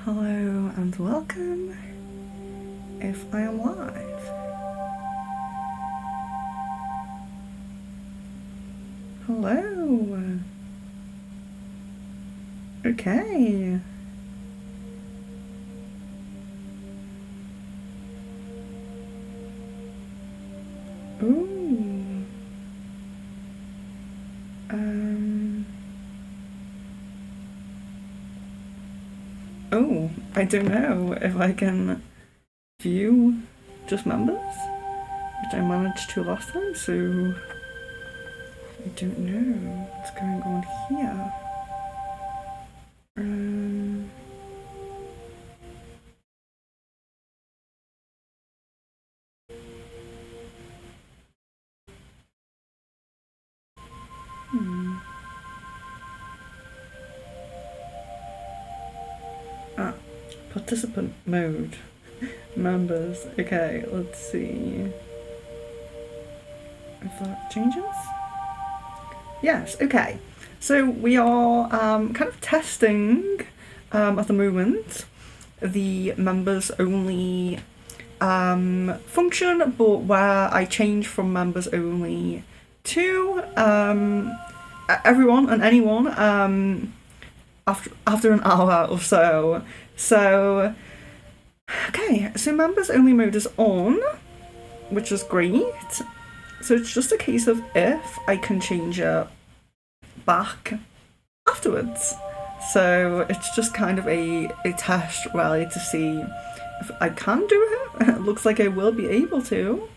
Hello and welcome, if I am live. Hello. Okay. Ooh. Oh, I don't know if I can view just members, which I managed to last time, so I don't know what's going on here. Participant mode. Members. Okay, let's see if that changes. Yes, okay. So we are kind of testing at the moment the members only function, but where I change from members only to everyone and anyone after an hour or so. So okay, so members only mode is on, which is great. So it's just a case of if I can change it back afterwards. So it's just kind of a test really to see if I can do it. It looks like I will be able to.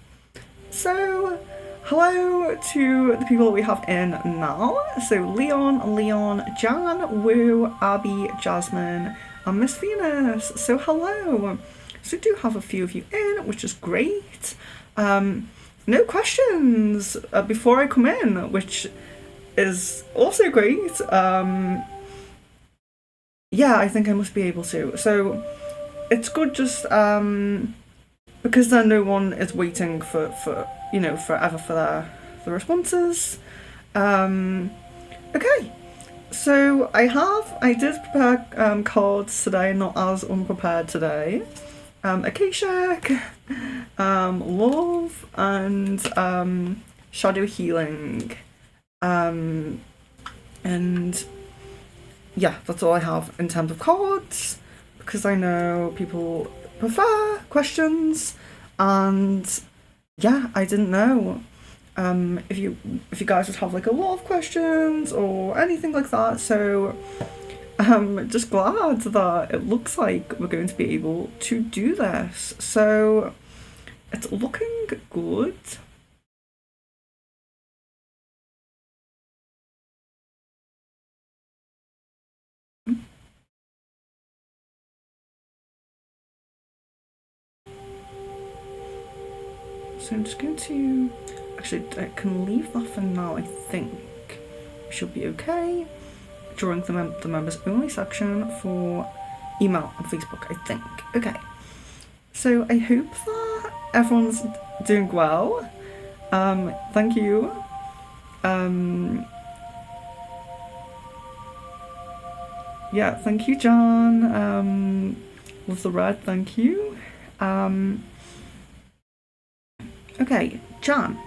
So hello to the people that we have in now. So Leon, Jan, Woo, Abby, Jasmine, and Miss Venus. So hello. So do have a few of you in, which is great. No questions before I come in, which is also great. Yeah, I think I must be able to. So it's good just because then no one is waiting for forever for the responses. Okay. So I did prepare cards today, not as unprepared today. Akashic, love, and shadow healing. And yeah, that's all I have in terms of cards, because I know people prefer questions, and yeah, I didn't know if you guys would have like a lot of questions or anything like that. So I'm just glad that it looks like we're going to be able to do this. So it's looking good. So I'm just going to, actually I can leave that for now, I think. We should be okay. During the members only section for email and Facebook, I think. Okay. So I hope that everyone's doing well. Thank you. Yeah, thank you, John. Love the red, thank you. Okay, Jan.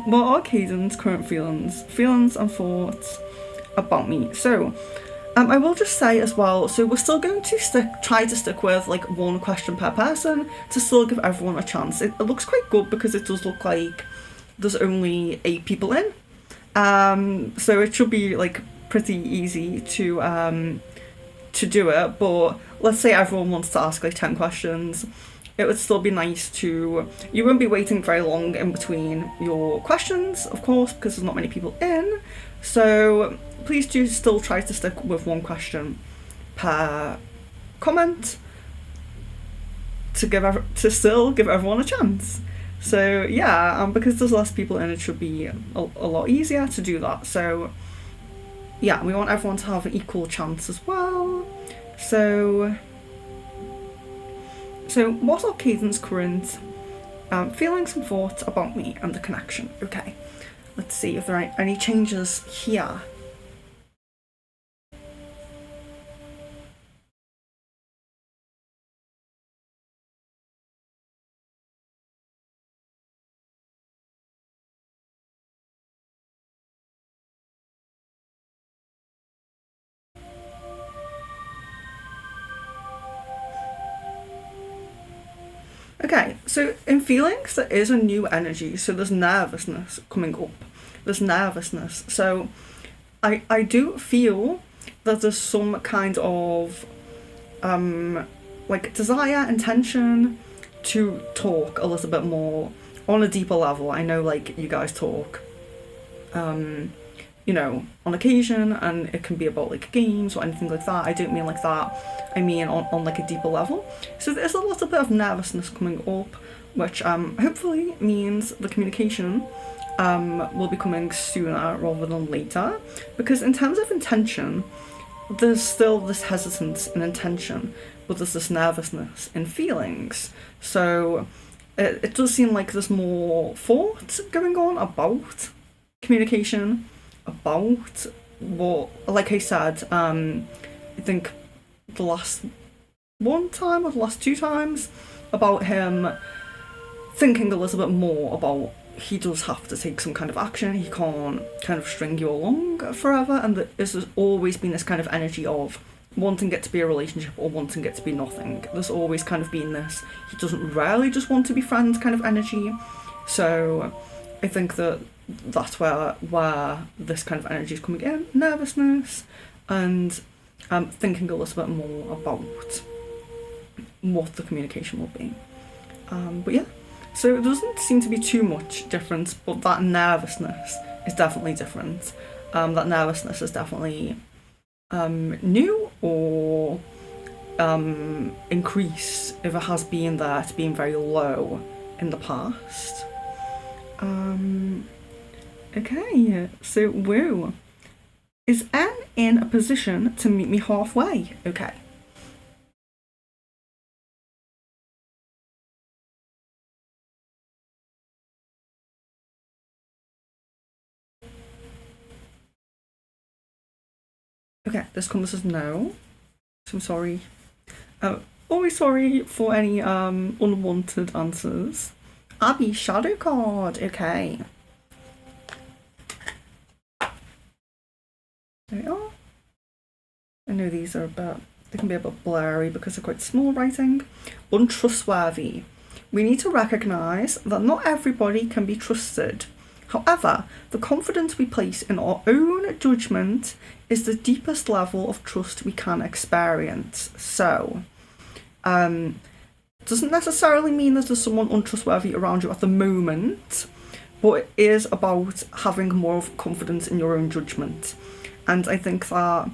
What are Caden's current feelings and thoughts about me? So, I will just say as well, so we're still going to try to stick with like one question per person to still give everyone a chance. It looks quite good because it does look like there's only 8 people in. So it should be like pretty easy to do it, but let's say everyone wants to ask like 10 questions. It would still be nice to, you won't be waiting very long in between your questions, of course, because there's not many people in. So please do still try to stick with one question per comment to still give everyone a chance. So yeah, because there's less people in, it should be a lot easier to do that. So yeah, we want everyone to have an equal chance as well. So what are Caden's current feelings and thoughts about me and the connection? Okay, let's see if there are any changes here. Okay, so in feelings, there is a new energy. So there's nervousness coming up. There's nervousness. So I do feel that there's some kind of like desire, intention to talk a little bit more on a deeper level. I know like you guys talk you know, on occasion, and it can be about like games or anything like that. I don't mean like that. I mean on like a deeper level. So there's a little bit of nervousness coming up, which hopefully means the communication will be coming sooner rather than later. Because in terms of intention, there's still this hesitance in intention, but there's this nervousness in feelings. So it does seem like there's more thought going on about communication, about what, like I said, I think the last one time or the last two times, about him thinking a little bit more about he does have to take some kind of action. He can't kind of string you along forever, and there's always been this kind of energy of wanting it to be a relationship or wanting it to be nothing. There's always kind of been this, he doesn't really just want to be friends kind of energy. So I think that that's where this kind of energy is coming in, nervousness, and thinking a little bit more about what the communication will be. But yeah, so it doesn't seem to be too much difference, but that nervousness is definitely different. That nervousness is definitely new or increased if it has been there to being very low in the past. Okay, so woo. Is N in a position to meet me halfway? Okay. Okay, this comes as no. So I'm sorry. Always sorry for any unwanted answers. Abby, shadow card. Okay. There we are. I know these are they can be a bit blurry because they're quite small writing. Untrustworthy. We need to recognise that not everybody can be trusted. However, the confidence we place in our own judgment is the deepest level of trust we can experience. So, doesn't necessarily mean that there's someone untrustworthy around you at the moment, but it is about having more of confidence in your own judgment. And I think that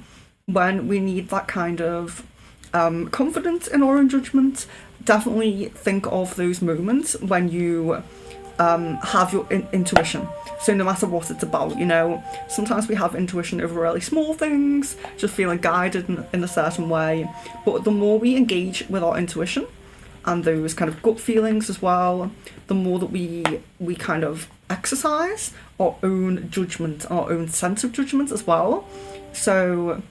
when we need that kind of confidence in our own judgment, definitely think of those moments when you have your intuition. So no matter what it's about, you know, sometimes we have intuition over really small things, just feeling guided in a certain way. But the more we engage with our intuition and those kind of gut feelings as well, the more that we kind of exercise our own judgment, our own sense of judgment as well. So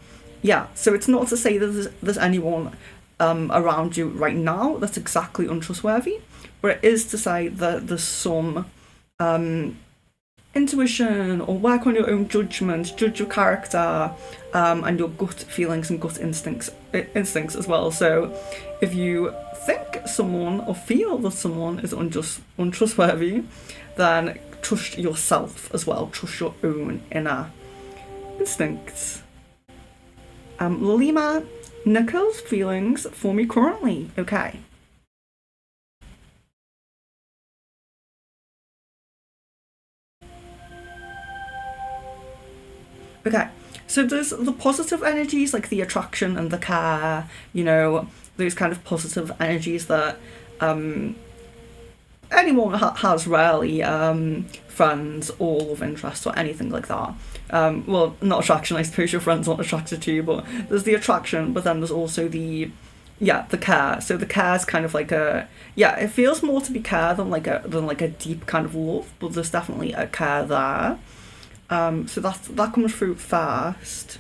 yeah, so it's not to say that there's anyone around you right now that's exactly untrustworthy, but it is to say that there's some intuition or work on your own judgment, judge your character, and your gut feelings and gut instincts as well. So if you think someone or feel that someone is untrustworthy, then trust yourself as well. Trust your own inner instincts. Lima, Nicole's feelings for me currently. Okay. Okay, so there's the positive energies like the attraction and the care, you know, those kind of positive energies that anyone has rarely, friends or love interest or anything like that. Well, not attraction, I suppose your friends aren't attracted to you, but there's the attraction, but then there's also the care. So the care is kind of like it feels more to be care than like a deep kind of love, but there's definitely a care there. So that comes through first.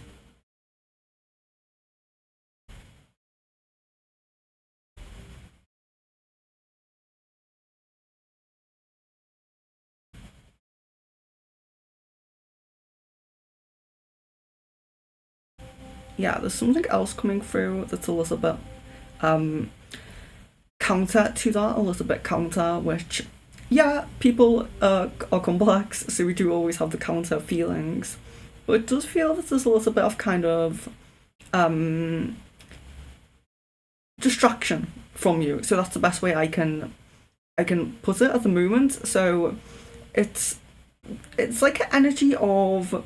Yeah, there's something else coming through that's a little bit counter to that, a little bit counter, which, yeah, people are complex, so we do always have the counter feelings. But it does feel that there's a little bit of kind of distraction from you. So that's the best way I can put it at the moment. So it's like an energy of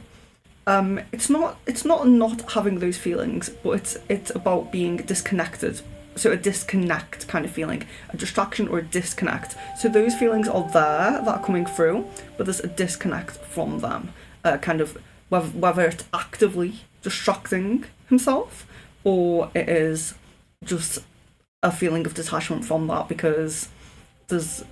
it's not having those feelings, but it's about being disconnected. So a disconnect kind of feeling, a distraction or a disconnect. So those feelings are there, that are coming through, but there's a disconnect from them. Kind of whether it's actively distracting himself, or it is just a feeling of detachment from that, because there's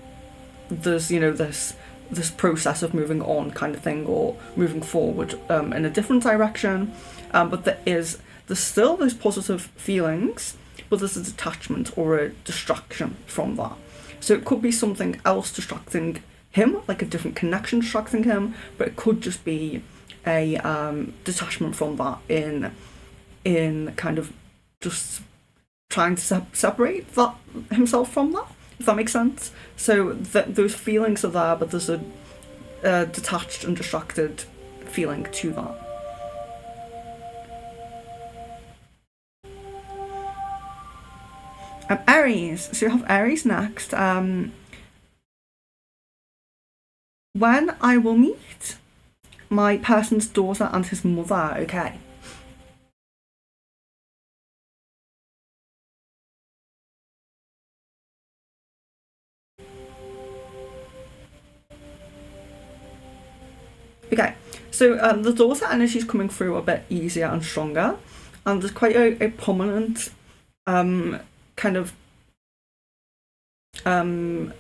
this process of moving on kind of thing, or moving forward in a different direction, but there's still those positive feelings, but there's a detachment or a distraction from that. So it could be something else distracting him, like a different connection distracting him, but it could just be a detachment from that in kind of just trying to separate that himself from that, if that makes sense. So those feelings are there, but there's a detached and distracted feeling to that. Aries. So you have Aries next. When I will meet my person's daughter and his mother. Okay. Okay, so the daughter energy is coming through a bit easier and stronger, and there's quite a prominent kind of time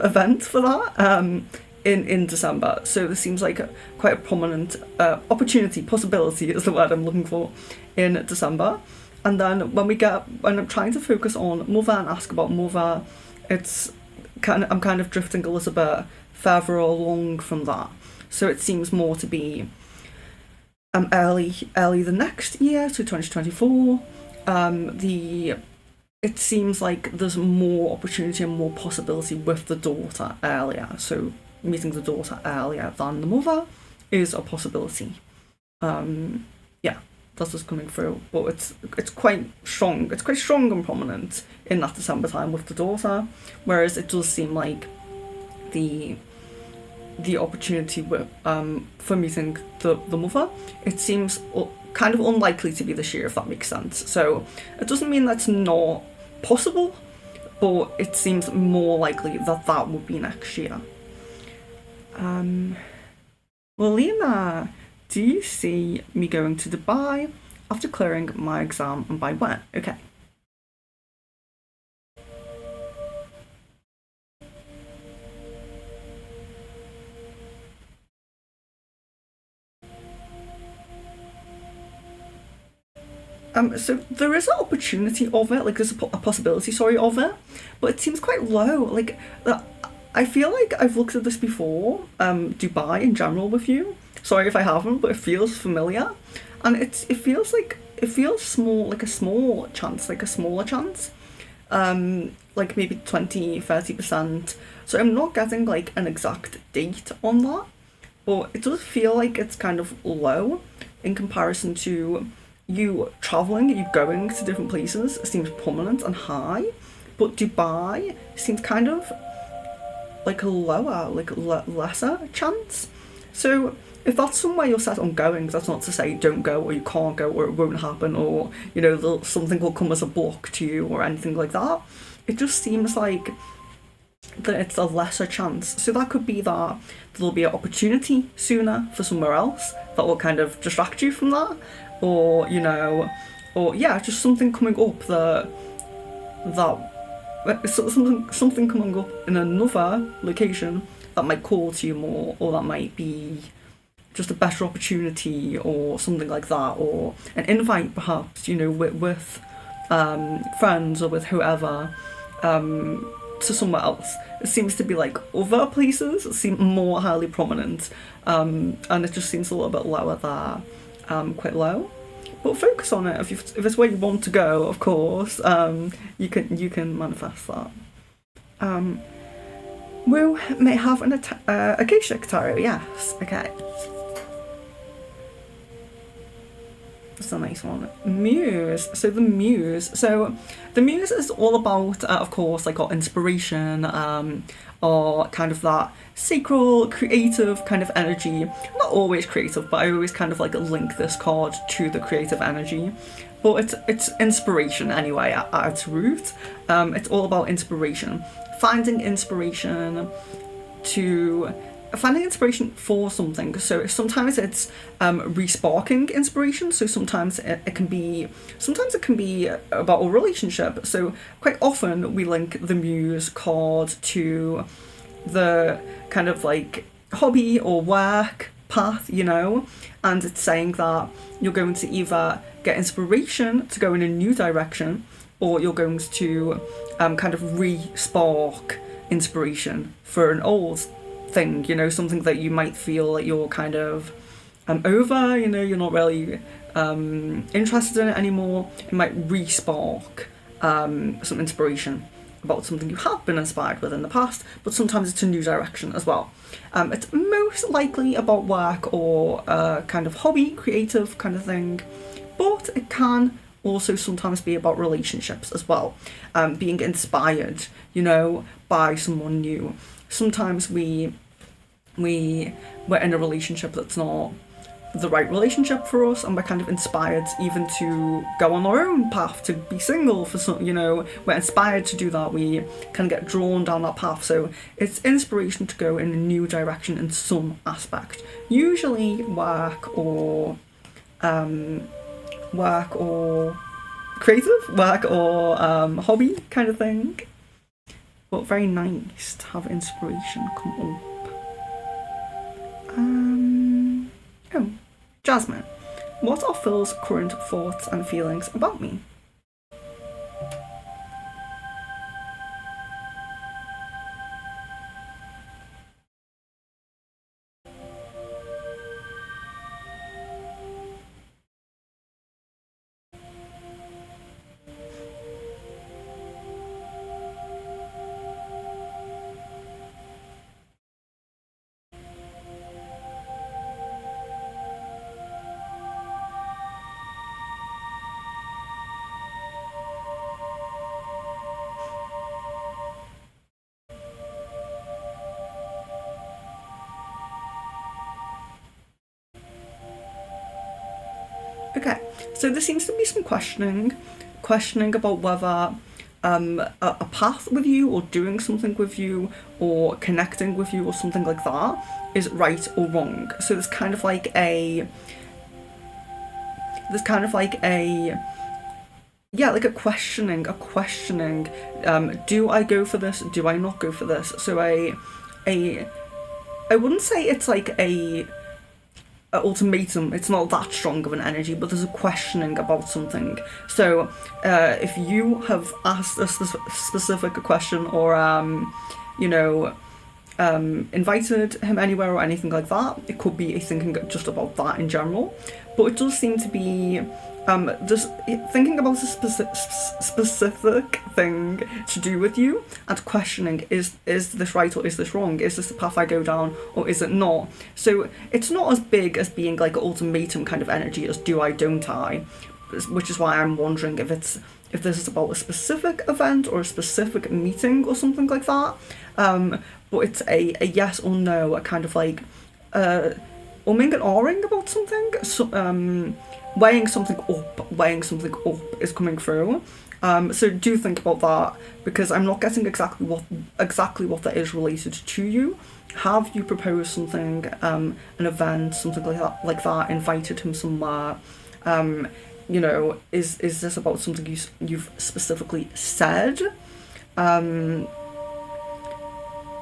event for that in December. So this seems like quite a prominent opportunity, possibility is the word I'm looking for, in December. And then when I'm trying to focus on mother and ask about mother, I'm kind of drifting a little bit further along from that. So it seems more to be early the next year, so 2024. It seems like there's more opportunity and more possibility with the daughter earlier. So meeting the daughter earlier than the mother is a possibility. Yeah, that's what's coming through. But it's quite strong. It's quite strong and prominent in that December time with the daughter. Whereas it does seem like the opportunity for meeting the mother, it seems kind of unlikely to be this year, if that makes sense. So it doesn't mean that's not possible, but it seems more likely that would be next year. Well, Lena, do you see me going to Dubai after clearing my exam, and by when? Okay. So there is an opportunity of it, like there's a possibility, sorry, of it, but it seems quite low. Like, I feel like I've looked at this before, Dubai in general with you. Sorry if I haven't, but it feels familiar, and it feels small, like a small chance, like a smaller chance, like maybe 20-30%. So I'm not getting like an exact date on that, but it does feel like it's kind of low in comparison to you traveling, you going to different places seems prominent and high, but Dubai seems kind of like a lower, like lesser chance. So if that's somewhere you're set on going, that's not to say don't go or you can't go or it won't happen, or something will come as a block to you or anything like that. It just seems like that it's a lesser chance. So that could be that there'll be an opportunity sooner for somewhere else that will kind of distract you from that, or just something coming up something coming up in another location that might call to you more, or that might be just a better opportunity or something like that, or an invite perhaps, with friends or with whoever, to somewhere else. It seems to be like other places seem more highly prominent, and it just seems a little bit lower there, quite low. but focus on it. If it's where you want to go, of course, you can manifest that. Wu may have an Akashic tarot. Yes. Okay. That's a nice one. Muse. So the Muse. So the Muse is all about, of course, like our inspiration, or kind of that sacral, creative kind of energy. Not always creative, but I always kind of like link this card to the creative energy. But it's inspiration anyway at its root. It's all about inspiration. Finding inspiration for something. So sometimes it's re-sparking inspiration. So sometimes it can be about a relationship. So quite often we link the Muse card to the kind of like hobby or work path, and it's saying that you're going to either get inspiration to go in a new direction, or you're going to kind of re-spark inspiration for an old thing, something that you might feel like you're kind of over, you're not really interested in it anymore. It might re-spark some inspiration about something you have been inspired with in the past, but sometimes it's a new direction as well. It's most likely about work or kind of hobby, creative kind of thing, but it can also sometimes be about relationships as well, being inspired, by someone new. Sometimes we're in a relationship that's not the right relationship for us, and we're kind of inspired even to go on our own path, to be single for some, we're inspired to do that. We kind of get drawn down that path. So it's inspiration to go in a new direction in some aspect, usually work or creative work or hobby kind of thing. But very nice to have inspiration come up. Jasmine. What are Phil's current thoughts and feelings about me? Okay, so there seems to be some questioning about whether a path with you, or doing something with you, or connecting with you, or something like that is right or wrong. So there's kind of like a questioning. Do I go for this? Do I not go for this? So I wouldn't say it's like a ultimatum. It's not that strong of an energy, but there's a questioning about something. So if you have asked a specific question, or invited him anywhere or anything like that, it could be a thinking just about that in general. But it does seem to be just thinking about a specific thing to do with you, and questioning, is this right or is this wrong? Is this the path I go down or is it not? So it's not as big as being like an ultimatum kind of energy as do I, don't I, which is why I'm wondering if this is about a specific event or a specific meeting or something like that. But it's a yes or no, a kind of like umming and ahhing about something. So, weighing something up is coming through. So do think about that, because I'm not getting exactly what that is related to you. Have you proposed something, an event, something like that, invited him somewhere? Is this about something you've specifically said?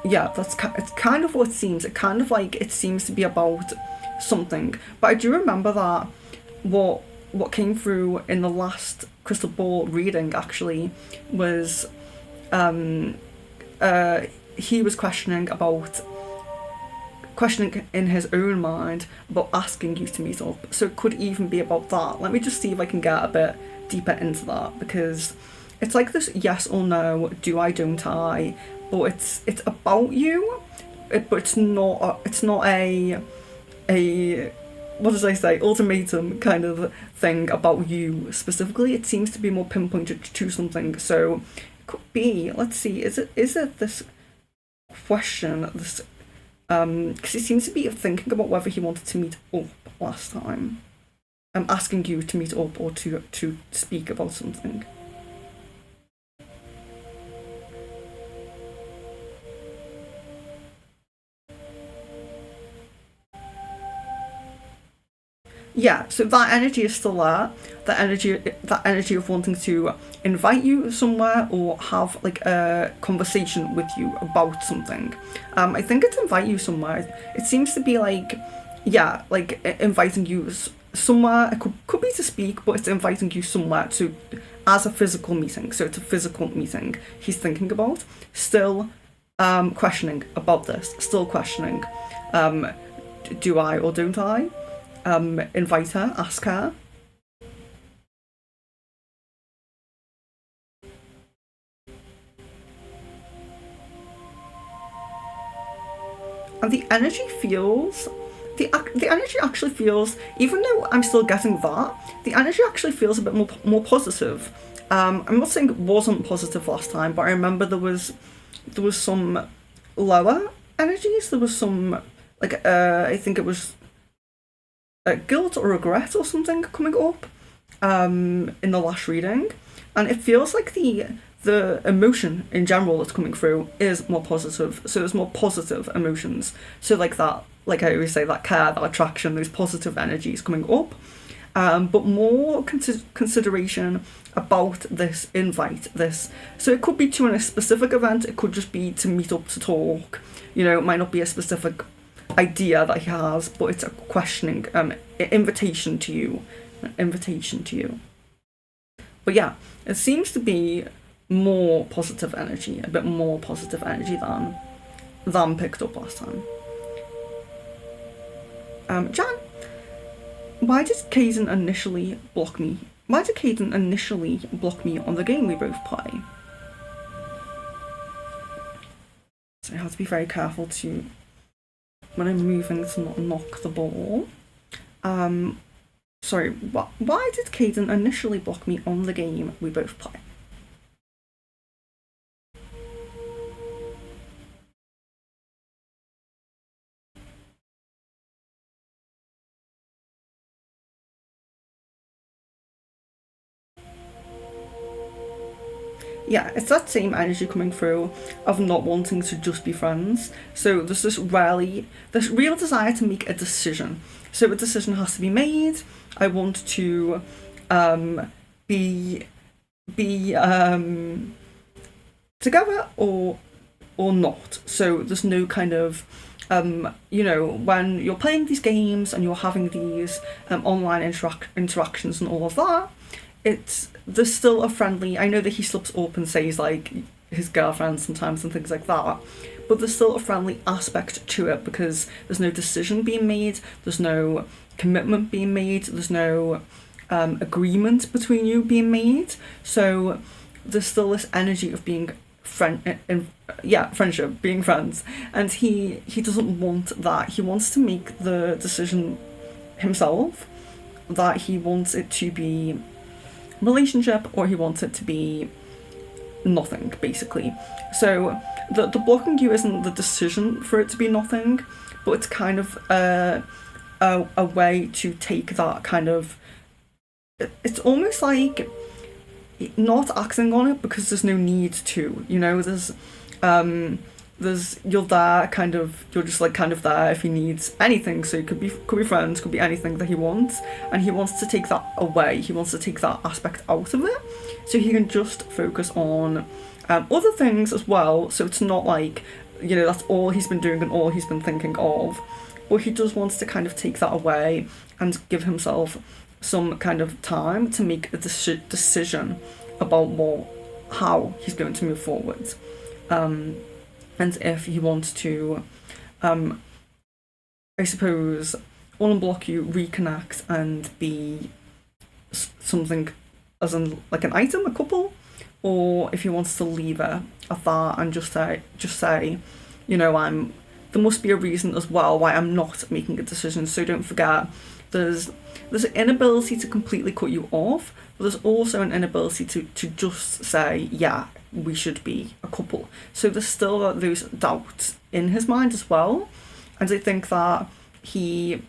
It's kind of what it seems. It seems to be about something. But I do remember that what came through in the last crystal ball reading actually was he was questioning about questioning in his own mind about asking you to meet up. So it could even be about that. Let me just see if I can get a bit deeper into that, because it's like this yes or no, do I, don't I, but it's about you, but it's not a what does I say, ultimatum kind of thing about you specifically. It seems to be more pinpointed to something. So it could be, let's see, is it this question, this because he seems to be thinking about whether he wanted to meet up last time. I'm asking you to meet up or to speak about something. Yeah, so that energy is still there. That energy of wanting to invite you somewhere or have like a conversation with you about something. I think it's invite you somewhere. It seems to be like, yeah, like inviting you somewhere. It could be to speak, but it's inviting you somewhere to as a physical meeting. So it's a physical meeting he's thinking about. Still questioning about this. Still questioning. Do I or don't I? Invite her, ask her. And the energy feels, the energy actually feels, even though I'm still getting that, the energy actually feels a bit more positive. I'm not saying it wasn't positive last time, but I remember there was some lower energies. There was some like I think it was guilt or regret or something coming up in the last reading, and it feels like the emotion in general that's coming through is more positive. So there's more positive emotions. So like that, like I always say, that care, that attraction, those positive energies coming up. But more consideration about this invite. So it could be to a specific event. It could just be to meet up to talk. You know, it might not be a specific idea that he has, but it's a questioning, invitation to you. But yeah, it seems to be more positive energy, a bit more positive energy than picked up last time. Jan, why did Caden initially block me? Why did Caden initially block me on the game we both play? So I have to be very careful to, when I'm moving, to not knock the ball. Sorry, why did Caden initially block me on the game we both play? Yeah, it's that same energy coming through of not wanting to just be friends. So there's this real desire to make a decision. So a decision has to be made. I want to be together or not. So there's no kind of when you're playing these games and you're having these online interactions and all of that, there's still a friendly. I know that he slips up and says like his girlfriend sometimes and things like that, but there's still a friendly aspect to it because there's no decision being made, there's no commitment being made, there's no agreement between you being made. So there's still this energy of being friendship, being friends, and he doesn't want that. He wants to make the decision himself, that he wants it to be relationship or he wants it to be nothing, basically. So the blocking you isn't the decision for it to be nothing, but it's kind of a way to take that kind of, it's almost like not acting on it because there's no need to, you're there kind of, you're just like kind of there if he needs anything. So it could be friends, could be anything that he wants, and he wants to take that away. He wants to take that aspect out of it so he can just focus on other things as well. So it's not like, that's all he's been doing and all he's been thinking of, but he just wants to kind of take that away and give himself some kind of time to make a decision about how he's going to move forward. And if he wants to I suppose, unblock you, reconnect, and be something as in like an item, a couple, or if he wants to leave it at that and just say, you know, there must be a reason as well why I'm not making a decision. So don't forget, there's an inability to completely cut you off, but there's also an inability to just say, yeah, we should be a couple. So there's still those doubts in his mind as well, and I think that he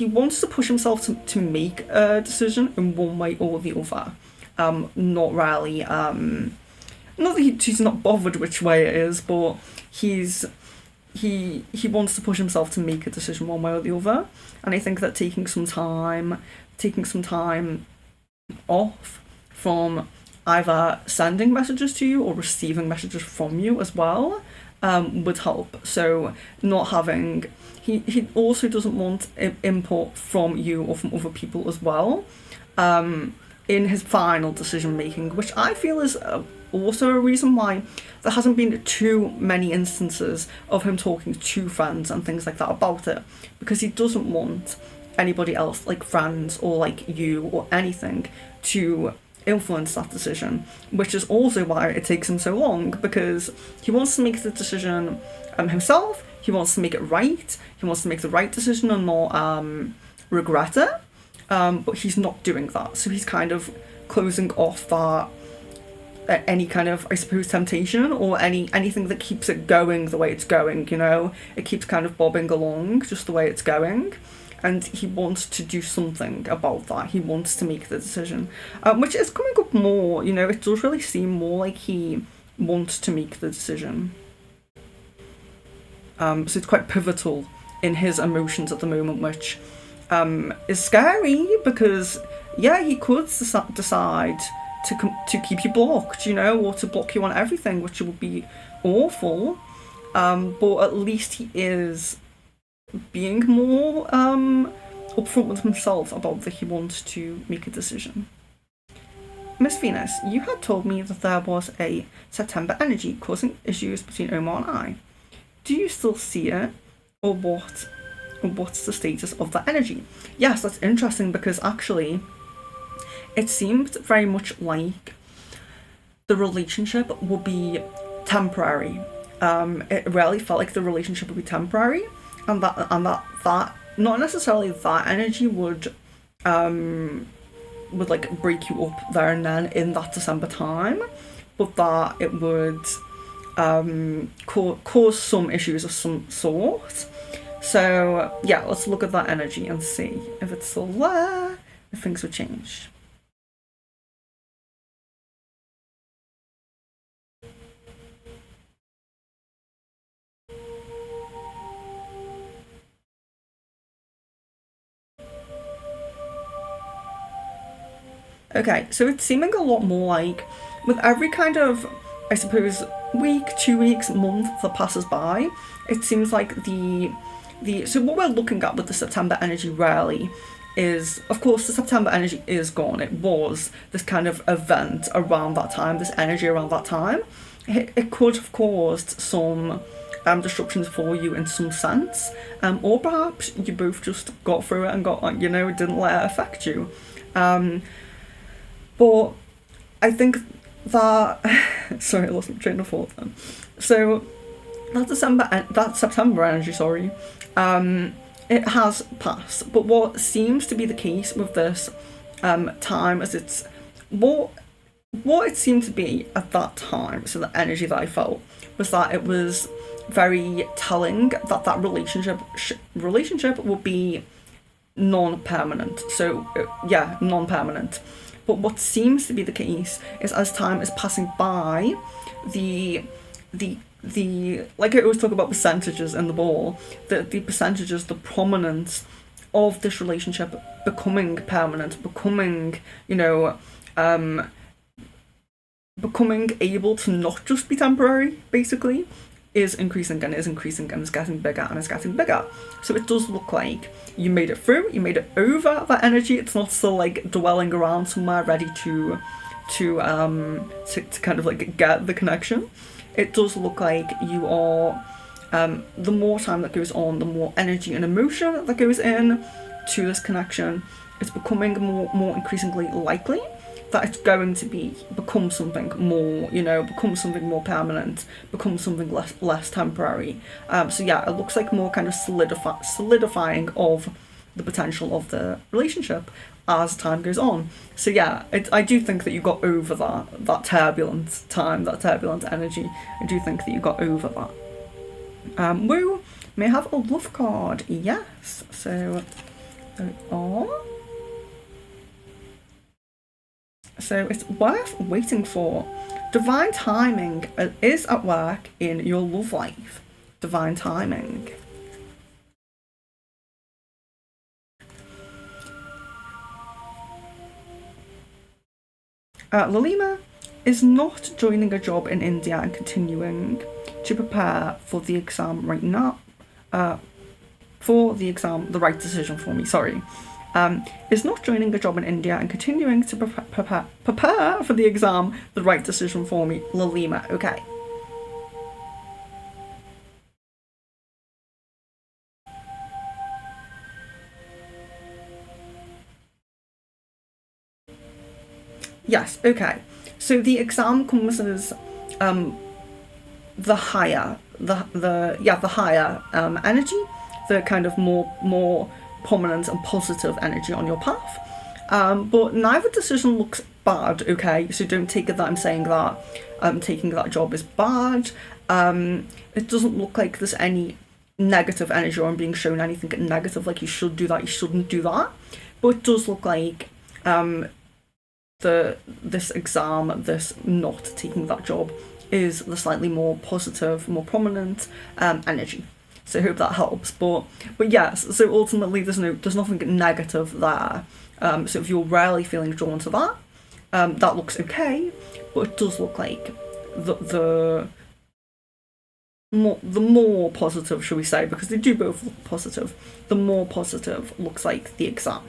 wants to push himself to make a decision in one way or the other. Not really. Not that he's not bothered which way it is, but he wants to push himself to make a decision one way or the other. And I think that taking some time off from either sending messages to you or receiving messages from you as well would help. So not having... He also doesn't want input from you or from other people as well in his final decision making, which I feel is also a reason why there hasn't been too many instances of him talking to friends and things like that about it, because he doesn't want anybody else, like friends or like you or anything, to influence that decision, which is also why it takes him so long, because he wants to make the decision himself. He wants to make it right. He wants to make the right decision and not regret it. But he's not doing that. So he's kind of closing off that any kind of, I suppose, temptation or anything that keeps it going the way it's going, you know? It keeps kind of bobbing along just the way it's going. And he wants to do something about that. He wants to make the decision, which is coming up more, you know, it does really seem more like he wants to make the decision. So it's quite pivotal in his emotions at the moment, which is scary because, yeah, he could decide to keep you blocked, you know, or to block you on everything, which would be awful. But at least he is being more upfront with himself about that he wants to make a decision. Miss Venus, you had told me that there was a September energy causing issues between Omar and I. Do you still see it, or what's the status of that energy? Yes, that's interesting, because actually it seemed very much like the relationship would be temporary. It really felt like the relationship would be temporary, and that not necessarily that energy would like break you up there and then in that December time, but that it would cause some issues of some sort. So yeah, let's look at that energy and see if it's still there, if things would change. Okay, so it's seeming a lot more like, with every kind of, I suppose, week, 2 weeks, month that passes by, it seems like so what we're looking at with the September energy really is, of course, the September energy is gone. It was this kind of event around that time, this energy around that time. It could have caused some disruptions for you in some sense, or perhaps you both just got through it and got, you know, didn't let it affect you. But I think that sorry, I lost my train of thought then. So that September energy, it has passed. But what seems to be the case with this time is it's what it seemed to be at that time. So the energy that I felt was that it was very telling that relationship would be non-permanent. So yeah, non-permanent. But what seems to be the case is, as time is passing by, the like I always talk about percentages in the ball, the percentages, the prominence of this relationship becoming permanent, becoming, you know, becoming able to not just be temporary, basically, is increasing and is increasing and is getting bigger and is getting bigger. So it does look like you made it through, you made it over that energy. It's not still like dwelling around somewhere ready to kind of like get the connection. It does look like you are the more time that goes on, the more energy and emotion that goes in to this connection. It's becoming more increasingly likely that it's going to become something more, become something more permanent, become something less temporary. So yeah, it looks like more kind of solidifying of the potential of the relationship as time goes on. So yeah, I do think that you got over that turbulent time, that turbulent energy. I do think that you got over that. Woo may have a love card, yes. So there we are. So it's worth waiting for. Divine timing is at work in your love life. Divine timing. Lalima is not joining a job in India and continuing to prepare for the exam right now. For the exam, the right decision for me, sorry. Is not joining a job in India and continuing to prepare for the exam the right decision for me. Lalima, okay. Yes, okay. So the exam comes as the higher energy, the kind of more prominent and positive energy on your path. But neither decision looks bad, okay? So don't take it that I'm saying that taking that job is bad. It doesn't look like there's any negative energy or I'm being shown anything negative, like you should do that, you shouldn't do that. But it does look like this exam, this not taking that job, is the slightly more positive, more prominent energy. So I hope that helps. But yes, so ultimately there's nothing negative there. So if you're rarely feeling drawn to that, that looks okay. But it does look like the more positive, shall we say, because they do both look positive. The more positive looks like the exam.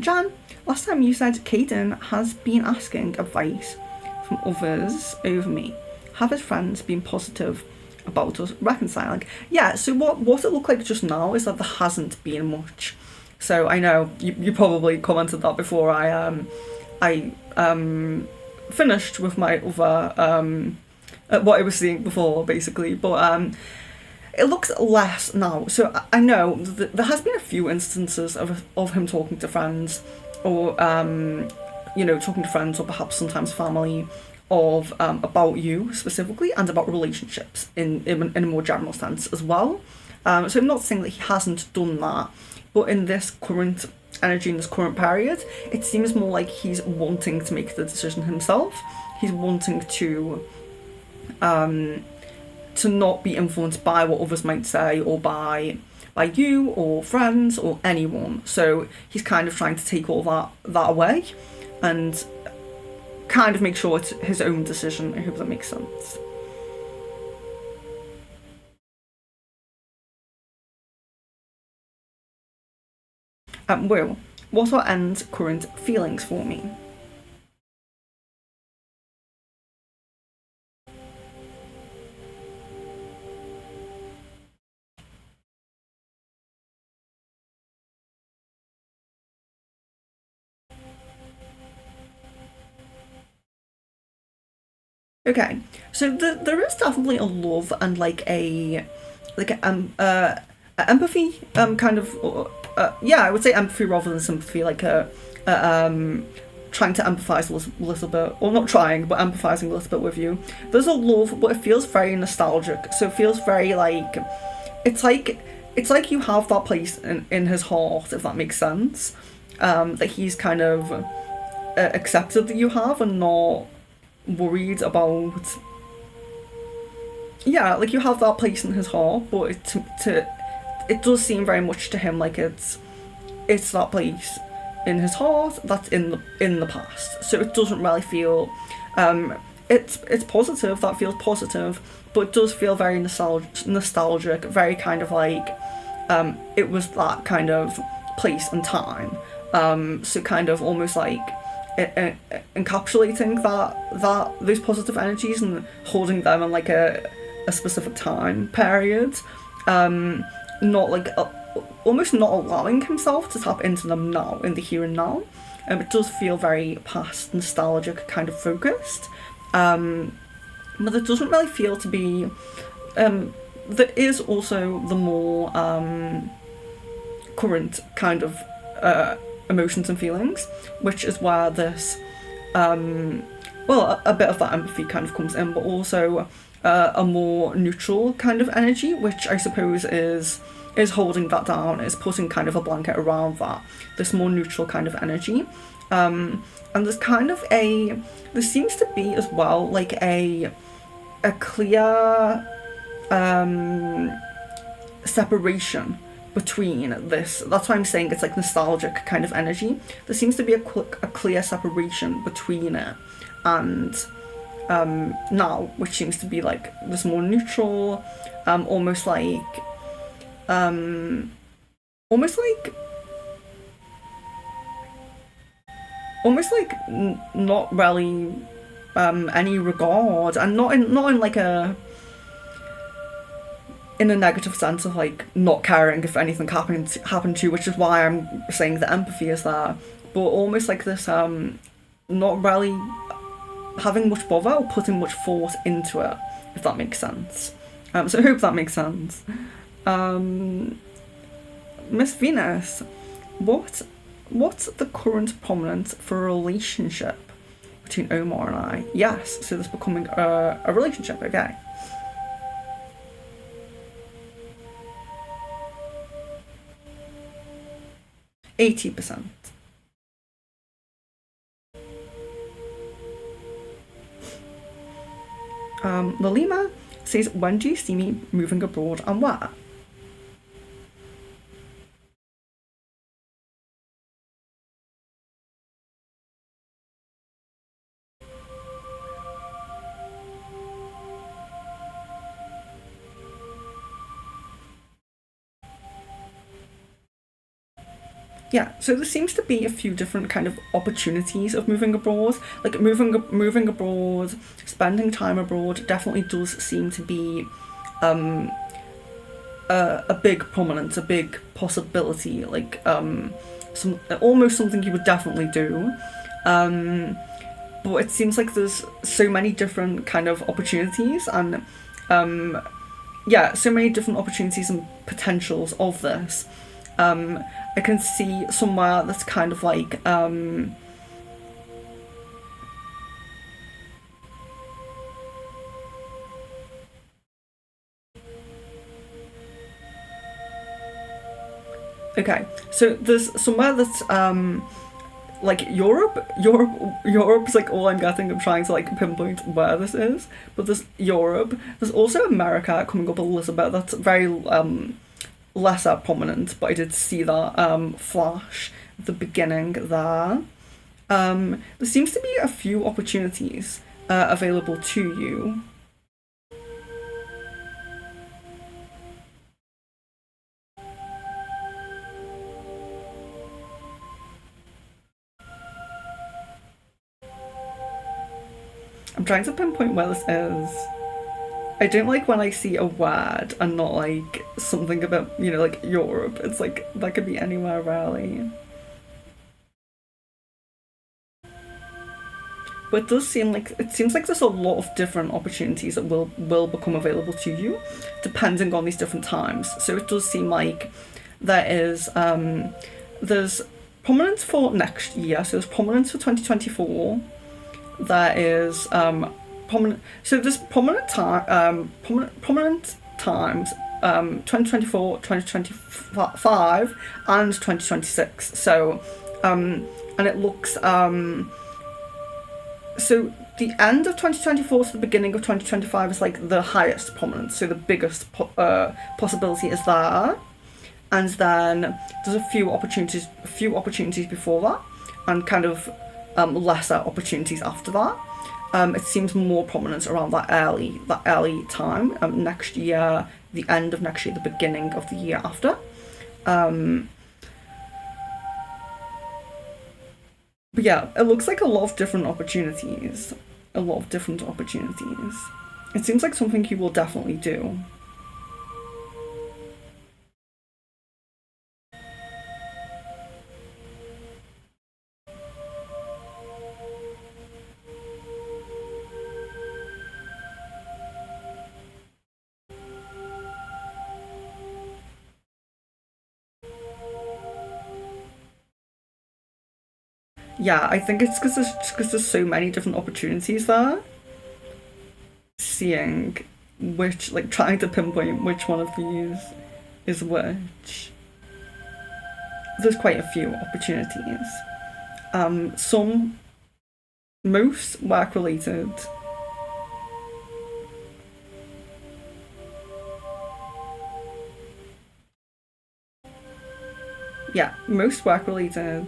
Jan, last time you said Caden has been asking advice from others over me. Have his friends been positive about us reconciling? Yeah, so what it looked like just now is that there hasn't been much. So I know you probably commented that before I finished with my other what I was seeing before, basically, but it looks less now. So I know there has been a few instances of him talking to friends, or talking to friends, or perhaps sometimes family, of about you specifically and about relationships in a more general sense as well. So I'm not saying that he hasn't done that, but in this current energy, in this current period, it seems more like he's wanting to make the decision himself. He's wanting to not be influenced by what others might say, or by you or friends or anyone. So he's kind of trying to take all that away and kind of make sure it's his own decision. I hope that makes sense. Will, what are N's current feelings for me? Okay, so there is definitely a love and like a empathy, kind of, I would say empathy rather than sympathy, like trying to empathise a little bit, or not trying, but empathising a little bit with you. There's a love, but it feels very nostalgic. So it feels very like it's like you have that place in his heart, if that makes sense. That he's kind of accepted that you have, and not worried about. Yeah, like you have that place in his heart, but it does seem very much to him like it's that place in his heart that's in the past. So it doesn't really feel it's positive, that feels positive, but it does feel very nostalgic, very kind of like it was that kind of place and time. So kind of almost like encapsulating that those positive energies and holding them in like a a specific time period, not like almost not allowing himself to tap into them now, in the here and now. It does feel very past nostalgic kind of focused, but it doesn't really feel to be. There is also the more current kind of emotions and feelings, which is where this, a bit of that empathy kind of comes in, but also a more neutral kind of energy, which I suppose is holding that down, is putting kind of a blanket around that, this more neutral kind of energy. And there's kind of there seems to be as well like a clear separation between this. That's why I'm saying it's like nostalgic kind of energy. There seems to be a clear separation between it and now, which seems to be like this more neutral, almost like not really any regard, and not in like in a negative sense of like not caring if anything happened to you, which is why I'm saying the empathy is there, but almost like this not really having much bother or putting much thought into it, if that makes sense. So I hope that makes sense. Miss Venus, what's the current prominence for a relationship between Omar and I? Yes, so there's becoming a relationship, okay. %80. Lalima says, when do you see me moving abroad and where? Yeah, so there seems to be a few different kind of opportunities of moving abroad. Like moving abroad, spending time abroad definitely does seem to be a big prominence, a big possibility. Like almost something you would definitely do. But it seems like there's so many different kind of opportunities and so many different opportunities and potentials of this. I can see somewhere that's kind of like okay, so there's somewhere that's like Europe's like all I'm getting. I'm trying to like pinpoint where this is, but there's Europe. There's also America coming up a little bit. That's very lesser prominent, but I did see that flash at the beginning there. There seems to be a few opportunities available to you. I'm trying to pinpoint where this is. I don't like when I see a word and not like something about, like Europe. It's like that could be anywhere really. But it seems like there's a lot of different opportunities that will become available to you, depending on these different times. So it does seem like there's prominence for next year. So there's prominence for 2024. There is prominent. So there's prominent times. 2024, 2025, and 2026. So, and it looks. So the end of 2024 to the beginning of 2025 is like the highest prominence. So the biggest possibility is there, and then there's a few opportunities before that, and kind of lesser opportunities after that. It seems more prominence around that early time, next year, the end of next year, the beginning of the year after. But yeah, it looks like a lot of different opportunities. It seems like something you will definitely do. Yeah, I think it's because there's so many different opportunities there. Seeing which, like, trying to pinpoint which one of these is which. There's quite a few opportunities. Some, most work related. Yeah, most work related.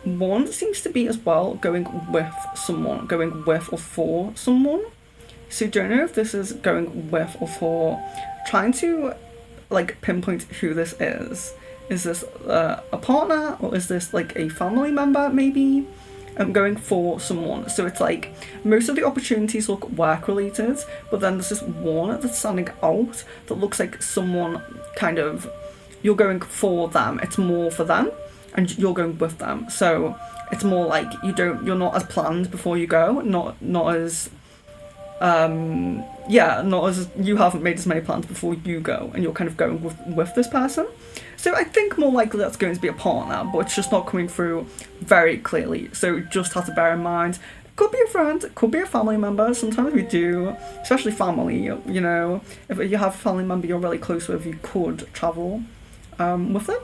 One seems to be as well going with someone, going with or for someone. So don't know if this is going with or for. Trying to like pinpoint who this is. Is this a partner or is this like a family member maybe? I'm going for someone. So it's like most of the opportunities look work related, but then there's this one that's standing out that looks like someone kind of you're going for them. It's more for them and you're going with them. So it's more like you're not as planned before you go, not as yeah, not as you haven't made as many plans before you go and you're kind of going with this person. So I think more likely that's going to be a partner, but it's just not coming through very clearly. So just have to bear in mind. Could be a friend, could be a family member. Sometimes we do, especially family. You know, if you have a family member you're really close with, you could travel with them.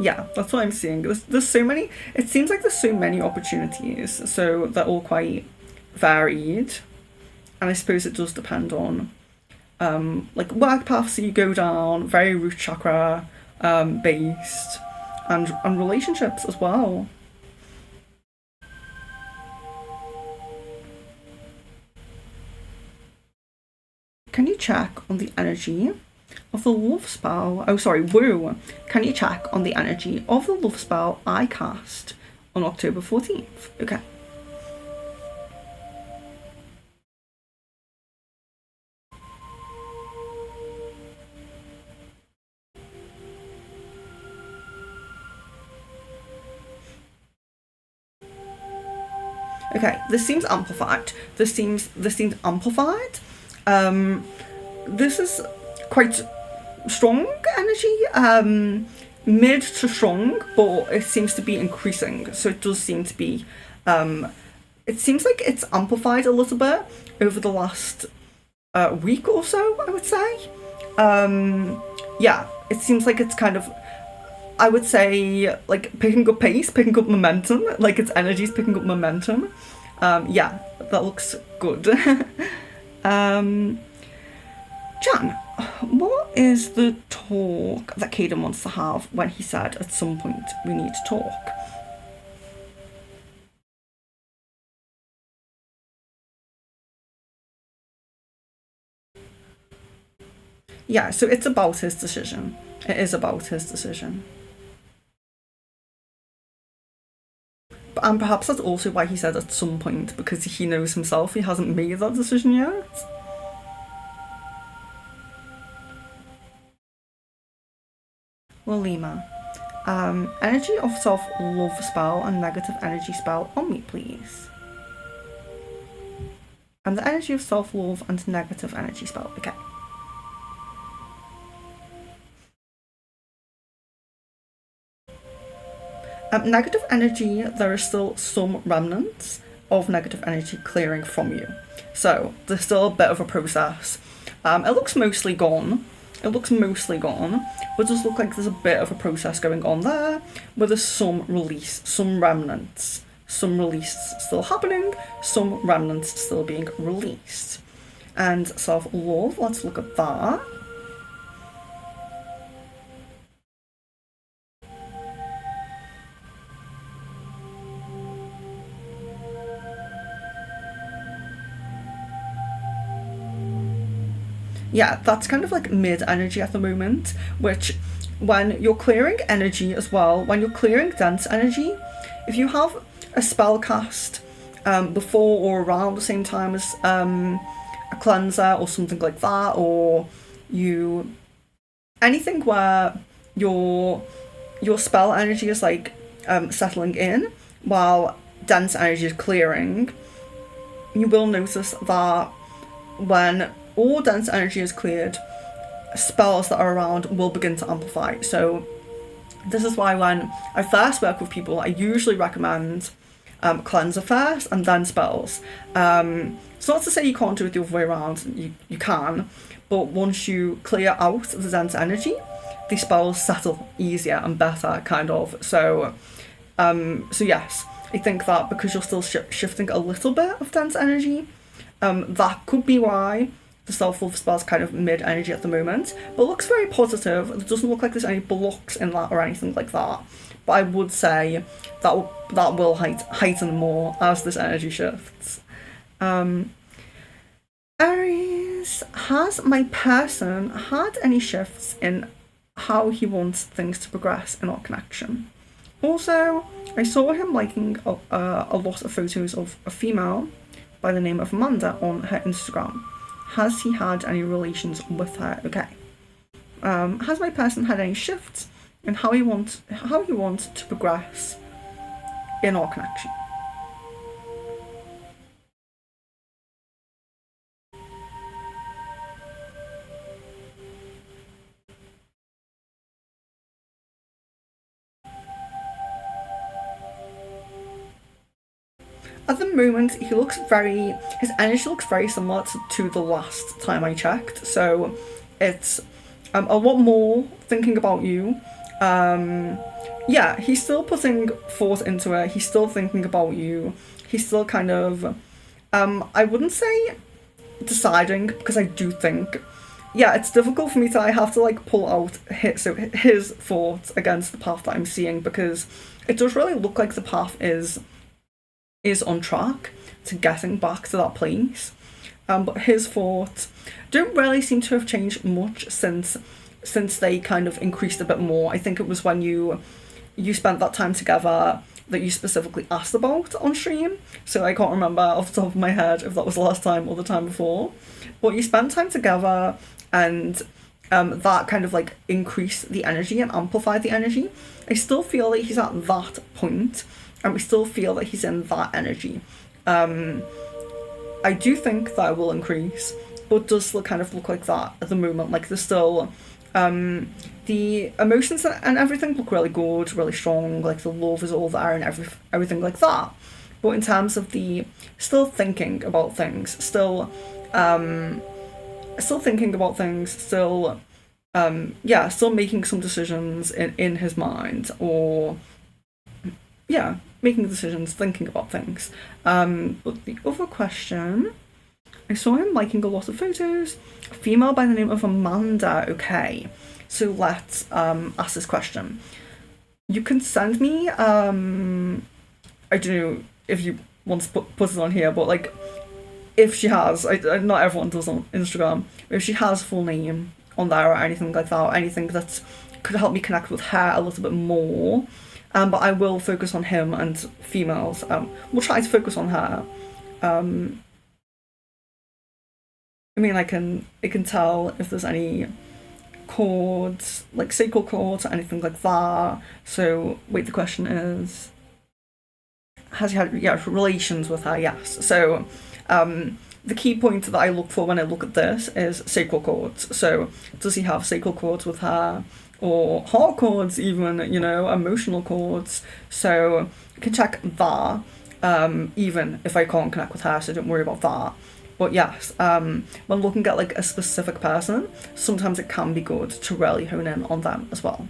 Yeah, that's what I'm seeing. There's so many. It seems like there's so many opportunities, so they're all quite varied, and I suppose it does depend on like work paths that you go down, very root chakra based, and relationships as well. Can you check on the energy of the love spell? Oh, sorry, woo. Can you check on the energy of the love spell I cast on October 14th? Okay. Okay, this seems amplified. This seems amplified. Um, this is quite strong energy. Mid to strong, but it seems to be increasing. So it does seem to be. It seems like it's amplified a little bit over the last week or so. I would say. Yeah, it seems like it's kind of I would say like picking up pace, picking up momentum, like its energy's picking up momentum. Yeah, that looks good. um, Jan, what is the talk that Caden wants to have when he said at some point we need to talk? Yeah, so it's about his decision. It is about his decision. And perhaps that's also why he said at some point, because he knows himself he hasn't made that decision yet. Well, Lima, energy of self love spell and negative energy spell on me, please. And the energy of self love and negative energy spell. Okay. Negative energy, there is still some remnants of negative energy clearing from you. So there's still a bit of a process. It looks mostly gone. It looks mostly gone, but it does look like there's a bit of a process going on there where there's some release, some remnants, some release still happening, some remnants still being released. And self love, let's look at that. Yeah, that's kind of like mid energy at the moment, which when you're clearing energy as well, when you're clearing dense energy, if you have a spell cast before or around the same time as a cleanser or something like that, or you anything where your your spell energy is like settling in while dense energy is clearing, you will notice that when all dense energy is cleared, spells that are around will begin to amplify. So this is why when I first work with people, I usually recommend cleanser first and then spells. It's not to say you can't do it the other way around, you can, but once you clear out the dense energy, the spells settle easier and better, kind of. So yes, I think that because you're still shifting a little bit of dense energy, that could be why the self-love spell's kind of mid-energy at the moment, but looks very positive. It doesn't look like there's any blocks in that or anything like that. But I would say that will heighten more as this energy shifts. Aries, has my person had any shifts in how he wants things to progress in our connection? Also, I saw him liking a lot of photos of a female by the name of Amanda on her Instagram. Has he had any relations with her? Okay. Has my person had any shifts in how he wants to progress in our connection? At the moment, his energy looks very similar to the last time I checked. So it's a lot more thinking about you. Yeah, he's still putting thought into it. He's still thinking about you. He's still kind of, I wouldn't say deciding, because I do think, yeah, it's difficult for me to, I have to like pull out his thoughts against the path that I'm seeing, because it does really look like the path is on track to getting back to that place. But his thoughts don't really seem to have changed much since they kind of increased a bit more. I think it was when you spent that time together that you specifically asked about on stream. So I can't remember off the top of my head if that was the last time or the time before. But you spent time together, and that kind of like increased the energy and amplified the energy. I still feel like he's at that point, and we still feel that he's in that energy. I do think that it will increase, but it does kind of look like that at the moment. Like there's still the emotions and everything look really good, really strong. Like the love is all there and everything like that. But in terms of the still thinking about things, still thinking about things, still still making some decisions in his mind, or yeah, making decisions, thinking about things. But the other question, I saw him liking a lot of photos. A female by the name of Amanda. Okay, so let's ask this question. You can send me, I don't know if you want to put it on here, but like, if she has, not everyone does on Instagram, if she has full name on there or anything like that, or anything that could help me connect with her a little bit more. But I will focus on him and females. We'll try to focus on her. I mean, I can tell if there's any chords, like sacral chords or anything like that. So, wait, the question is, has he had relations with her? Yes. So, the key point that I look for when I look at this is sacral chords. So, does he have sacral chords with her? Or heart chords, even, emotional chords. So you can check that, even if I can't connect with her, so don't worry about that. But yes, when looking at like a specific person, sometimes it can be good to really hone in on them as well.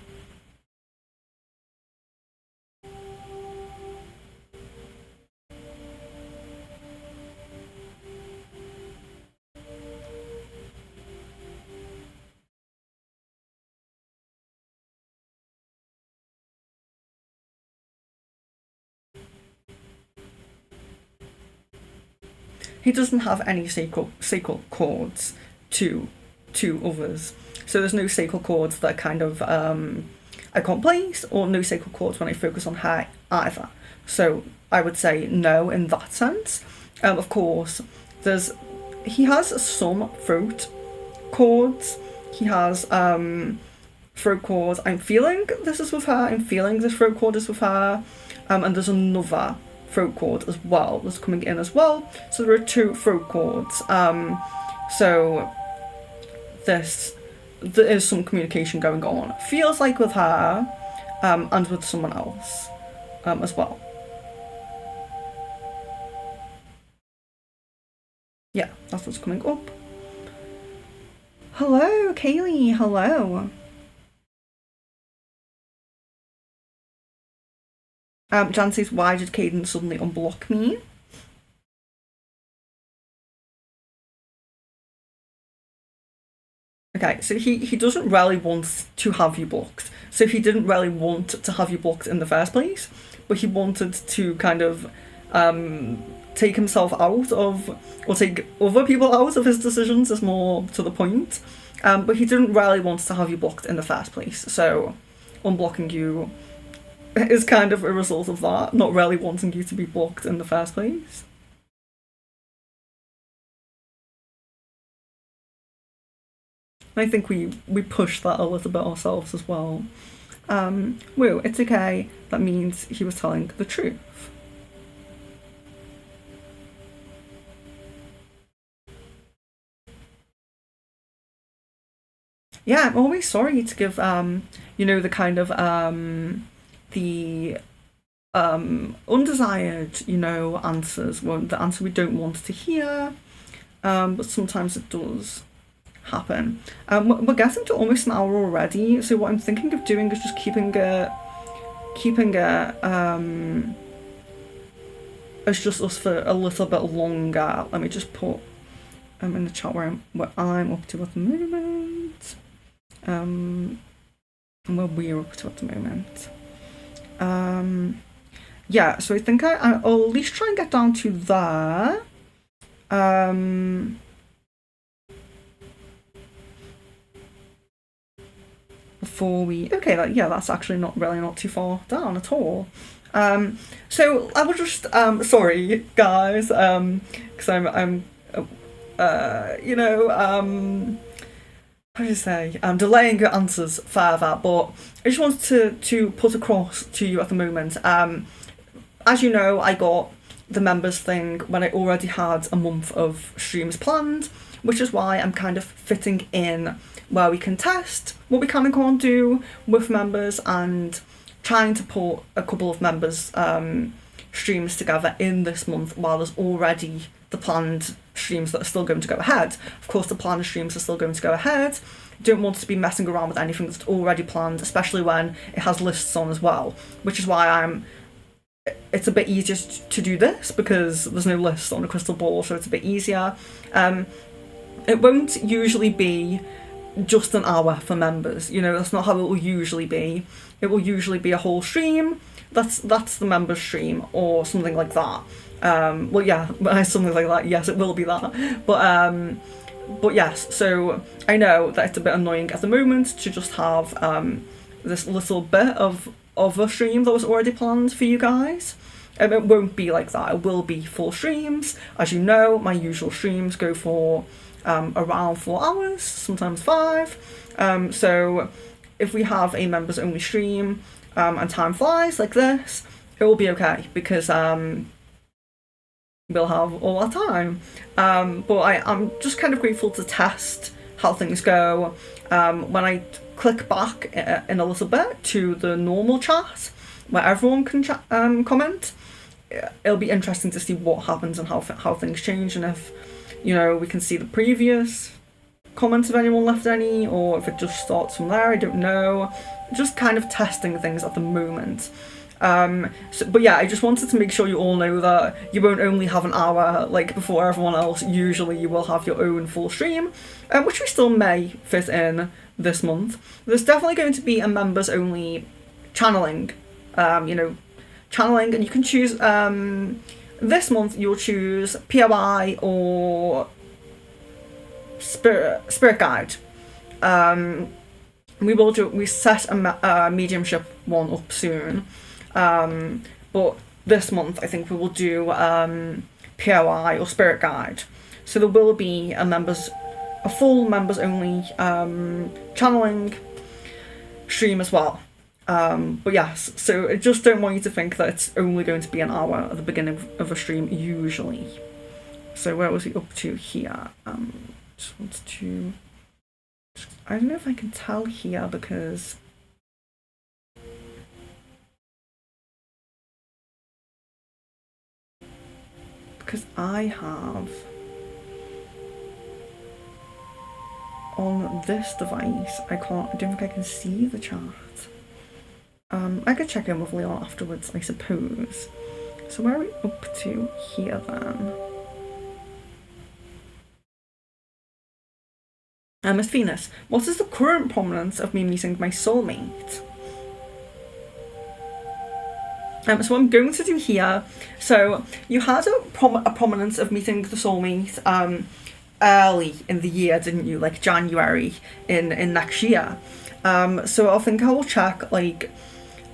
He doesn't have any sacral chords to to others. So there's no sacred chords that kind of I can't place, or no sacred chords when I focus on her either. So I would say no in that sense. Of course, he has some throat chords. He has throat chords. I'm feeling this is with her. I'm feeling this throat chord is with her. And there's another throat chord as well that's coming in as well. So there are 2 throat chords. So there is some communication going on. Feels like with her, and with someone else, as well. Yeah, that's what's coming up. Hello, Kaylee. Hello. Jan says, why did Caden suddenly unblock me? Okay, so he doesn't really want to have you blocked. So he didn't really want to have you blocked in the first place, but he wanted to kind of take himself out of, or take other people out of his decisions, is more to the point. But he didn't really want to have you blocked in the first place. So unblocking you is kind of a result of that, not really wanting you to be blocked in the first place. I think we pushed that a little bit ourselves as well. Woo, it's okay. That means he was telling the truth. Yeah, I'm always sorry to give the kind of the undesired, answers, well, the answer we don't want to hear. But sometimes it does happen. We're getting to almost an hour already, so what I'm thinking of doing is just keeping it as just us for a little bit longer. Let me just put in the chat where I'm up to at the moment, and where we're up to at the moment. Yeah, so I think I'll at least try and get down to there. Before we that's actually not too far down at all. So I was just sorry guys, because I'm how do you say, delaying your answers further, but I just wanted to put across to you at the moment. As you know, I got the members thing when I already had a month of streams planned, which is why I'm kind of fitting in where we can test what we can and can't do with members, and trying to put a couple of members' streams together in this month while there's already the planned streams that are still going to go ahead. Of course, the planned streams are still going to go ahead. Don't want to be messing around with anything that's already planned, especially when it has lists on as well, which is why it's a bit easier to do this, because there's no list on a crystal ball, so it's a bit easier. It won't usually be just an hour for members, that's not how it will usually be. It will usually be a whole stream. That's the members stream, or something like that. Well, yeah, something like that. Yes, it will be that. But yes. So I know that it's a bit annoying at the moment to just have this little bit of a stream that was already planned for you guys. It won't be like that. It will be full streams. As you know, my usual streams go for around 4 hours, sometimes 5. So if we have a members only stream and time flies like this, it will be okay, because we'll have all our time. But I'm just kind of grateful to test how things go. When I click back in a little bit to the normal chat where everyone can comment, it'll be interesting to see what happens and how things change, and if we can see the previous comments if anyone left any, or if it just starts from there. I don't know. Just kind of testing things at the moment. But yeah, I just wanted to make sure you all know that you won't only have an hour like before everyone else. Usually you will have your own full stream, which we still may fit in this month. There's definitely going to be a members only channeling, channeling, and you can choose, this month you'll choose POI or spirit guide. We set a mediumship one up soon, but this month I think we will do POI or spirit guide. So there will be a full members only channeling stream as well. But yes, so I just don't want you to think that it's only going to be an hour at the beginning of a stream usually. So where was he up to here? Just wanted to. I don't know if I can tell here because I have on this device, I don't think I can see the chat. I could check in with Leon afterwards, I suppose. So where are we up to here then? Miss Venus, what is the current prominence of me meeting my soulmate? So I'm going to do here. So you had a prominence of meeting the soulmate early in the year, didn't you? Like January in next year. So I think I will check like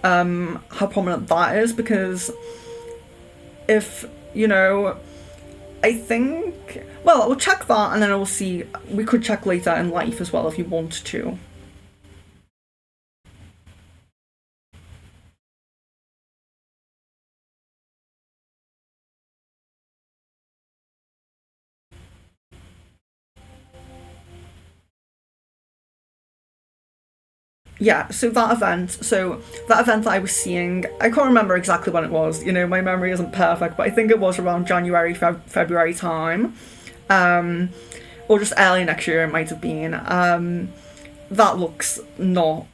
how prominent that is, because if I think, well, I will check that and then I will see. We could check later in life as well if you want to. Yeah, so that event that I was seeing, I can't remember exactly when it was, my memory isn't perfect, but I think it was around January, February time, or just early next year it might have been. That looks not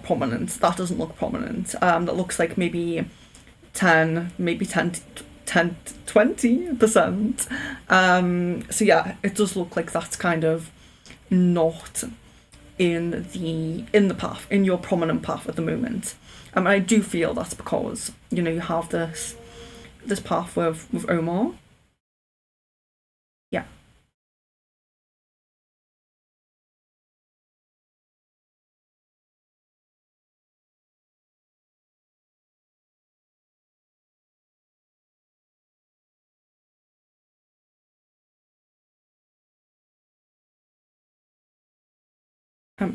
prominent, that doesn't look prominent, that looks like maybe 10 to 20%. So yeah, it does look like that's kind of not in the path, in your prominent path at the moment. And I do feel that's because you have this path with Omar. Yeah.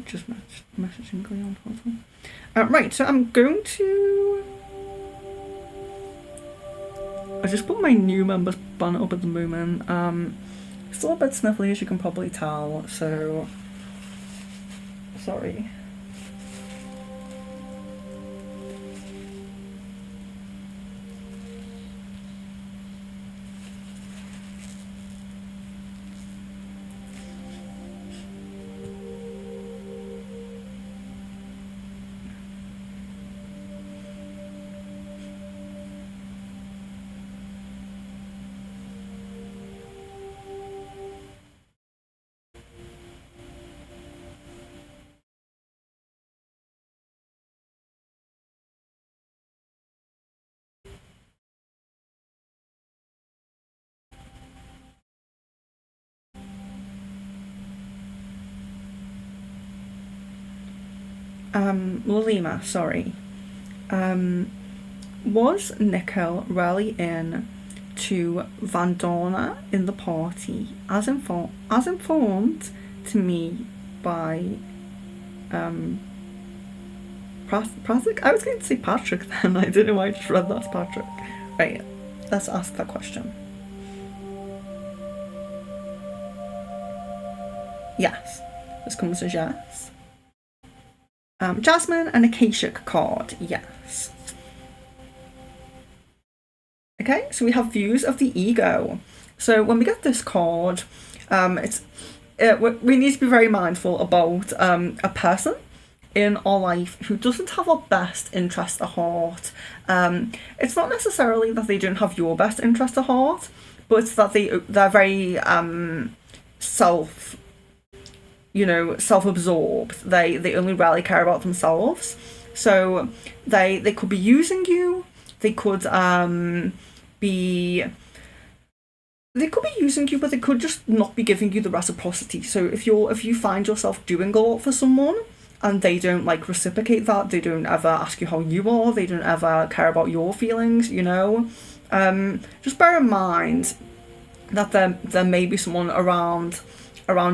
Just messaging Leon. Right, so I'm going to. I just put my new members banner up at the moment. Still a bit sniffly, as you can probably tell. So sorry. Lima, sorry. Was Nico really in to Vandana in the party, as informed to me by Patrick? I was going to say Patrick then. I didn't know why I just read that as Patrick. Right, let's ask that question. Yes, this comes as yes. Jasmine and Acacia card, yes. Okay, so we have views of the ego. So when we get this card, we need to be very mindful about a person in our life who doesn't have our best interest at heart. It's not necessarily that they don't have your best interest at heart, but it's that they're very self-absorbed. They only rarely care about themselves. So they could be using you. They could they could be using you, but they could just not be giving you the reciprocity. So if you find yourself doing a lot for someone and they don't like reciprocate that, they don't ever ask you how you are, they don't ever care about your feelings, you know, just bear in mind that there may be someone around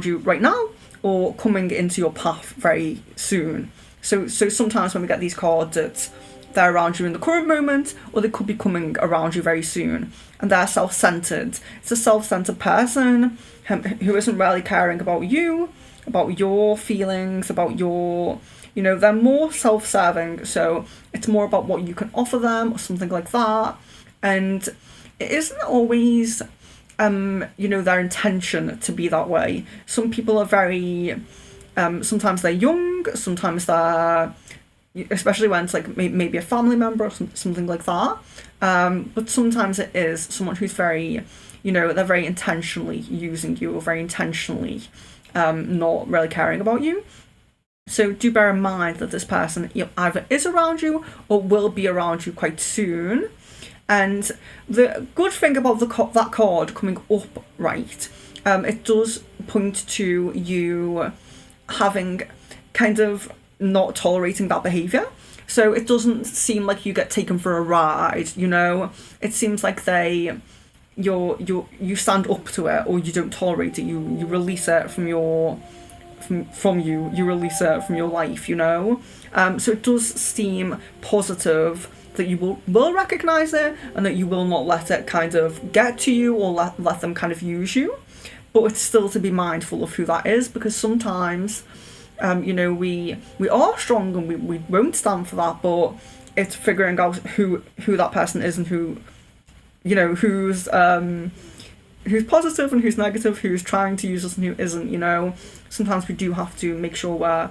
you right now or coming into your path very soon. So sometimes when we get these cards, they're around you in the current moment, or they could be coming around you very soon, and they're self-centered. It's a self-centered person who isn't really caring about you, about your feelings, about your, you know, they're more self-serving, so it's more about what you can offer them or something like that. And it isn't always you know, their intention to be that way. Some people are very sometimes they're young, sometimes they're, especially when it's like maybe a family member or something like that, but sometimes it is someone who's very, you know, they're very intentionally using you or very intentionally not really caring about you. So do bear in mind that this person, you know, either is around you or will be around you quite soon. And the good thing about that card coming up, right, it does point to you having kind of not tolerating that behaviour. So it doesn't seem like you get taken for a ride, you know. It seems like you stand up to it, or you don't tolerate it. You release it from your from you. You release it from your life, you know. So it does seem positive that you will recognise it and that you will not let it kind of get to you or let them kind of use you. But it's still to be mindful of who that is, because sometimes, you know, we are strong and we won't stand for that, but it's figuring out who that person is and who, you know, who's positive and who's negative, who's trying to use us and who isn't, you know. Sometimes we do have to make sure we're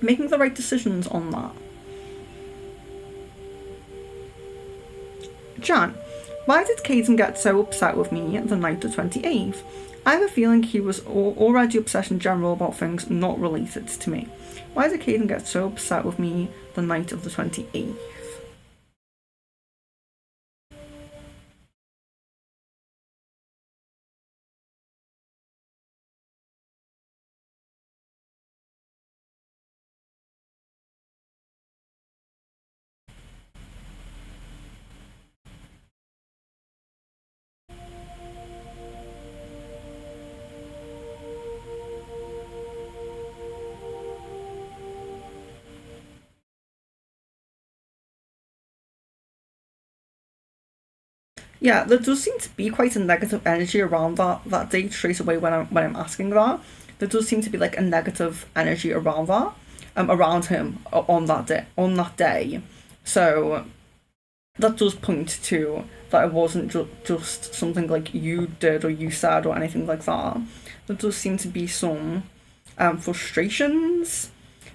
making the right decisions on that. Jan, why did Caden get so upset with me the night of the 28th? I have a feeling he was already upset in general about things not related to me. Why did Caden get so upset with me the night of the 28th? Yeah, there does seem to be quite a negative energy around that date straight away when I'm asking that. There does seem to be like a negative energy around that, around him on that day. So that does point to that it wasn't just something like you did or you said or anything like that. There does seem to be some frustrations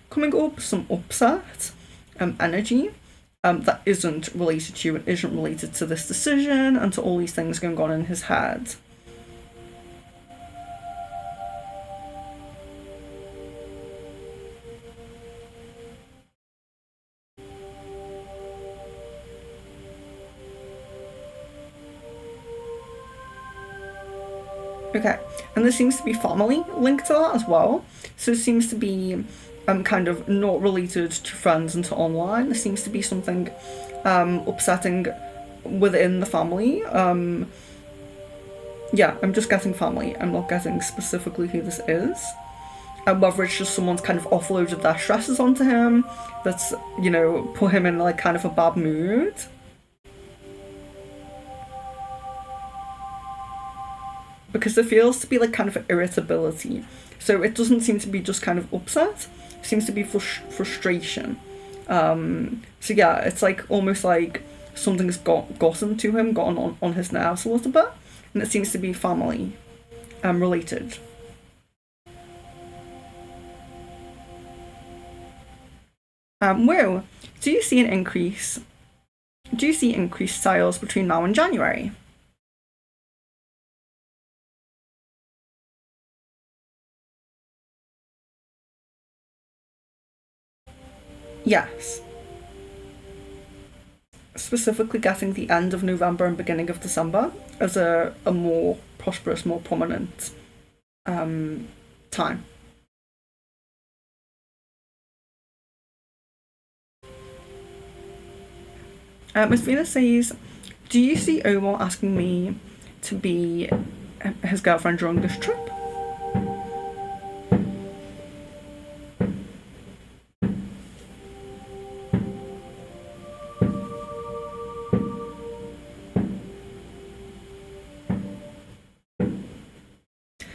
coming up, some upset energy that isn't related to you and isn't related to this decision and to all these things going on in his head. Okay, and there seems to be family linked to that as well. So it seems to be kind of not related to friends and to online. There seems to be something upsetting within the family. Yeah, I'm just getting family. I'm not getting specifically who this is. And whether it's just someone's kind of offloaded their stresses onto him, that's, you know, put him in like kind of a bad mood. Because there feels to be like kind of irritability. So it doesn't seem to be just kind of upset. It seems to be frustration. So yeah, it's like almost like something's gotten to him, gotten on his nerves a little bit, and it seems to be family related. Will, do you see an increase? Do you see increased sales between now and January? Yes. Specifically getting the end of November and beginning of December as a more prosperous, more prominent time. Miss Venus says, do you see Omar asking me to be his girlfriend during this trip?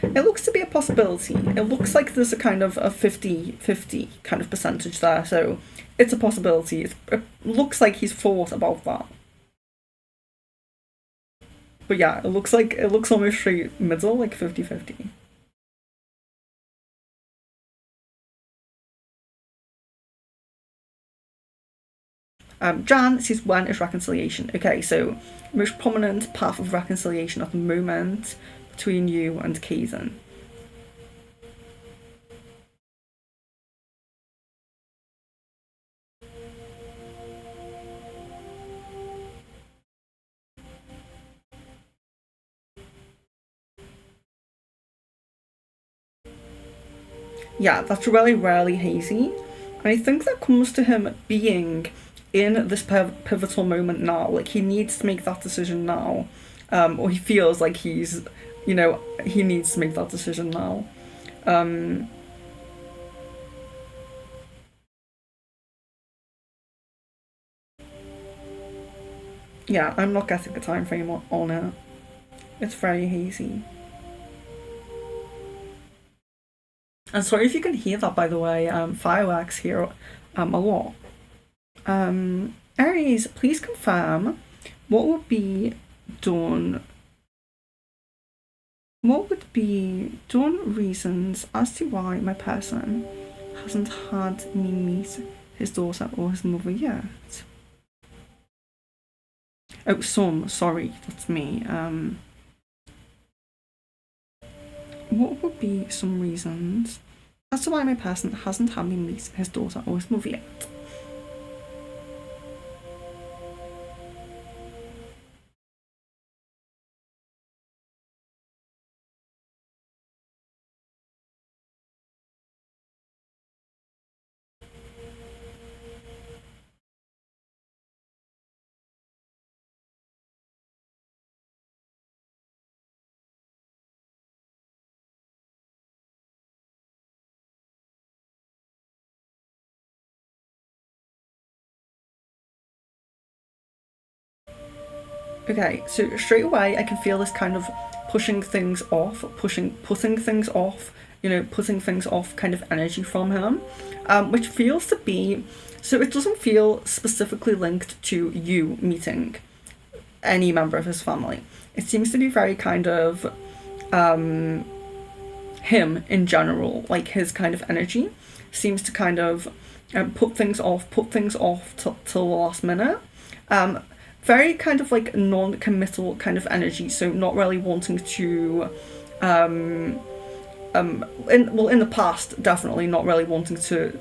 It looks to be a possibility. It looks like there's a kind of a 50-50 kind of percentage there, so it's a possibility. It looks like he's thought about that. But yeah, it looks almost straight middle, like 50-50. Jan says, when is reconciliation? Okay, so most prominent path of reconciliation at the moment between you and Kaysen. Yeah, that's really, really hazy. And I think that comes to him being in this pivotal moment now. Like, he needs to make that decision now. Or he feels like he needs to make that decision now. Yeah, I'm not getting a time frame on it. It's very hazy. And sorry if you can hear that, by the way. Fireworks here a lot. Aries, please confirm what would be done reasons as to why my person hasn't had me meet his daughter or his mother yet. Oh, sorry, that's me. What would be some reasons as to why my person hasn't had me meet his daughter or his mother yet? Okay, so straight away I can feel this kind of putting things off kind of energy from him, which feels to be, so it doesn't feel specifically linked to you meeting any member of his family. It seems to be very kind of him in general, like his kind of energy seems to kind of put things off till the last minute. Very kind of like non-committal kind of energy, so not really wanting to in the past, definitely not really wanting to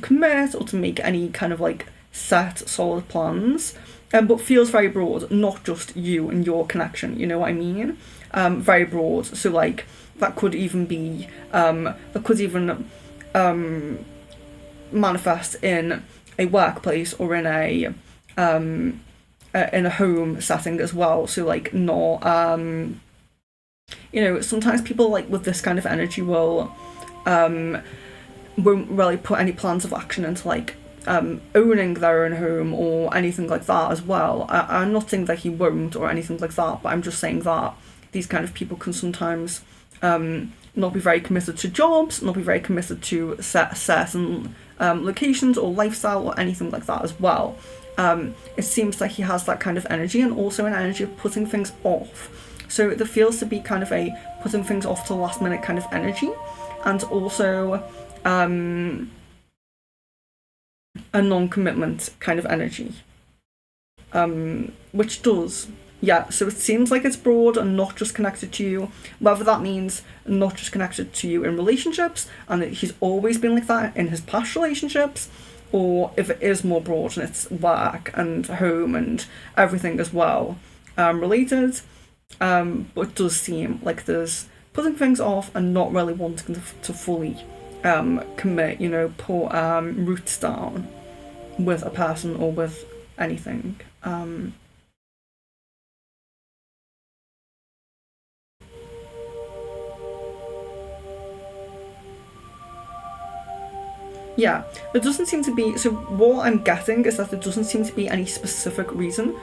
commit or to make any kind of like set solid plans, but feels very broad, not just you and your connection, you know what I mean? Very broad, so like that could even be manifest in a workplace or in a home setting as well. So like not sometimes people like with this kind of energy won't really put any plans of action into like owning their own home or anything like that as well. I'm not saying that he won't or anything like that, but I'm just saying that these kind of people can sometimes not be very committed to jobs, not be very committed to certain locations or lifestyle or anything like that as well. It seems like he has that kind of energy, and also an energy of putting things off. So there feels to be kind of a putting things off to the last minute kind of energy, and also a non-commitment kind of energy. Which does, yeah, so it seems like it's broad and not just connected to you, whether that means not just connected to you in relationships, and that he's always been like that in his past relationships, or if it is more broad and it's work and home and everything as well related. But it does seem like there's putting things off and not really wanting to fully commit, put roots down with a person or with anything. Yeah, there doesn't seem to be. So, what I'm getting is that there doesn't seem to be any specific reason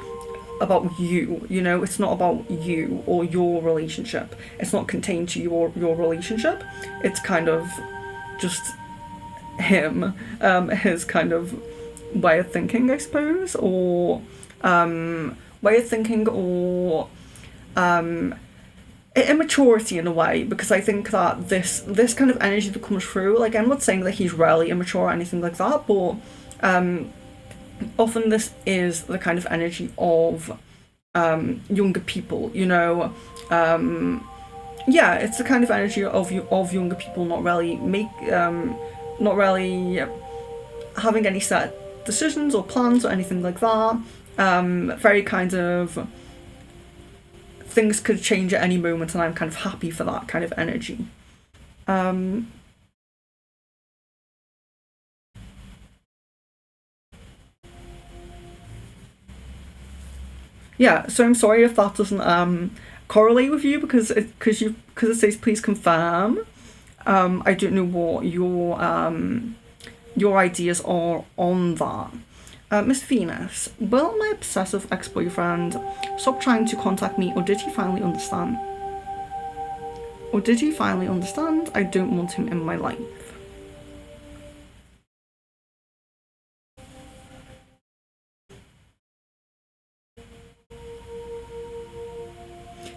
about you. It's not about you or your relationship. It's not contained to your relationship. It's kind of just him, his kind of way of thinking, I suppose, or way of thinking, or um, immaturity in a way. Because I think that this kind of energy that comes through, like, I'm not saying that he's really immature or anything like that, but often this is the kind of energy of younger people. Yeah, it's the kind of energy of younger people not really having any set decisions or plans or anything like that. Very kind of things could change at any moment, and I'm kind of happy for that kind of energy. Um, yeah, so I'm sorry if that doesn't correlate with you because it says please confirm. I don't know what your ideas are on that. Miss Venus, will my obsessive ex-boyfriend stop trying to contact me, or did he finally understand? Or did he finally understand I don't want him in my life?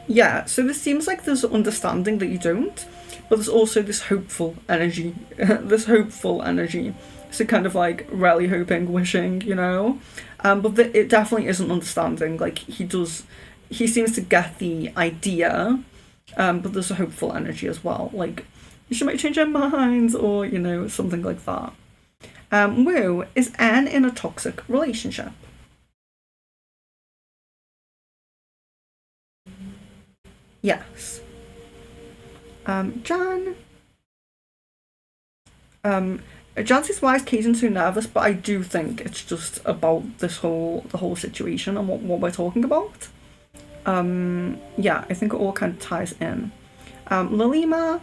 Yeah, so this seems like there's understanding that you don't, but there's also this hopeful energy, this hopeful energy. So kind of like really hoping, wishing. But it definitely isn't understanding. Like he seems to get the idea, but there's a hopeful energy as well. Like she might change her mind, or something like that. Woo, is Anne in a toxic relationship? Yes. Jan. Um, Jancy's why is Kaden so nervous, but I do think it's just about the whole situation and what we're talking about. Yeah, I think it all kind of ties in. Lalima,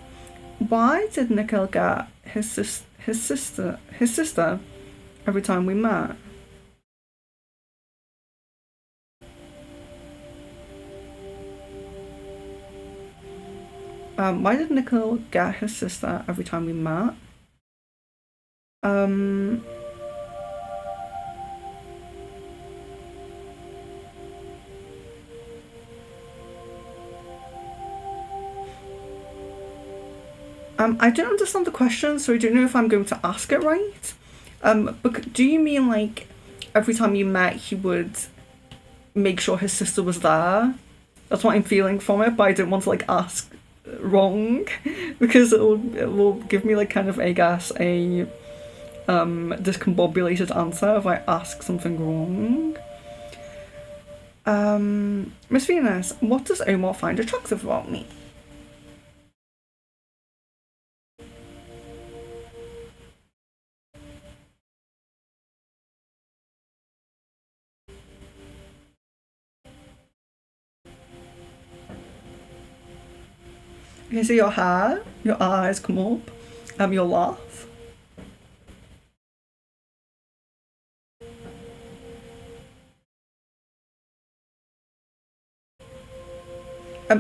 why did Nikhil get his sister every time we met? Why did Nikhil get his sister every time we met? Um, I don't understand the question, so I don't know if I'm going to ask it right. But do you mean like every time you met, he would make sure his sister was there? That's what I'm feeling from it, but I don't want to like ask wrong because it will give me like kind of I guess a discombobulated answer if I ask something wrong. Miss Venus, what does Omar find attractive about me? Okay, so your hair, your eyes come up, your laugh.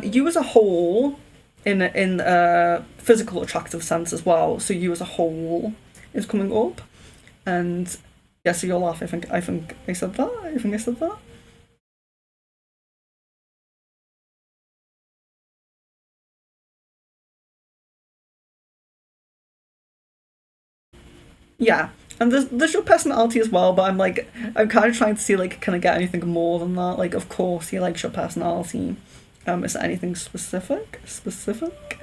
You as a whole, in a physical attractive sense as well. So you as a whole is coming up, and yeah. So your laugh. I think I said that. I think I said that. Yeah, and there's your personality as well. But I'm kind of trying to see like can I get anything more than that? Like of course he likes your personality. Is there anything specific? Specific?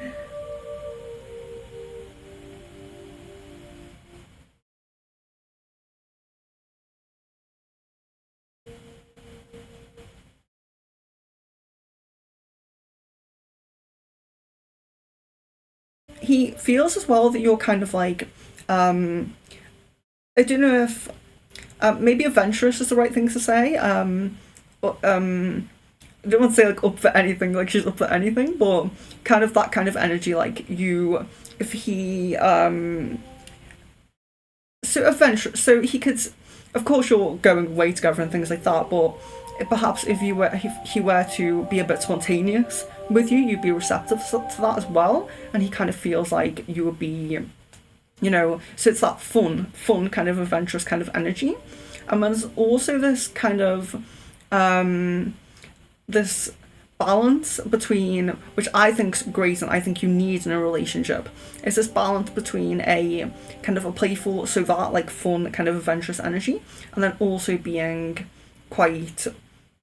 he feels as well that you're kind of like, I don't know if maybe adventurous is the right thing to say. But I don't want to say like up for anything, like she's up for anything, but kind of that kind of energy, like you, if he, so adventurous, so he could, of course, you're going away together and things like that, but perhaps if he were to be a bit spontaneous with you, you'd be receptive to that as well, and he kind of feels like you would be, so it's that fun kind of adventurous kind of energy. And there's also this kind of this balance between, which I think's great and I think you need in a relationship, is this balance between a kind of a playful, so that like fun kind of adventurous energy, and then also being quite,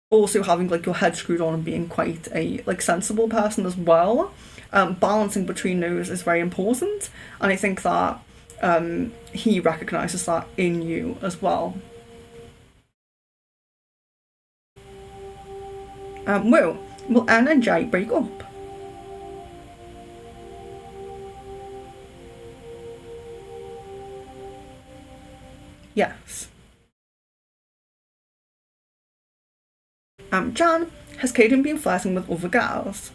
also having like your head screwed on and being quite a like sensible person as well. Balancing between those is very important, and I think that he recognises that in you as well. Will Anne and Jay break up? Yes. Jan, has Caden been flirting with other girls?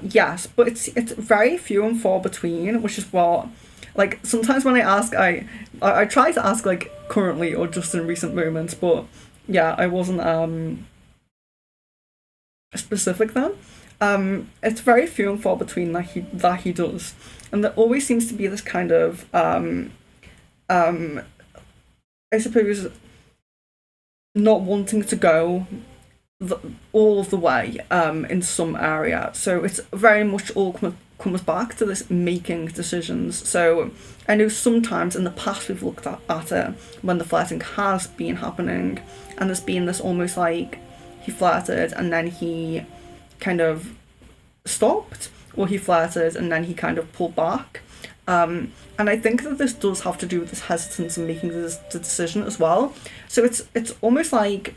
Yes, but it's very few and far between, which is what, like, sometimes when I ask, I try to ask like currently or just in recent moments, but yeah, I wasn't specific then. It's very few and far between that he does, and there always seems to be this kind of um, I suppose not wanting to go the, all of the way in some area. So it's very much all comes back to this making decisions. So I know sometimes in the past we've looked at it when the flirting has been happening, and there's been this almost like he flirted and then he kind of stopped, or he flirted and then he kind of pulled back. And I think that this does have to do with this hesitance in making the decision as well. So it's almost like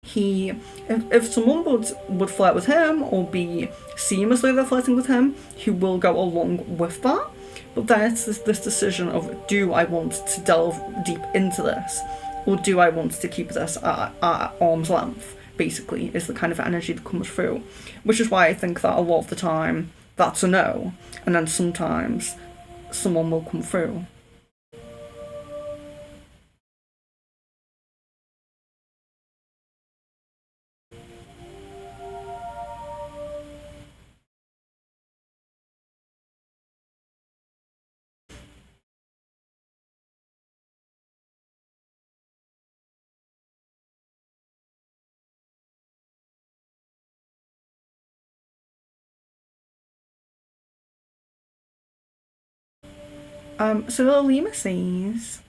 he, if someone would flirt with him or be seem as though they're flirting with him, he will go along with that. But then it's this decision of, do I want to delve deep into this, or do I want to keep this at arm's length, basically, is the kind of energy that comes through. Which is why I think that a lot of the time that's a no, and then sometimes someone will come through. So Lima says,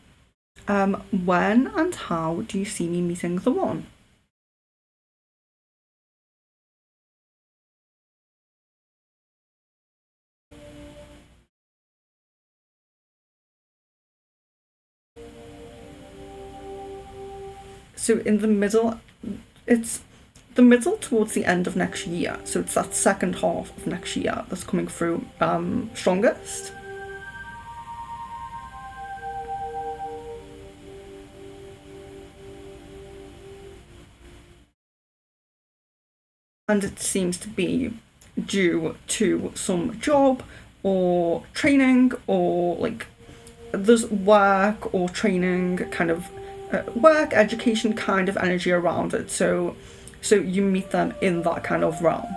when and how do you see me meeting the one? So in the middle, it's the middle towards the end of next year. So it's that second half of next year that's coming through strongest. And it seems to be due to some job or training, or like there's work or training kind of work education kind of energy around it, so you meet them in that kind of realm.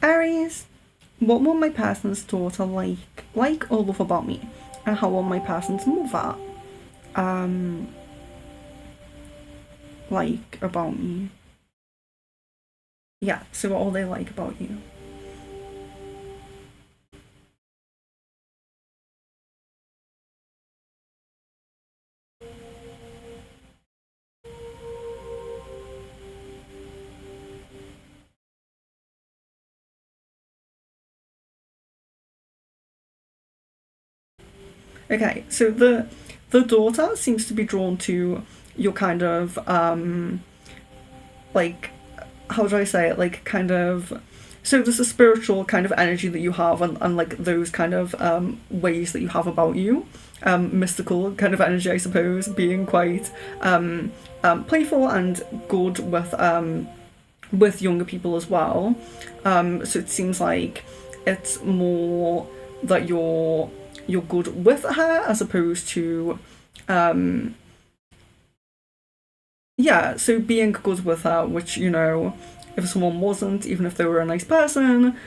Aries, what will my person's daughter like or love about me, and how will my person's mother? Um, like about you? Yeah, so what all they like about you? Okay, so the daughter seems to be drawn to your kind of like, how do I say it? Like, kind of, so there's a spiritual kind of energy that you have, and like those kind of ways that you have about you, mystical kind of energy, I suppose, being quite playful and good with younger people as well. So it seems like it's more that you're good with her as opposed to um yeah, so being good with her, which, if someone wasn't, even if they were a nice person,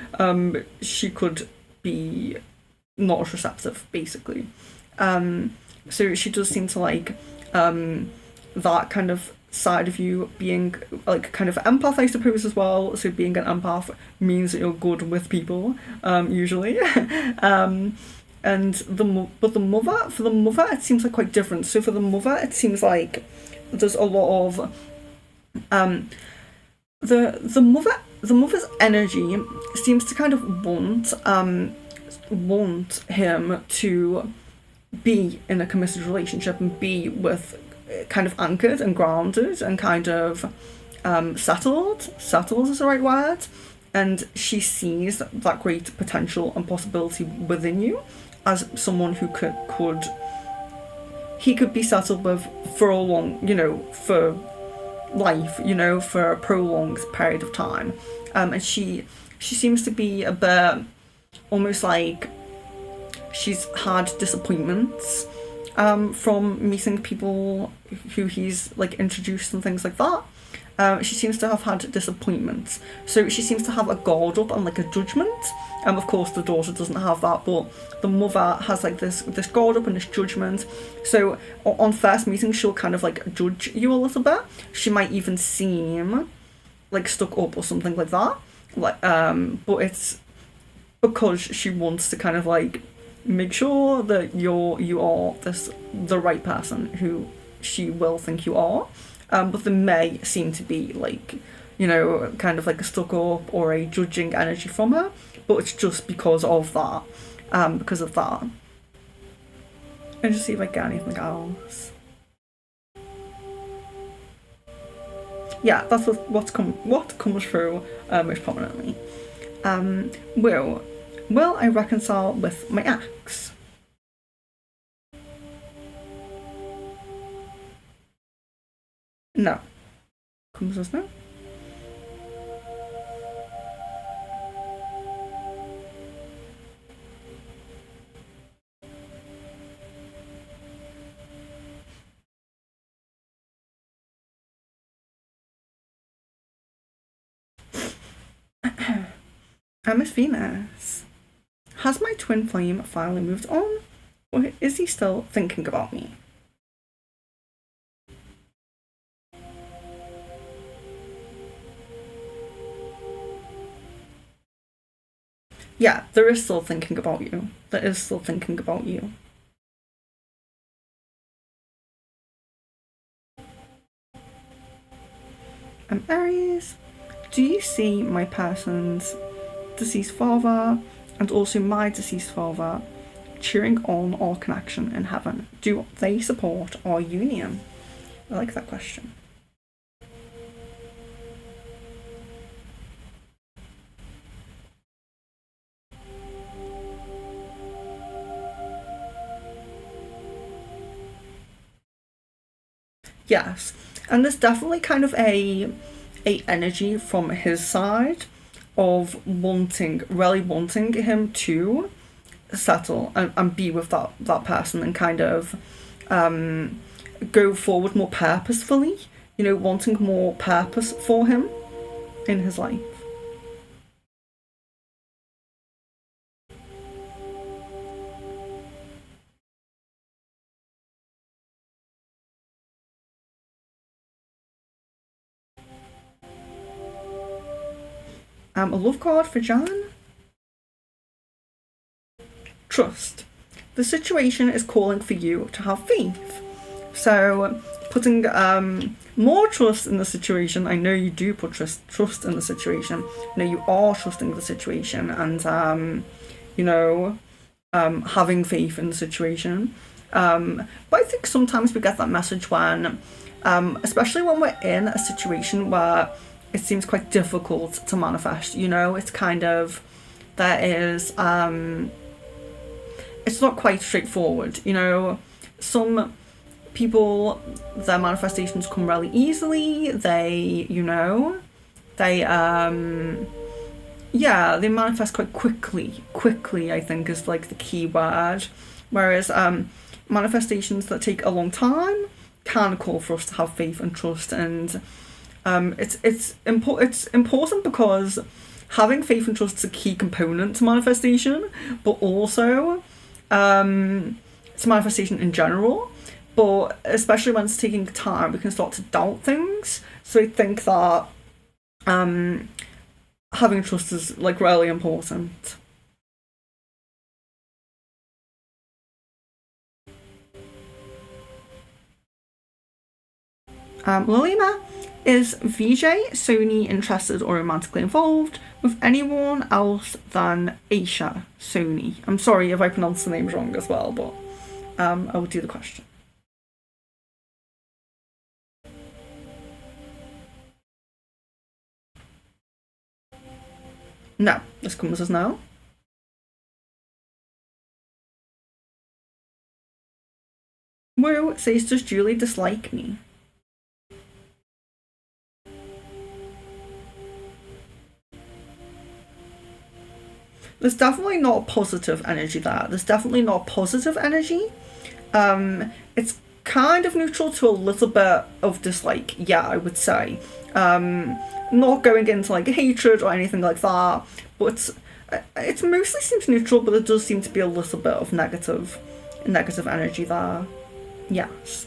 she could be not as receptive, basically. So she does seem to like that kind of side of you, being like kind of empath, I suppose, as well. So being an empath means that you're good with people, usually. And but the mother, for the mother, it seems like quite different. So for the mother, it seems like there's a lot of um the mother's energy seems to kind of want him to be in a committed relationship and be with kind of anchored and grounded and kind of settled is the right word, and she sees that great potential and possibility within you as someone who could he could be settled with for a long, for life, for a prolonged period of time. And she seems to be a bit almost like she's had disappointments from meeting people who he's like introduced and things like that. She seems to have had disappointments. So she seems to have a guard up and like a judgment. Of course, the daughter doesn't have that, but the mother has like this guard up and this judgment. So on first meeting, she'll kind of like judge you a little bit. She might even seem like stuck up or something like that. Like, but it's because she wants to kind of like make sure that you are the right person who she will think you are. But there may seem to be like, kind of like a stuck up or a judging energy from her, but it's just because of that. Because of that. And just see if I get anything else. Yeah, that's what comes through most prominently. Um, will will I reconcile with my ex? No. Comes as no. Miss Venus. Has my twin flame finally moved on? Or is he still thinking about me? Yeah, there is still thinking about you. There is still thinking about you. Aries, do you see my person's deceased father and also my deceased father cheering on our connection in heaven? Do they support our union? I like that question. Yes, and there's definitely kind of a energy from his side of really wanting him to settle and be with that person and kind of go forward more purposefully, wanting more purpose for him in his life. A love card for Jan. Trust. The situation is calling for you to have faith. So putting more trust in the situation. I know you do put trust in the situation. I know you are trusting the situation and having faith in the situation. But I think sometimes we get that message when, especially when we're in a situation where it seems quite difficult to manifest. It's kind of, there is, it's not quite straightforward. Some people, their manifestations come really easily. They manifest quite quickly. Quickly, I think, is like the key word. Whereas manifestations that take a long time can call for us to have faith and trust, and it's important because having faith and trust is a key component to manifestation, but also to manifestation in general. But especially when it's taking time, we can start to doubt things. So I think that having trust is like really important. Lilima, is VJ Sony interested or romantically involved with anyone else than Aisha Sony? I'm sorry if I pronounced the names wrong as well, but I will do the question. No, this comes as no. Woo says, does Julie dislike me? There's definitely not a positive energy there. There's definitely not a positive energy. It's kind of neutral to a little bit of dislike, yeah, I would say. Not going into like hatred or anything like that, but it mostly seems neutral, but there does seem to be a little bit of negative energy there. Yes.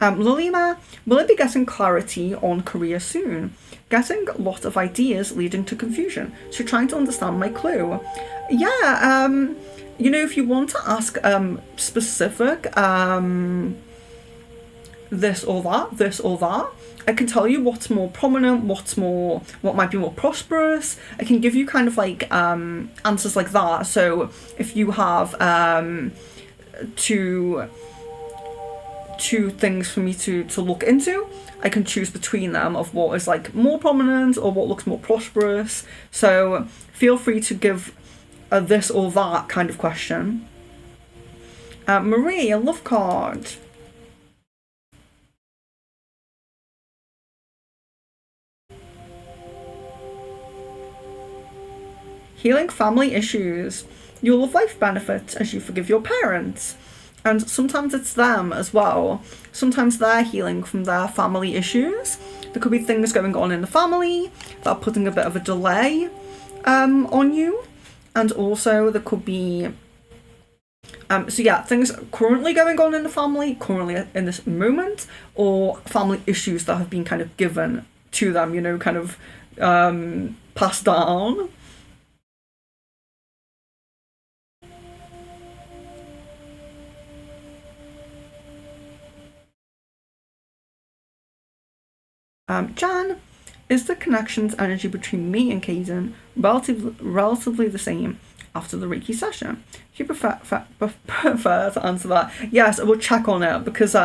Lilima, will I be getting clarity on career soon? Getting a lot of ideas leading to confusion, so trying to understand my clue. Yeah, if you want to ask specific this or that, I can tell you what's more prominent, what might be more prosperous. I can give you kind of like answers like that. So if you have two things for me to look into, I can choose between them of what is like more prominent or what looks more prosperous. So feel free to give a this or that kind of question. Marie, a love card. Healing family issues. Your love life benefits as you forgive your parents. And sometimes it's them as well. Sometimes they're healing from their family issues. There could be things going on in the family that are putting a bit of a delay on you. And also there could be things currently going on in the family, currently in this moment, or family issues that have been kind of given to them, kind of passed down. Jan, is the connections energy between me and Kaden relatively the same after the Reiki session? Do you prefer to answer that? Yes, I will check on it because it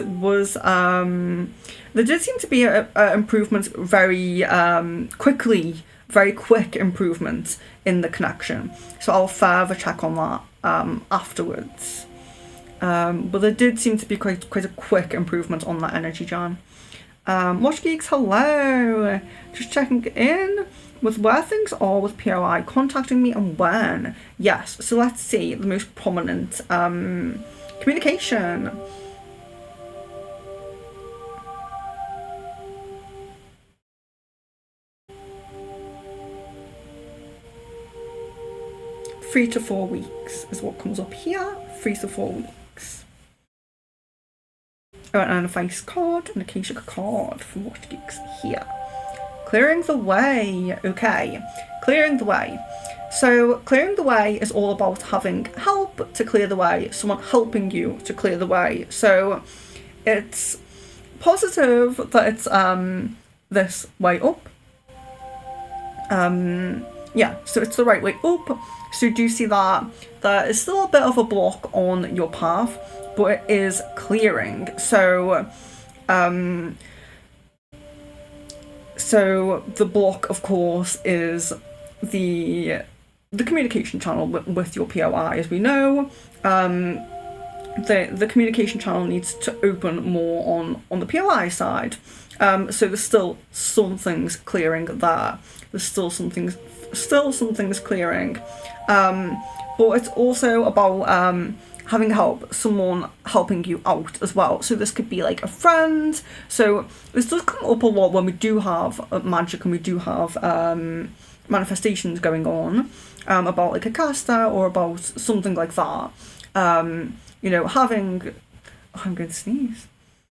was there did seem to be a improvement very quickly, very quick improvement in the connection. So I'll further check on that afterwards. But there did seem to be quite a quick improvement on that energy, John. Watch Geeks, hello! Just checking in with where things are with POI contacting me and when. Yes, so let's see the most prominent communication. Three to 4 weeks is what comes up here. 3 to 4 weeks. an advice card, an Acacia card from Watch Geeks here. Clearing the way. Okay, clearing the way. So clearing the way is all about having help to clear the way, someone helping you to clear the way. So it's positive that it's this way up. Yeah, so it's the right way up. So do you see that there is still a bit of a block on your path, but it is clearing. So so the block, of course, is the communication channel with your POI. As we know, the communication channel needs to open more on the POI side. So there's still some things clearing there. There's still some things clearing. But it's also about having help, someone helping you out as well. So this could be like a friend. So this does come up a lot when we do have magic and we do have manifestations going on, about like a caster or about something like that. You know, having, I'm going to sneeze.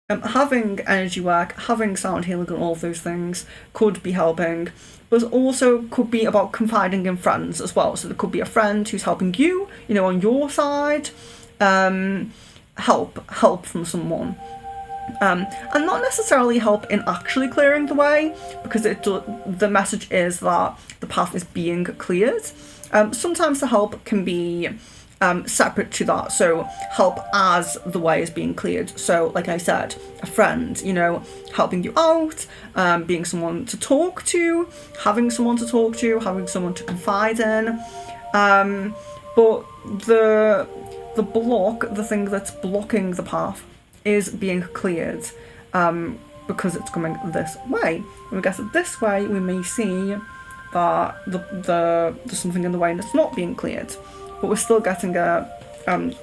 Having energy work, having sound healing and all of those things could be helping, but also could be about confiding in friends as well. So there could be a friend who's helping you, you know, on your side, help from someone. And not necessarily help in actually clearing the way, because the message is that the path is being cleared. Sometimes the help can be separate to that, so help as the way is being cleared. So like I said, a friend, you know, helping you out, being someone to talk to, having someone to talk to, having someone to confide in. But the block, the thing that's blocking the path, is being cleared, because it's coming this way. When we get it this way, we may see that there's something in the way and it's not being cleared. But we're still getting the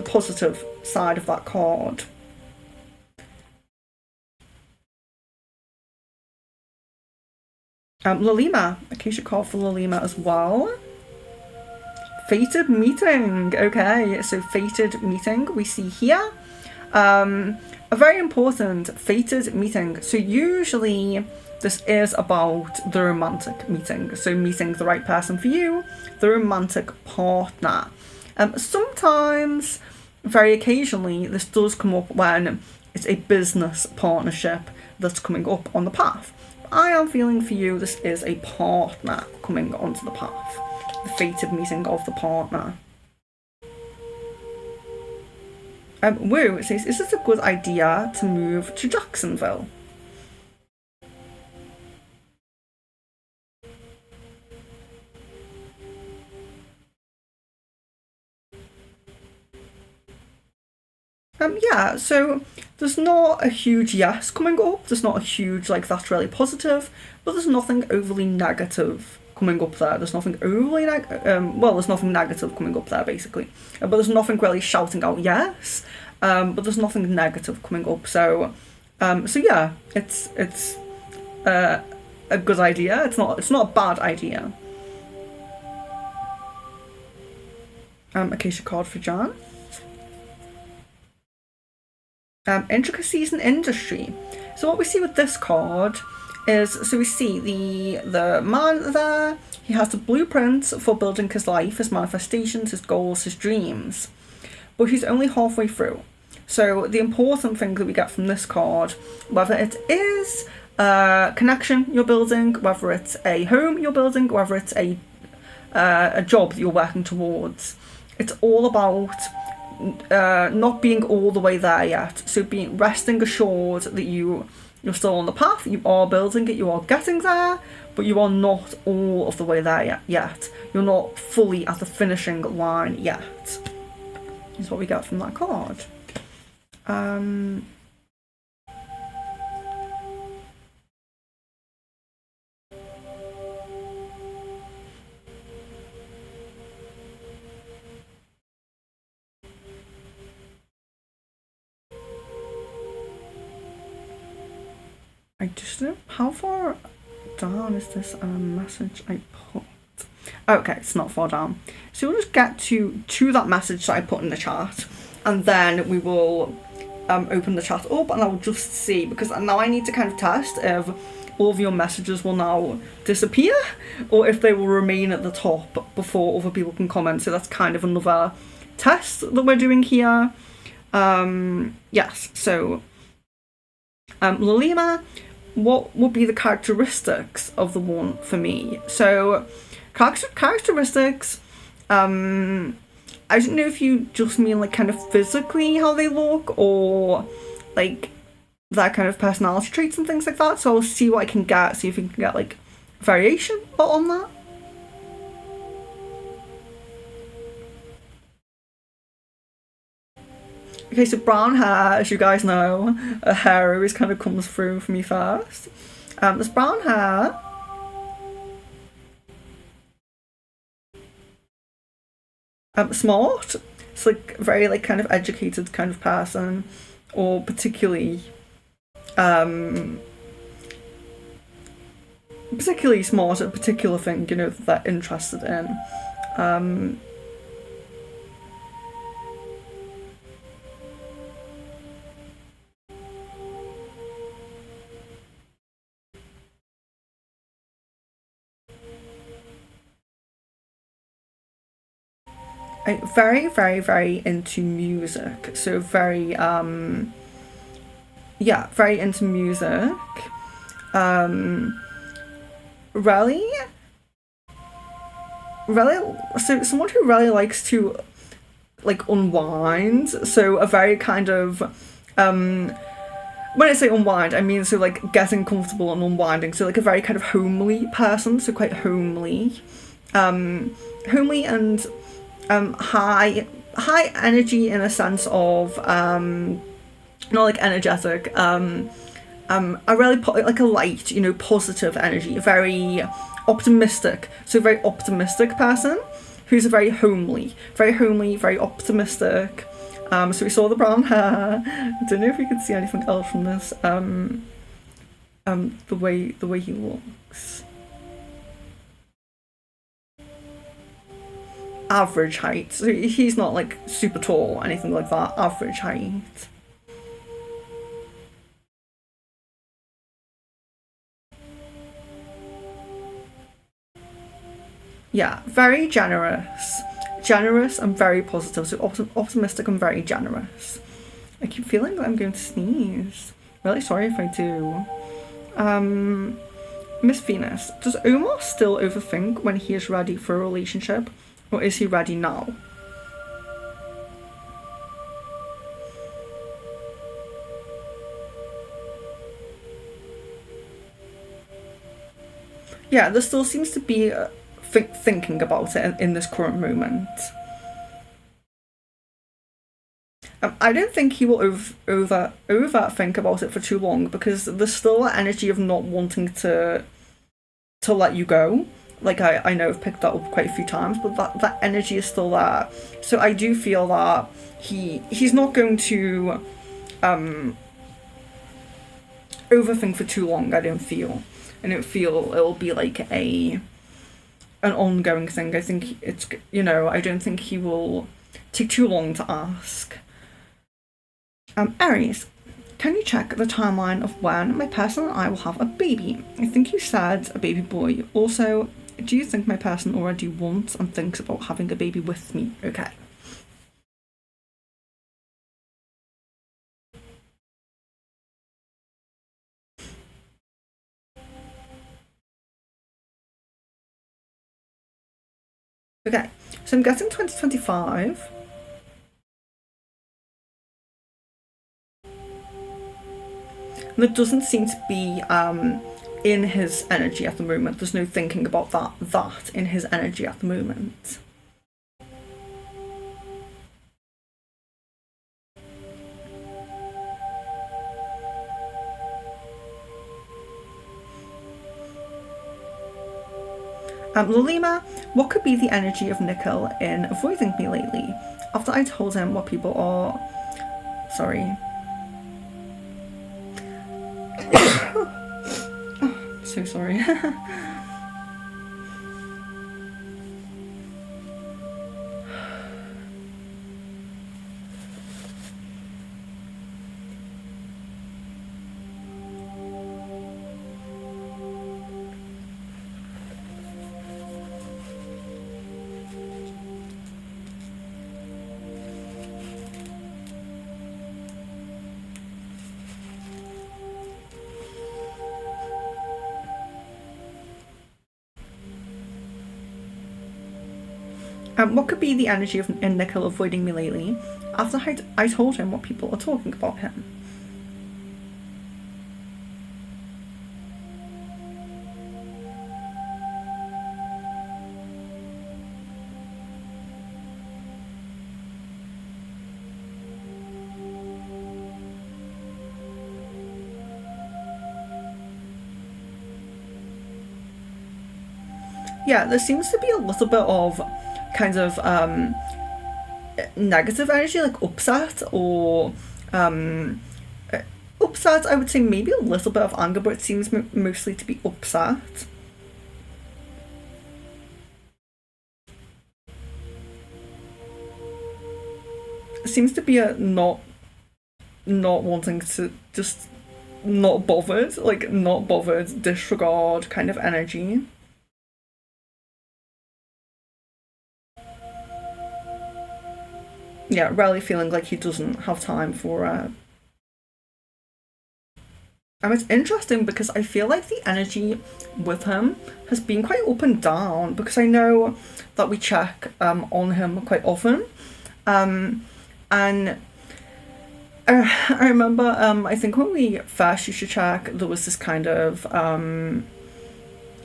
positive side of that card. Lalima, Acacia card for Lalima as well. Fated meeting. Okay, so fated meeting we see here. A very important fated meeting. So usually this is about the romantic meeting. So meeting the right person for you, the romantic partner. Sometimes, very occasionally, this does come up when it's a business partnership that's coming up on the path. I am feeling for you this is a partner coming onto the path. The fated meeting of the partner. Woo, it says, is it a good idea to move to Jacksonville? Yeah, so there's not a huge yes coming up. There's not a huge, like, that's really positive, but there's nothing overly negative coming up there. There's nothing overly there's nothing negative coming up there, basically. But there's nothing really shouting out yes, but there's nothing negative coming up. So yeah, it's a good idea. It's not a bad idea. Acacia card for Jan. Intricacies in industry. So what we see with this card is, so we see the man there, he has the blueprint for building his life, his manifestations, his goals, his dreams, but he's only halfway through. So the important thing that we get from this card, whether it is a connection you're building, whether it's a home you're building, whether it's a job that you're working towards, it's all about not being all the way there yet. So being resting assured that you're still on the path, you are building it, you are getting there, but you are not all of the way there yet. You're not fully at the finishing line yet. Is what we get from that card. I just don't know, how far down is this message I put? Okay, it's not far down. So we'll just get to that message that I put in the chat, and then we will open the chat up and I'll just see, because now I need to kind of test if all of your messages will now disappear or if they will remain at the top before other people can comment. So that's kind of another test that we're doing here. Yes, so Lalima, what would be the characteristics of the one for me? So characteristics, I don't know if you just mean like kind of physically how they look or like that kind of personality traits and things like that. So I'll see what I can get, see if we can get like variation on that. Okay, so brown hair, as you guys know, hair always kind of comes through for me first. There's brown hair. Smart. It's like very like kind of educated kind of person, or particularly smart at a particular thing, you know, that they're interested in. Very, very, very into music. So very, very into music. Really, so someone who really likes to like unwind. So a very kind of, when I say unwind, I mean so like getting comfortable and unwinding. So like a very kind of homely person. So quite homely, homely and high energy in a sense of not like energetic, a really like a light, you know, positive energy, very optimistic. So a very optimistic person who's very homely, very optimistic. So we saw the brown hair. I don't know if we could see anything else from this. The way he looks. Average height. So he's not like super tall or anything like that. Average height. Yeah, very generous and very positive. So optimistic and very generous. I keep feeling that I'm going to sneeze. Really sorry if I do. Miss Venus, does Omar still overthink when he is ready for a relationship? Or is he ready now? Yeah, there still seems to be thinking about it in this current moment. I don't think he will overthink about it for too long, because there's still that energy of not wanting to let you go. Like I know I've picked that up quite a few times, but that energy is still there. So I do feel that he's not going to overthink for too long. I don't feel it'll be like an ongoing thing. I think it's, you know, I don't think he will take too long to ask. Aries, can you check the timeline of when my person and I will have a baby? I think you said a baby boy. Also, do you think my person already wants and thinks about having a baby with me? Okay. Okay, so I'm guessing 2025. And it doesn't seem to be in his energy at the moment. There's no thinking about that in his energy at the moment. Lalima, what could be the energy of Nickel in avoiding me lately? After I told him what people are... Sorry. Oh, so sorry. What could be the energy of Nickel avoiding me lately after I told him what people are talking about him? Yeah, there seems to be a little bit of kind of negative energy, like upset or upset. I would say maybe a little bit of anger, but it seems mostly to be upset. It seems to be a not wanting to, just not bothered, like not bothered, disregard kind of energy. Yeah, really feeling like he doesn't have time for it. And it's interesting because I feel like the energy with him has been quite up and down, because I know that we check on him quite often. And I remember, I think when we first used to check, there was this kind of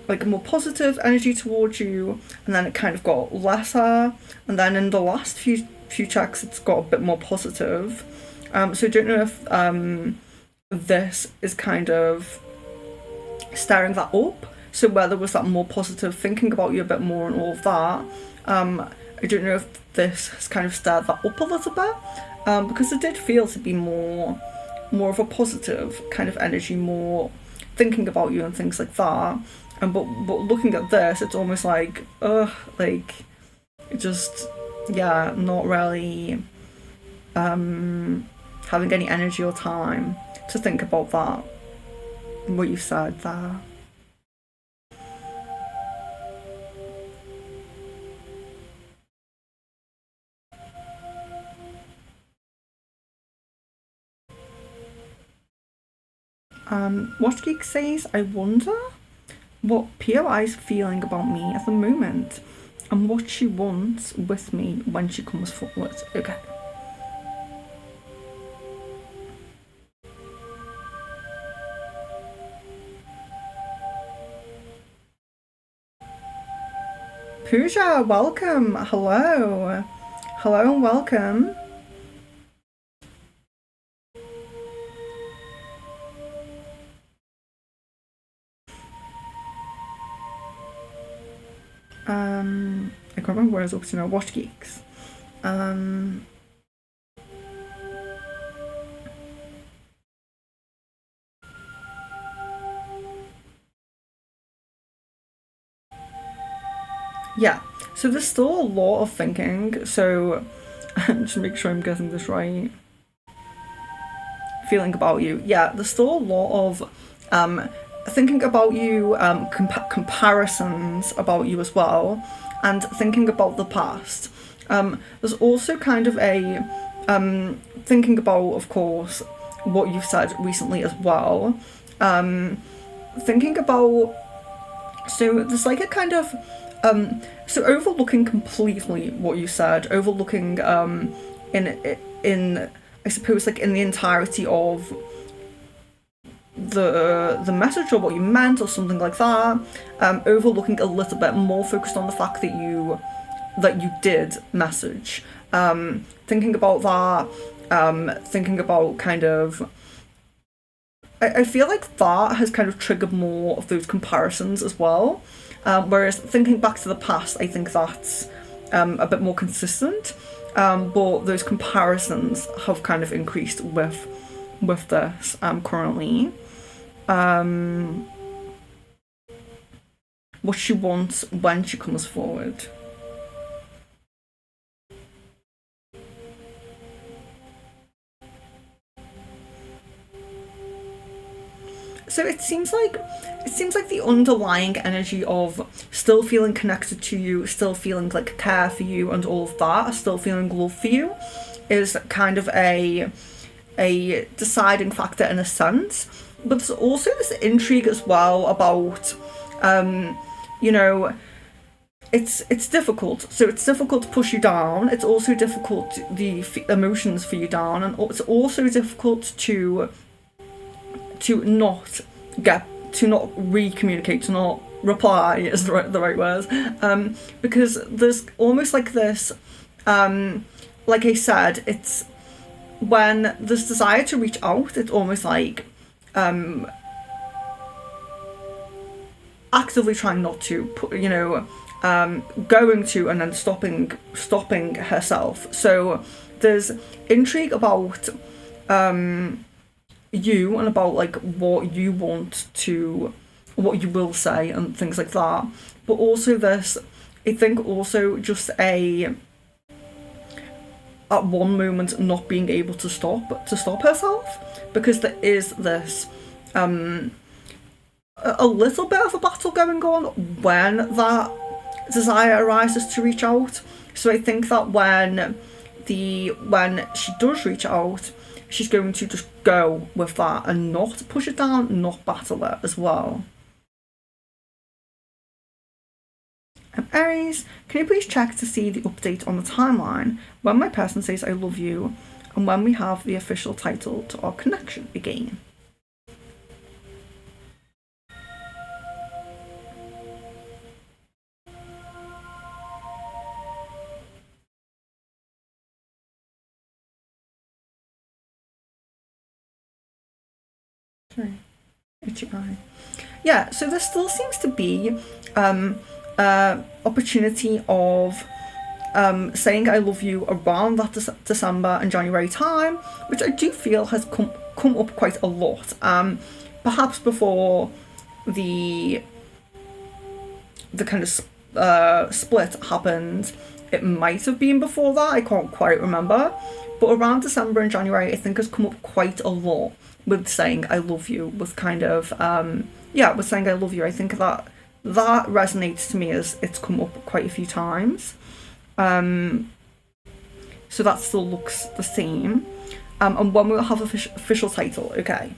like a more positive energy towards you, and then it kind of got lesser, and then in the last few checks, it's got a bit more positive. So I don't know if this is kind of stirring that up. So where there was that more positive thinking about you a bit more and all of that, I don't know if this has kind of stirred that up a little bit, because it did feel to be more of a positive kind of energy, more thinking about you and things like that. But looking at this, it's almost like, like it just, yeah, not really having any energy or time to think about that, what you said there. Watch Geek says, I wonder what POI is feeling about me at the moment and what she wants with me when she comes forward. Okay. Pooja, welcome. Hello. Hello and welcome. I can't remember where I was up to now. Watch Geeks. Yeah, so there's still a lot of thinking, so just make sure I'm getting this right. Feeling about you. Yeah, there's still a lot of thinking about you, comparisons about you as well, and thinking about the past. There's also kind of a thinking about, of course, what you've said recently as well. Thinking about, so there's like a kind of so overlooking completely what you said, overlooking in I suppose like in the entirety of the message or what you meant or something like that, overlooking a little bit, more focused on the fact that you did message, thinking about that, thinking about kind of, I feel like that has kind of triggered more of those comparisons as well, whereas thinking back to the past, I think that's a bit more consistent, but those comparisons have kind of increased with this currently. What she wants when she comes forward. So it seems like the underlying energy of still feeling connected to you, still feeling like care for you and all of that, still feeling love for you, is kind of a deciding factor in a sense. But there's also this intrigue as well about, you know, it's difficult. So it's difficult to push you down. It's also difficult the emotions for you down, and it's also difficult to not re-communicate, to not reply is the right word, because there's almost like this, like I said, it's when there's desire to reach out, it's almost like actively trying not to put, going to and then stopping herself. So there's intrigue about you and about like what you will say and things like that, but also this, I think, also just at one moment not being able to stop herself, because there is this a little bit of a battle going on when that desire arises to reach out. So I think that when she does reach out, she's going to just go with that and not push it down, not battle it as well. Aries, can you please check to see the update on the timeline when my person says I love you and when we have the official title to our connection again? Sorry, itchy eye. Yeah, so there still seems to be opportunity of saying I love you around that December and January time, which I do feel has come up quite a lot. Perhaps before the kind of split happened, it might have been before that, I can't quite remember, but around December and January I think has come up quite a lot with saying I love you, with kind of with saying I love you. I think that resonates to me as it's come up quite a few times. So that still looks the same. And when we'll have official title, okay.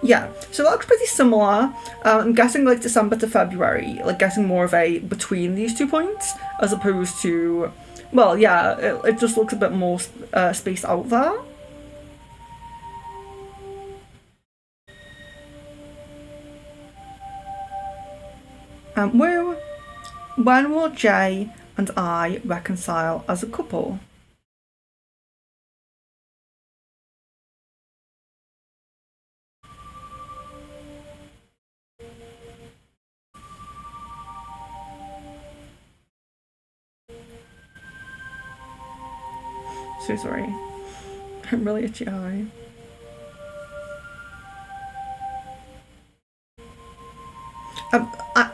Yeah, so that looks pretty similar. I'm guessing like December to February, like getting more of a between these 2 points, as opposed to, well, yeah, it just looks a bit more spaced out there. When will Jay and I reconcile as a couple? So sorry. I'm really itchy eye.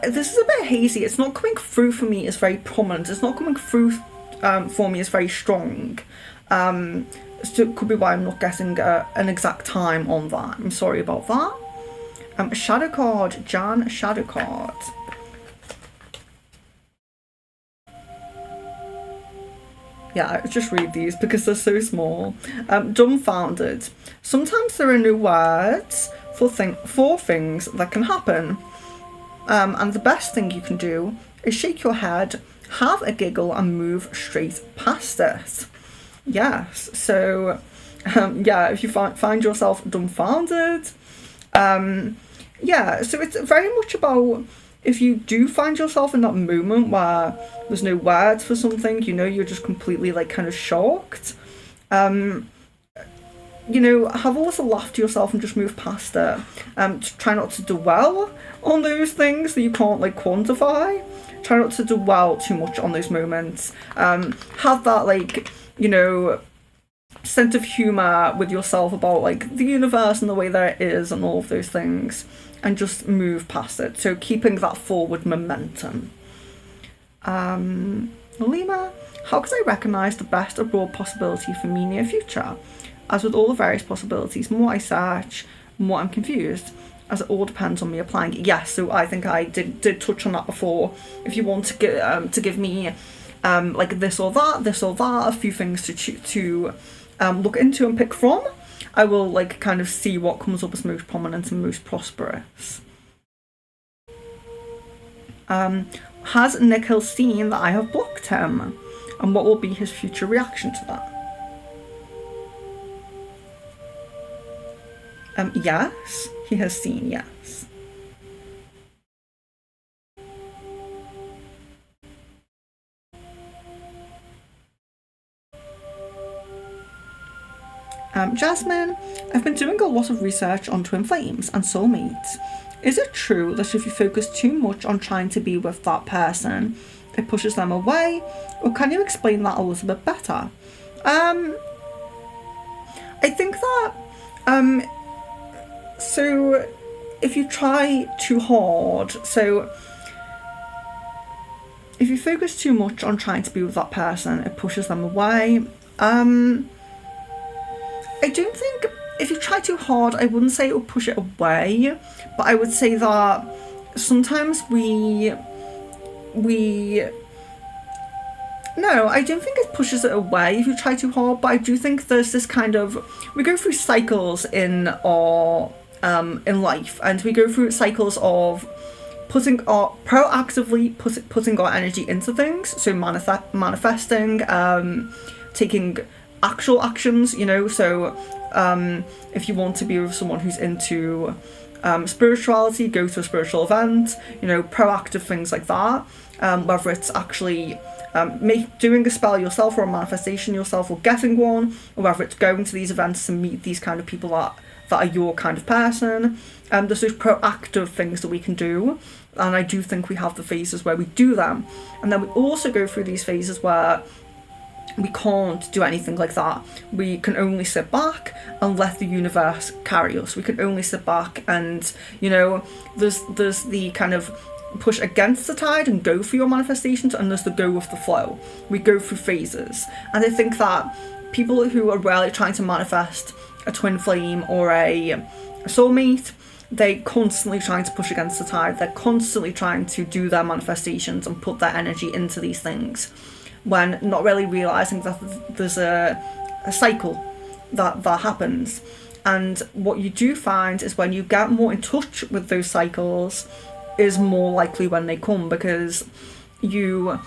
This is a bit hazy. It's not coming through for me as very prominent. It's not coming through for me as very strong. So it could be why I'm not getting an exact time on that. I'm sorry about that. Shadow card, Jan, shadow card. Yeah, I just read these because they're so small. Dumbfounded. Sometimes there are no words for things that can happen. And the best thing you can do is shake your head, have a giggle, and move straight past it. Yes, so if you find yourself dumbfounded, so it's very much about, if you do find yourself in that moment where there's no words for something, you're just completely like kind of shocked, have a little laugh to yourself and just move past it. Try not to dwell on those things that you can't like quantify. Try not to dwell too much on those moments. Have that like, sense of humour with yourself about like the universe and the way that it is and all of those things, and just move past it. So keeping that forward momentum. Lima, how could I recognise the best or broad possibility for me near future? As with all the various possibilities, the more I search, the more I'm confused, as it all depends on me applying it. Yes, so I think I did touch on that before. If you want to give me like this or that, a few things to look into and pick from, I will like kind of see what comes up as most prominent and most prosperous. Has Nick Hill seen that I have blocked him? And what will be his future reaction to that? Yes, he has seen, yes. Jasmine, I've been doing a lot of research on twin flames and soulmates. Is it true that if you focus too much on trying to be with that person, it pushes them away? Or can you explain that a little bit better? I think that, so if you try too hard, so if you focus too much on trying to be with that person, it pushes them away. I don't think if you try too hard, I wouldn't say it will push it away, but I would say that sometimes no, I don't think it pushes it away if you try too hard, but I do think there's this kind of, we go through cycles in our in life, and we go through cycles of proactively putting our energy into things, so manifesting, taking actual actions, you know, so if you want to be with someone who's into spirituality, go to a spiritual event, you know, proactive things like that, whether it's actually doing a spell yourself or a manifestation yourself or getting one, or whether it's going to these events to meet these kind of people that are your kind of person. There's those proactive things that we can do, and I do think we have the phases where we do them, and then we also go through these phases where we can't do anything like that. We can only sit back and let the universe carry us. We can only sit back and, you know, there's the kind of push against the tide and go for your manifestations, and there's the go with the flow. We go through phases. And I think that people who are really trying to manifest a twin flame or a soulmate, they're constantly trying to push against the tide. They're constantly trying to do their manifestations and put their energy into these things, when not really realising that there's a cycle that happens. And what you do find is when you get more in touch with those cycles is more likely when they come, because it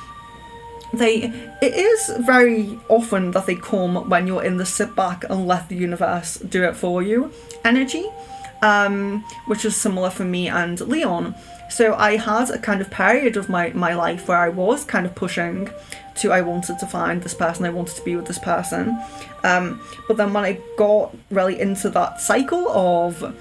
is very often that they come when you're in the sit back and let the universe do it for you energy, which is similar for me and Leon. So I had a kind of period of my life where I was kind of pushing to, I wanted to find this person, I wanted to be with this person. But then when I got really into that cycle of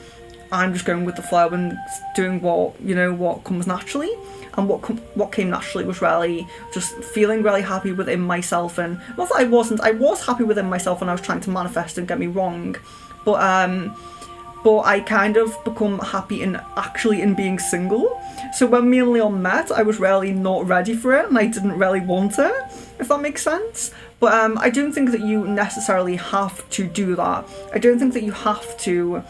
I'm just going with the flow and doing what comes naturally, and what came naturally was really just feeling really happy within myself. And not that I was happy within myself when I was trying to manifest, don't get me wrong, but I kind of become happy in being single. So when me and Leon met, I was really not ready for it, and I didn't really want it, if that makes sense. But I don't think that you necessarily have to do that. I don't think that you have to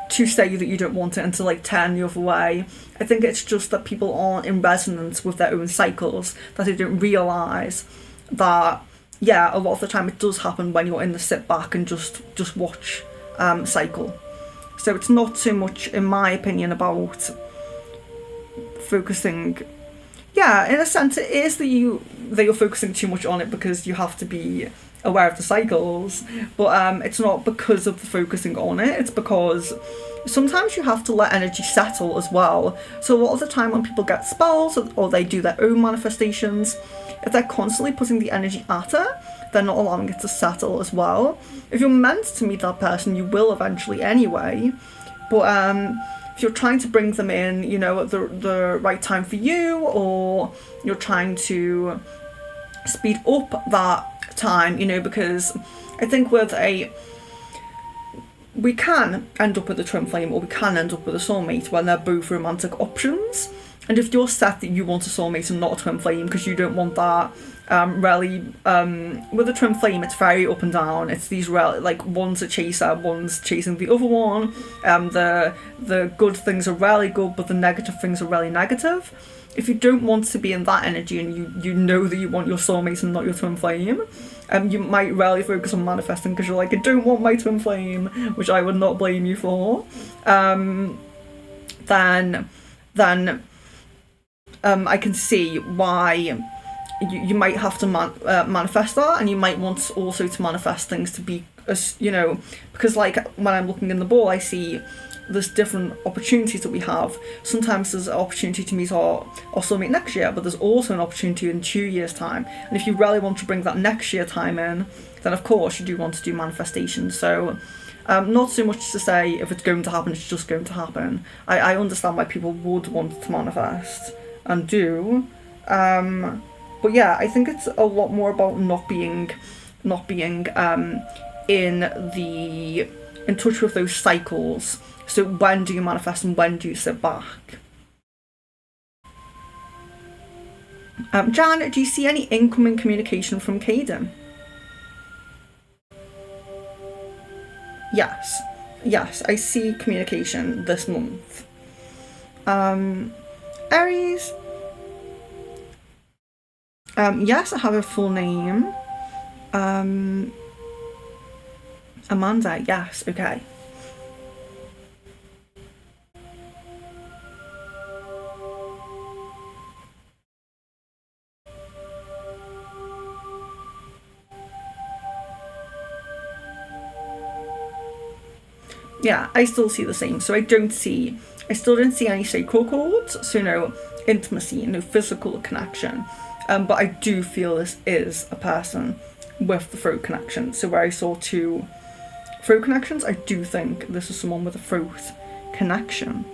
say that you don't want it and to like turn the other way. I think it's just that people aren't in resonance with their own cycles, that they don't realise that, yeah, a lot of the time it does happen when you're in the sit back and just watch cycle. So it's not so much, in my opinion, about focusing. Yeah, in a sense it is that you're focusing too much on it because you have to be aware of the cycles, but it's not because of the focusing on it, it's because sometimes you have to let energy settle as well. So a lot of the time when people get spells or they do their own manifestations, if they're constantly putting the energy at it, they're not allowing it to settle as well. If you're meant to meet that person, you will eventually anyway, but if you're trying to bring them in, you know, at the right time for you, or you're trying to speed up that time, you know, because I think we can end up with a twin flame or we can end up with a soulmate when they're both romantic options. And if you're set that you want a soulmate and not a twin flame because you don't want that, with a twin flame it's very up and down. It's these like one's a chaser, one's chasing the other one. The good things are really good, but the negative things are really negative. If you don't want to be in that energy and you know that you want your soulmate and not your twin flame, You might rarely focus on manifesting because you're like, I don't want my twin flame, which I would not blame you for. Then I can see why you might have to manifest that, and you might want also to manifest things to be, you know, because like when I'm looking in the ball, I see there's different opportunities that we have. Sometimes there's an opportunity to meet our soulmate next year, but there's also an opportunity in 2 years' time. And if you really want to bring that next year time in, then of course you do want to do manifestation. So not so much to say if it's going to happen, it's just going to happen. I understand why people would want to manifest and do. But yeah, I think it's a lot more about not being in touch with those cycles. So when do you manifest and when do you sit back? Jan, do you see any incoming communication from Caden? Yes, I see communication this month. Aries. Yes, I have a full name. Amanda, yes, okay. Yeah, I still see the same. So I still don't see any sacral chords, so no intimacy, no physical connection. But I do feel this is a person with the throat connection. So where I saw 2 throat connections, I do think this is someone with a throat connection.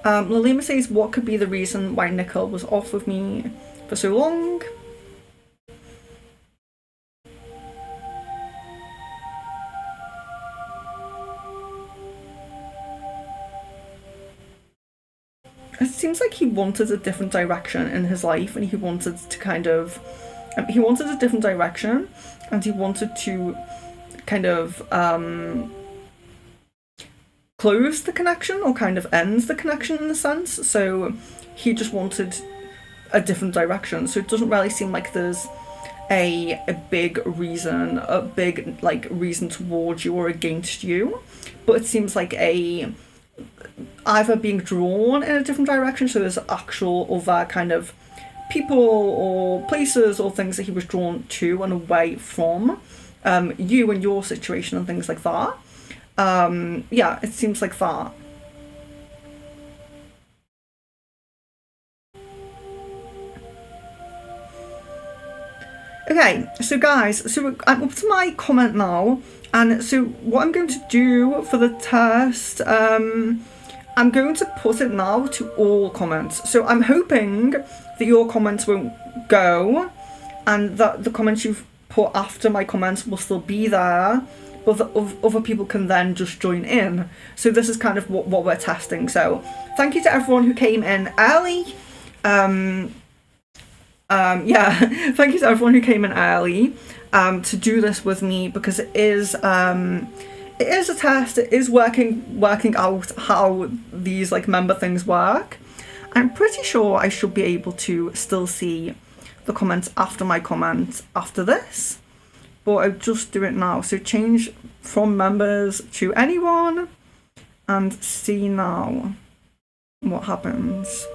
Lalima says, what could be the reason why Nicole was off with me for so long? It seems like he wanted a different direction in his life, and he wanted to kind of he wanted a different direction, and he wanted to kind of close the connection or kind of end the connection in a sense. So he just wanted a different direction. So it doesn't really seem like there's a big reason towards you or against you, but it seems like either being drawn in a different direction, so there's actual other kind of people or places or things that he was drawn to and away from you and your situation and things like that. Yeah, it seems like that. Okay, so guys, so I'm up to my comment now, and so what I'm going to do for the test, I'm going to put it now to all comments. So I'm hoping that your comments won't go, and that the comments you've put after my comments will still be there, but that other people can then just join in. So this is kind of what we're testing. So thank you to everyone who came in early. Yeah, thank you to everyone who came in early to do this with me, because it is a test. It is working out how these like member things work. I'm pretty sure I should be able to still see the comments after my comments after this, but I'll just do it now. So change from members to anyone and see now what happens.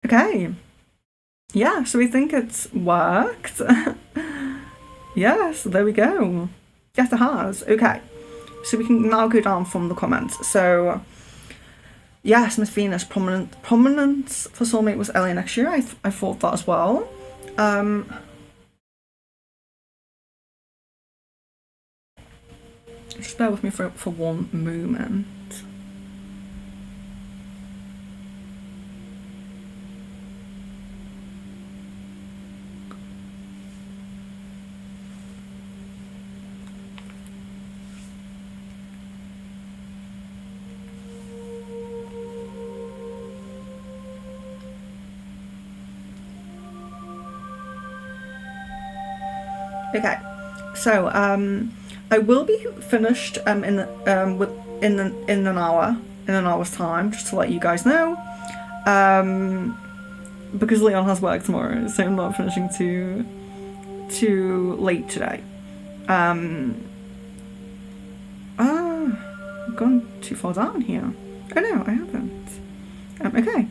Okay. Yeah, so we think it's worked. Yes, there we go. Yes, it has. Okay. So we can now go down from the comments. So, yes, Miss Venus, prominence for soulmate was early next year. I thought that as well. Just bear with me for one moment. Okay, so I will be finished in an hour's time, just to let you guys know. Because Leon has work tomorrow, so I'm not finishing too late today. I've gone too far down here. Oh no, I haven't. Okay.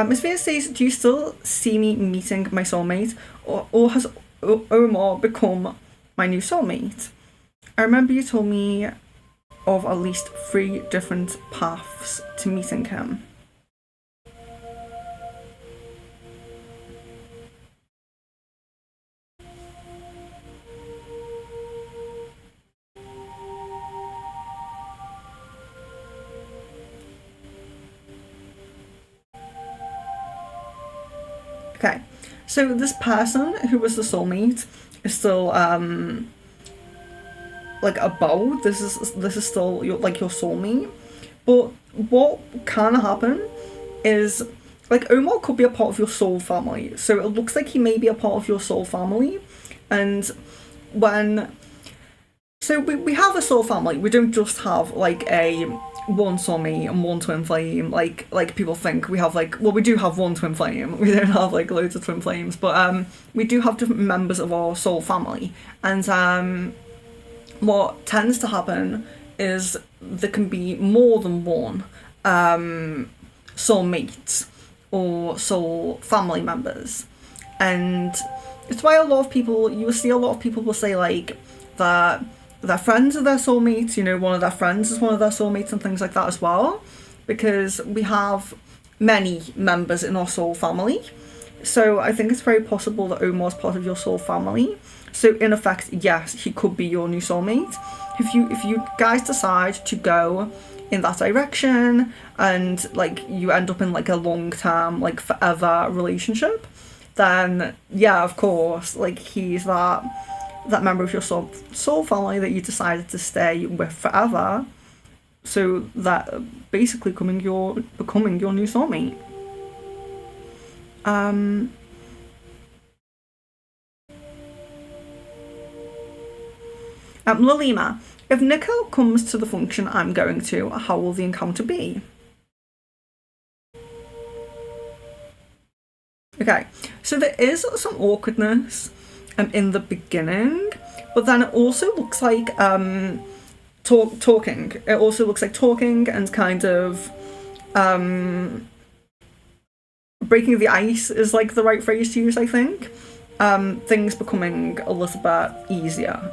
Miss Venus says, do you still see me meeting my soulmate, or has Omar become my new soulmate? I remember you told me of at least 3 different paths to meeting him. Okay, so this person who was the soulmate is still like about. This is still your soulmate, but what can happen is, like, Omar could be a part of your soul family. So it looks like he may be a part of your soul family, and so we have a soul family. We don't just have like a one soulmate and one twin flame, like people think. We have we do have one twin flame. We don't have like loads of twin flames, but we do have different members of our soul family. And what tends to happen is there can be more than one soulmates or soul family members, and it's why you will see a lot of people will say like that their friends are their soulmates, one of their friends is one of their soulmates and things like that as well, because we have many members in our soul family. So I think it's very possible that Omar's part of your soul family. So in effect, yes, he could be your new soulmate. If you guys decide to go in that direction and like you end up in like a long-term, like forever relationship, then yeah, of course, like he's that member of your soul family that you decided to stay with forever, so that basically becoming your new soulmate. Lalima, if Nico comes to the function I'm going to, how will the encounter be? Okay, so there is some awkwardness in the beginning, but then it also looks like talking. It also looks like talking and kind of breaking the ice is like the right phrase to use, I think. Things becoming a little bit easier.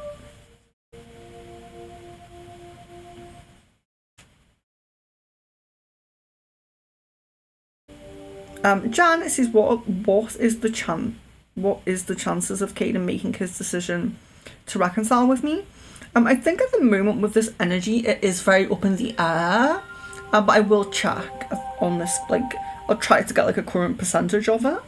Jan says, what is the chances of Caden making his decision to reconcile with me? I think at the moment with this energy, it is very up in the air, but I will check on this. Like, I'll try to get like a current percentage of it.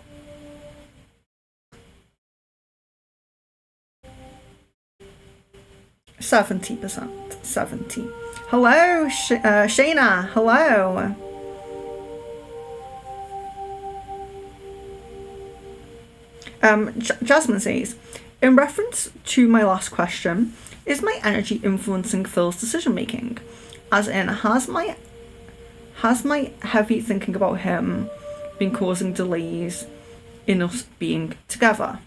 %70. 70. Hello, Shayna. Hello. Jasmine says, in reference to my last question, is my energy influencing Phil's decision making? As in, has my heavy thinking about him been causing delays in us being together?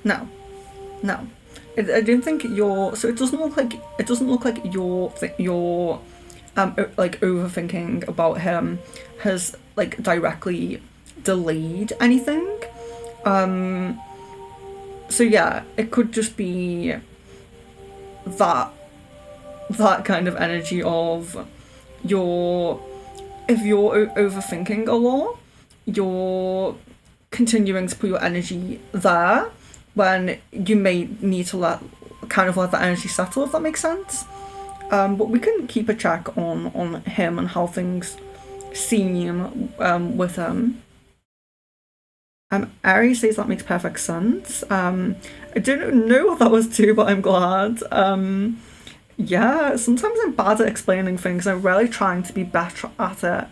No. I don't think you're. So it doesn't look like your like overthinking about him has like directly delayed anything. So yeah, it could just be that kind of energy of if you're overthinking a lot, you're continuing to put your energy there when you may need to let that energy settle, if that makes sense. But we can keep a check on him and how things seem with him. Ari says that makes perfect sense. I don't know what that was too, but I'm glad. Yeah, sometimes I'm bad at explaining things. I'm really trying to be better at it.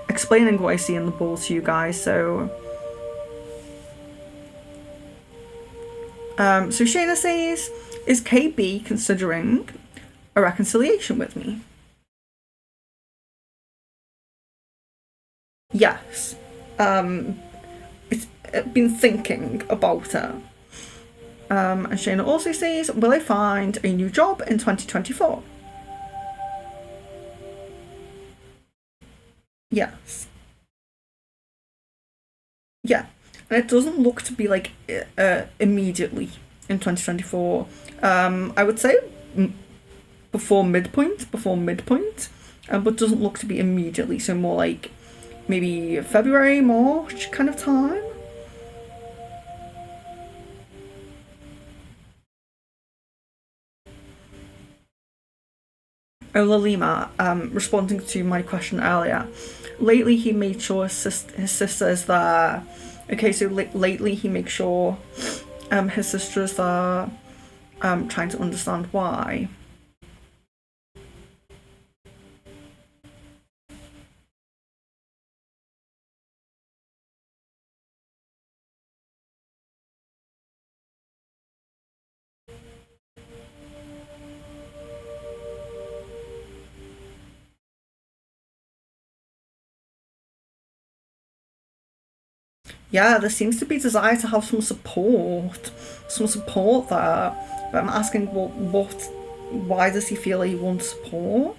Explaining what I see in the ball to you guys. So Shayna says, is KB considering a reconciliation with me? Yes. It's been thinking about it. And Shayna also says, will I find a new job in 2024? Yes. Yeah. And it doesn't look to be like immediately in 2024. I would say before midpoint, but doesn't look to be immediately. So more like maybe February, March kind of time. Oh, Lalima, responding to my question earlier. Lately, he made sure his sister's there. Okay, so lately he makes sure his sister's there, trying to understand why. Yeah, there seems to be desire to have some support there. But I'm asking, why does he feel he wants support?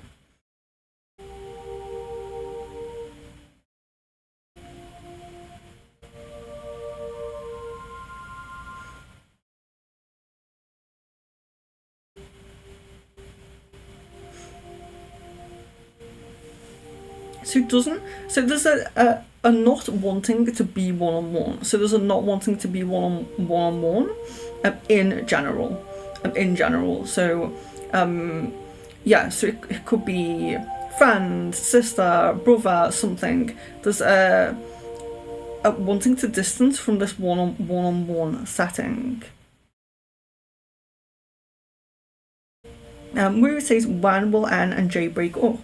So there's a not wanting to be one on one. So there's a not wanting to be one on one, in general, So yeah, so it could be friend, sister, brother, something. There's a wanting to distance from this one on one setting. Where it says, when will N and J break up?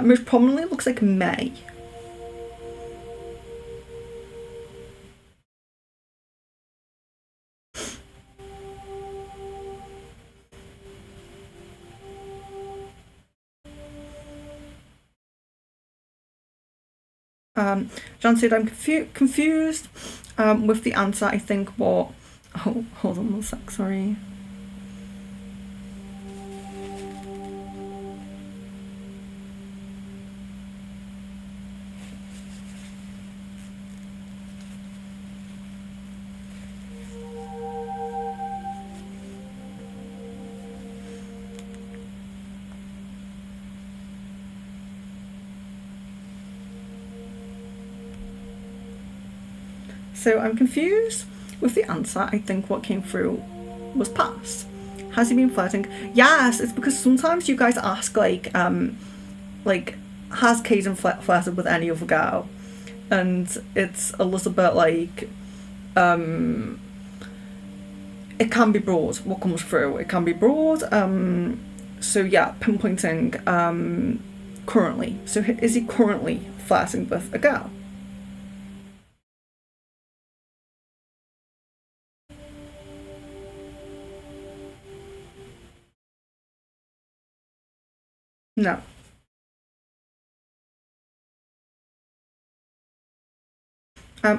Most prominently looks like May. John said, I'm confused with the answer. I think what... Oh, hold on one sec, sorry. So I'm confused with the answer. I think what came through was pass. Has he been flirting? Yes, it's because sometimes you guys ask like has Caden flirted with any other girl? And it's a little bit like it can be broad what comes through. It can be broad. So yeah, pinpointing currently. So is he currently flirting with a girl? No.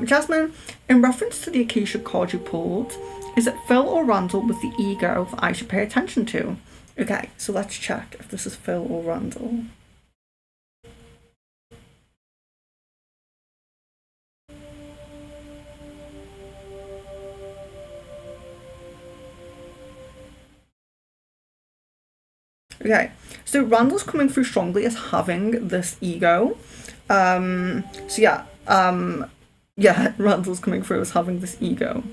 Jasmine, in reference to the Acacia card you pulled, is it Phil or Randall with the ego that I should pay attention to? Okay, so let's check if this is Phil or Randall. Okay, so Randall's coming through strongly as having this ego. So yeah, Randall's coming through as having this ego.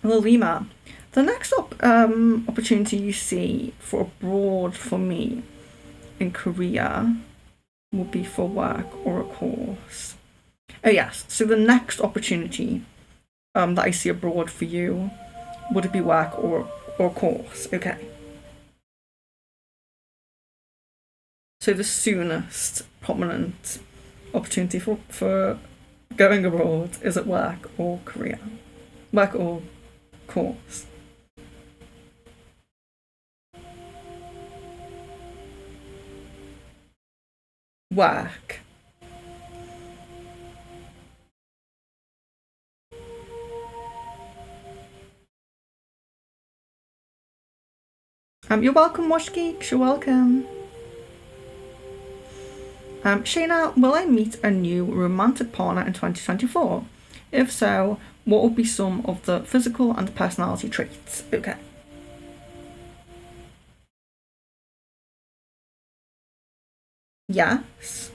Lima, the next opportunity you see for abroad for me in Korea would be for work or a course. Oh yes, so the next opportunity that I see abroad for you, would it be work or course? Okay. So the soonest prominent opportunity for going abroad is at work or career. Work or course. Work. You're welcome, Wash Geeks, you're welcome. Shayna, will I meet a new romantic partner in 2024? If so, what would be some of the physical and personality traits? Okay. Yes.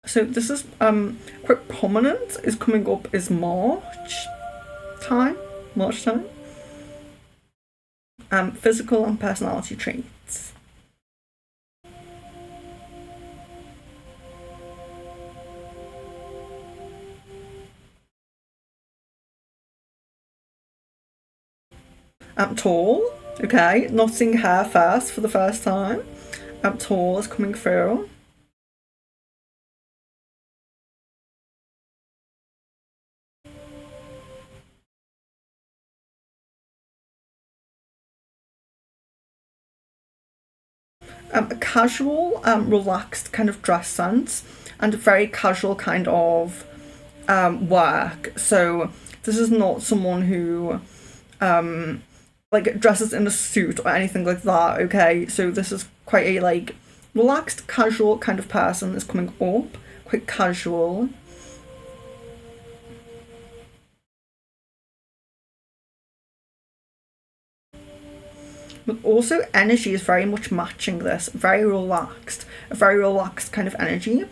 So this is quite prominent, is coming up is March time. Physical and personality traits. Tall, okay, not seeing hair first for the first time. Tall is coming through. A casual, relaxed kind of dress sense, and a very casual kind of work. So this is not someone who like dresses in a suit or anything like that. Okay, so this is quite a like relaxed, casual kind of person is coming up. Quite casual. But also energy is very much matching this. Very relaxed, a very relaxed kind of energy.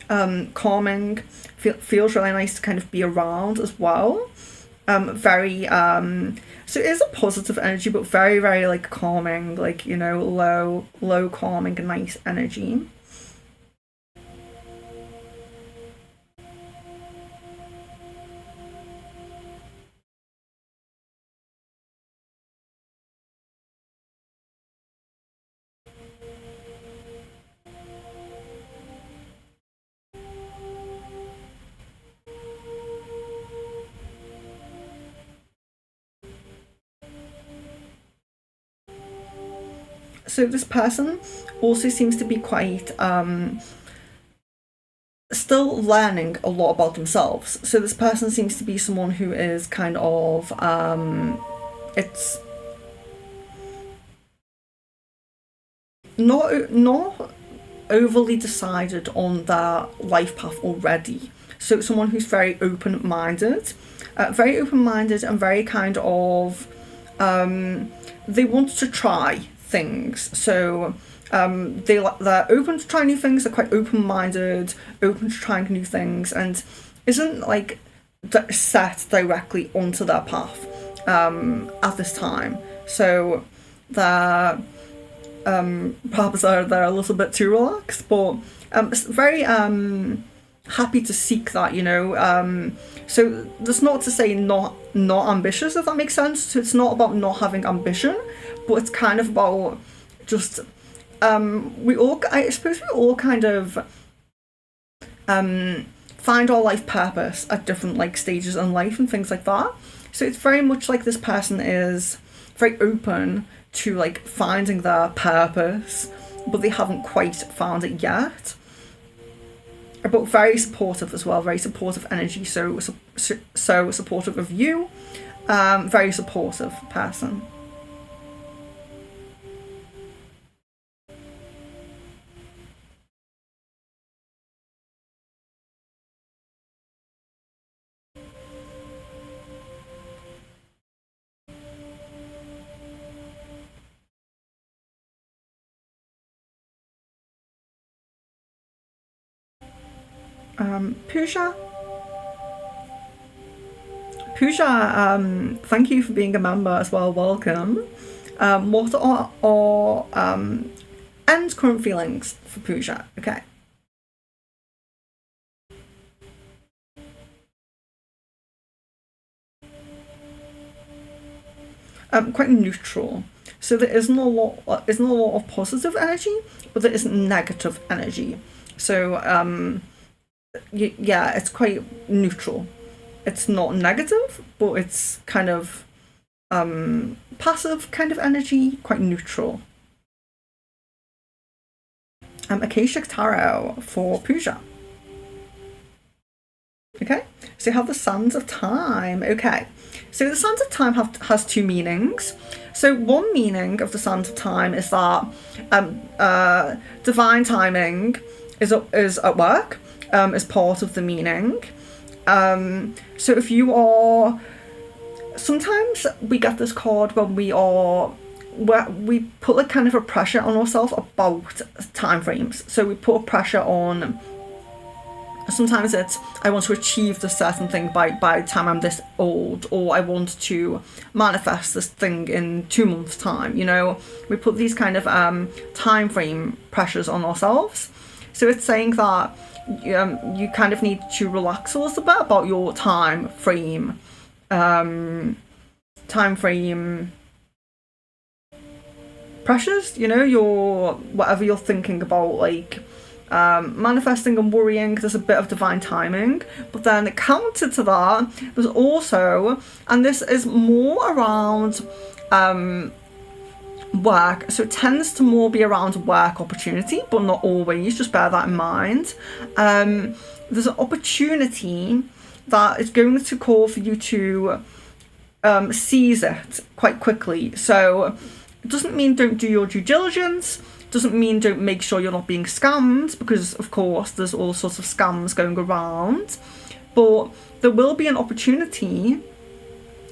Calming, feels really nice to kind of be around as well. Very so it is a positive energy, but very, very like calming, like, you know, low calming, nice energy. So this person also seems to be quite still learning a lot about themselves. So this person seems to be someone who is kind of it's not overly decided on their life path already. So someone who's very open minded and very kind of they want to try things. So they're open to trying new things. They're quite open minded, open to trying new things, and isn't like set directly onto their path at this time. So they're perhaps they're a little bit too relaxed, but very happy to seek that, you know. So that's not to say not ambitious, if that makes sense. So it's not about not having ambition, but it's kind of about just I suppose we all kind of find our life purpose at different like stages in life and things like that. So it's very much like this person is very open to like finding their purpose, but they haven't quite found it yet. But very supportive as well, very supportive energy. So supportive of you, very supportive person. Pooja. Pooja, thank you for being a member as well. Welcome. What are our end current feelings for Pooja? Okay. Quite neutral. So there isn't a lot of positive energy, but there isn't negative energy. So yeah, it's quite neutral. It's not negative, but it's kind of passive kind of energy, quite neutral. Akashic Tarot for Pooja. Okay, so you have the Sands of Time. Okay, so the Sands of Time has two meanings. So one meaning of the Sands of Time is that divine timing is at work, is part of the meaning. So if you are, sometimes we get this card when we put like kind of a pressure on ourselves about time frames. So we put a pressure on. Sometimes it's I want to achieve this certain thing by the time I'm this old, or I want to manifest this thing in 2 months' time. You know, we put these kind of time frame pressures on ourselves. So it's saying that you kind of need to relax a little bit about your time frame pressures. You know, your whatever you're thinking about, like manifesting and worrying. There's a bit of divine timing, but then counter to that, there's also, and this is more around work, so it tends to more be around work opportunity, but not always, just bear that in mind. There's an opportunity that is going to call for you to seize it quite quickly. So it doesn't mean don't do your due diligence, doesn't mean don't make sure you're not being scammed, because of course there's all sorts of scams going around, but there will be an opportunity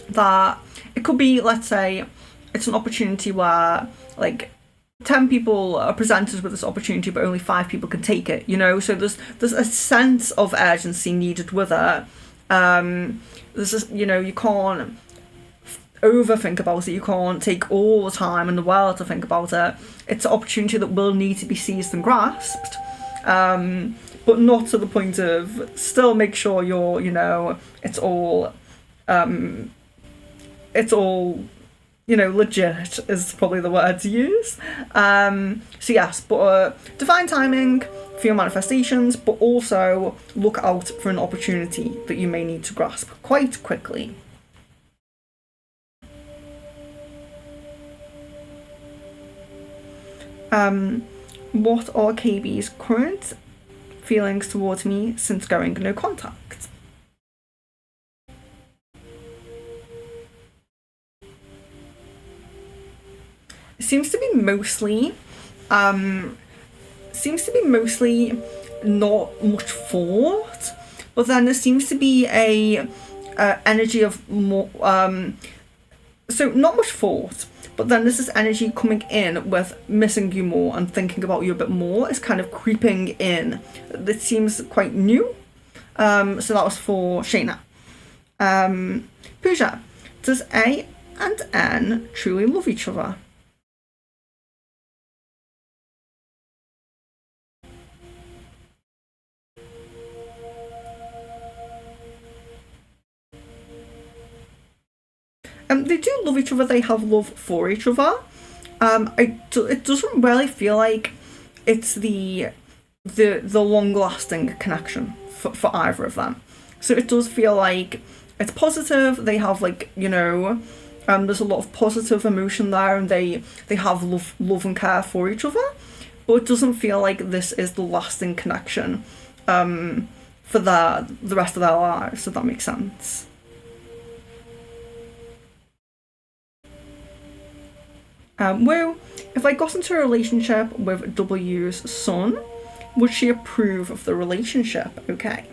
that it could be, let's say it's an opportunity where like 10 people are presented with this opportunity but only 5 people can take it, you know, so there's a sense of urgency needed with it. There's you know, you can't overthink about it, you can't take all the time in the world to think about it. It's an opportunity that will need to be seized and grasped, but not to the point of, still make sure you're, you know, it's all you know, legit is probably the word to use. So yes, but divine timing for your manifestations, but also look out for an opportunity that you may need to grasp quite quickly. What are KB's current feelings towards me since going no contact? It seems to be mostly not much thought, but then there seems to be a energy of more so not much thought, but then there's this energy coming in with missing you more and thinking about you a bit more. It's kind of creeping in. It seems quite new. So that was for Shayna. Pooja, does A and N truly love each other? They do love each other. They have love for each other. It doesn't really feel like it's the long lasting connection for either of them. So it does feel like it's positive. They have, like, you know, there's a lot of positive emotion there, and they have love and care for each other. But it doesn't feel like this is the lasting connection for the rest of their lives. If that makes sense. Woo, if I got into a relationship with W's son, would she approve of the relationship? Okay.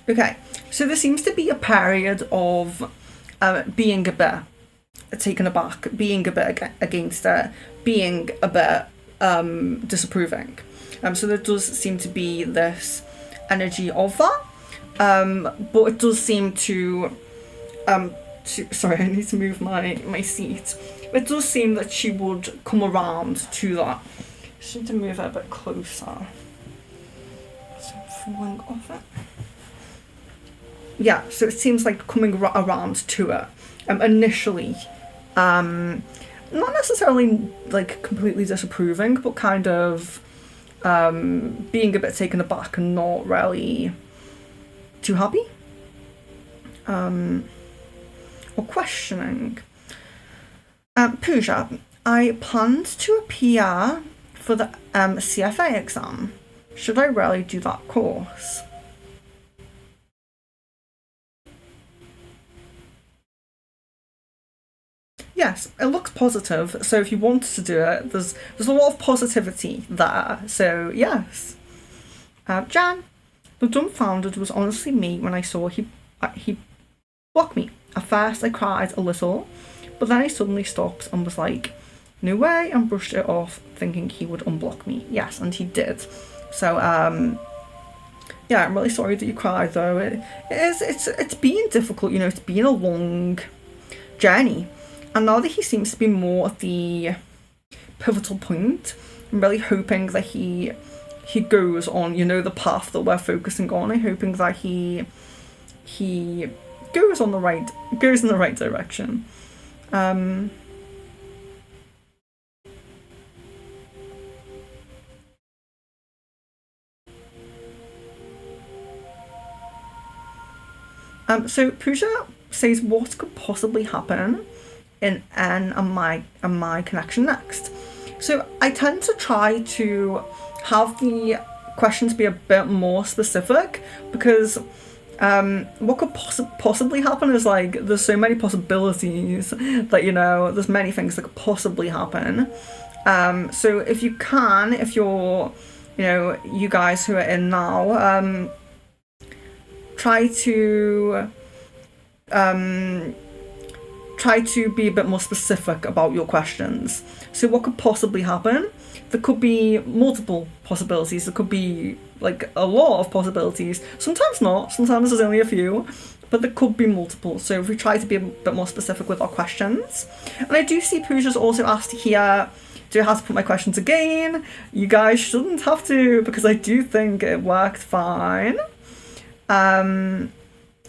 Okay, so there seems to be a period of being a bit taken aback, being a bit against it, being a bit disapproving. So there does seem to be this energy of that, but it does seem to sorry, I need to move my seat. It does seem that she would come around to that. Just need to move it a bit closer. So I'm falling off it. Yeah, so it seems like coming around to it. Initially, not necessarily like completely disapproving, but kind of being a bit taken aback and not really too happy. Or questioning. Pooja, I planned to appear for the CFA exam. Should I really do that course? Yes, it looks positive. So if you want to do it, there's a lot of positivity there. So yes. Jan, the dumbfounded was honestly me when I saw he blocked me. At first I cried a little, but then he suddenly stopped and was like, no way, and brushed it off, thinking he would unblock me. Yes, and he did. So yeah, I'm really sorry that you cried though. It's been difficult, it's been a long journey. And now that he seems to be more at the pivotal point, I'm really hoping that he goes on, the path that we're focusing on. I'm hoping that he goes in the right direction. So Pooja says, what could possibly happen in N and my connection next? So I tend to try to have the questions be a bit more specific, because what could possibly happen is like there's so many possibilities that there's many things that could possibly happen. So if you're you guys who are in now, try to be a bit more specific about your questions. So what could possibly happen? There could be multiple possibilities. There could be like a lot of possibilities. Sometimes not. Sometimes there's only a few. But there could be multiple. So if we try to be a bit more specific with our questions. And I do see Pooja's also asked here, do I have to put my questions again? You guys shouldn't have to, because I do think it worked fine.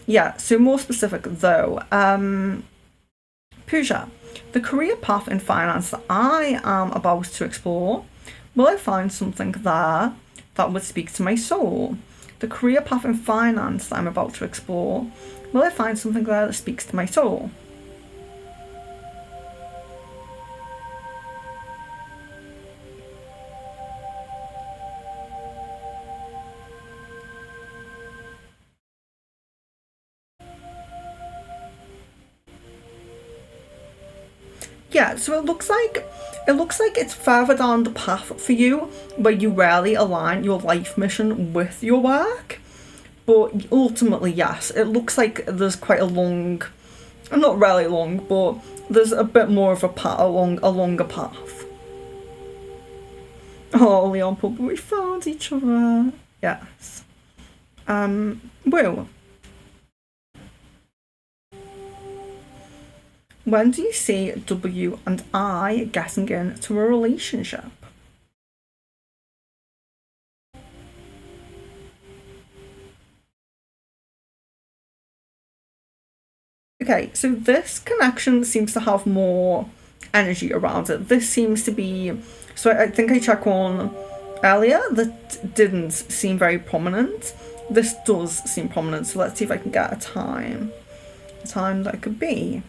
Yeah, so more specific though. Pooja, the career path in finance that I am about to explore, will I find something there that would speak to my soul? The career path in finance that I'm about to explore, will I find something there that speaks to my soul? Yeah, so it looks like it's further down the path for you, where you rarely align your life mission with your work. But ultimately, yes, it looks like there's quite a long, not really long, but there's a bit more of a longer path. Oh, Leon, but we found each other. Yes. Well, when do you see W and I getting into a relationship? Okay, so this connection seems to have more energy around it. This seems to be... So I think I checked one earlier that didn't seem very prominent. This does seem prominent, so let's see if I can get a time. A time that it could be.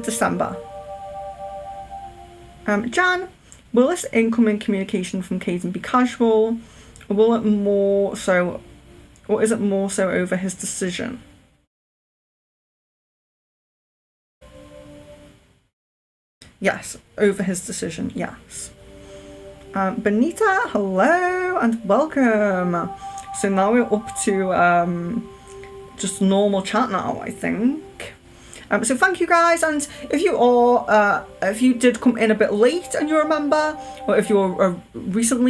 December. Jan, will this incoming communication from Caden be casual, or will it more so, or is it more so over his decision? Yes, over his decision. Yes. Benita, hello and welcome. So now we're up to just normal chat now, I think. So thank you guys, and if you did come in a bit late and you remember, or if you're a recent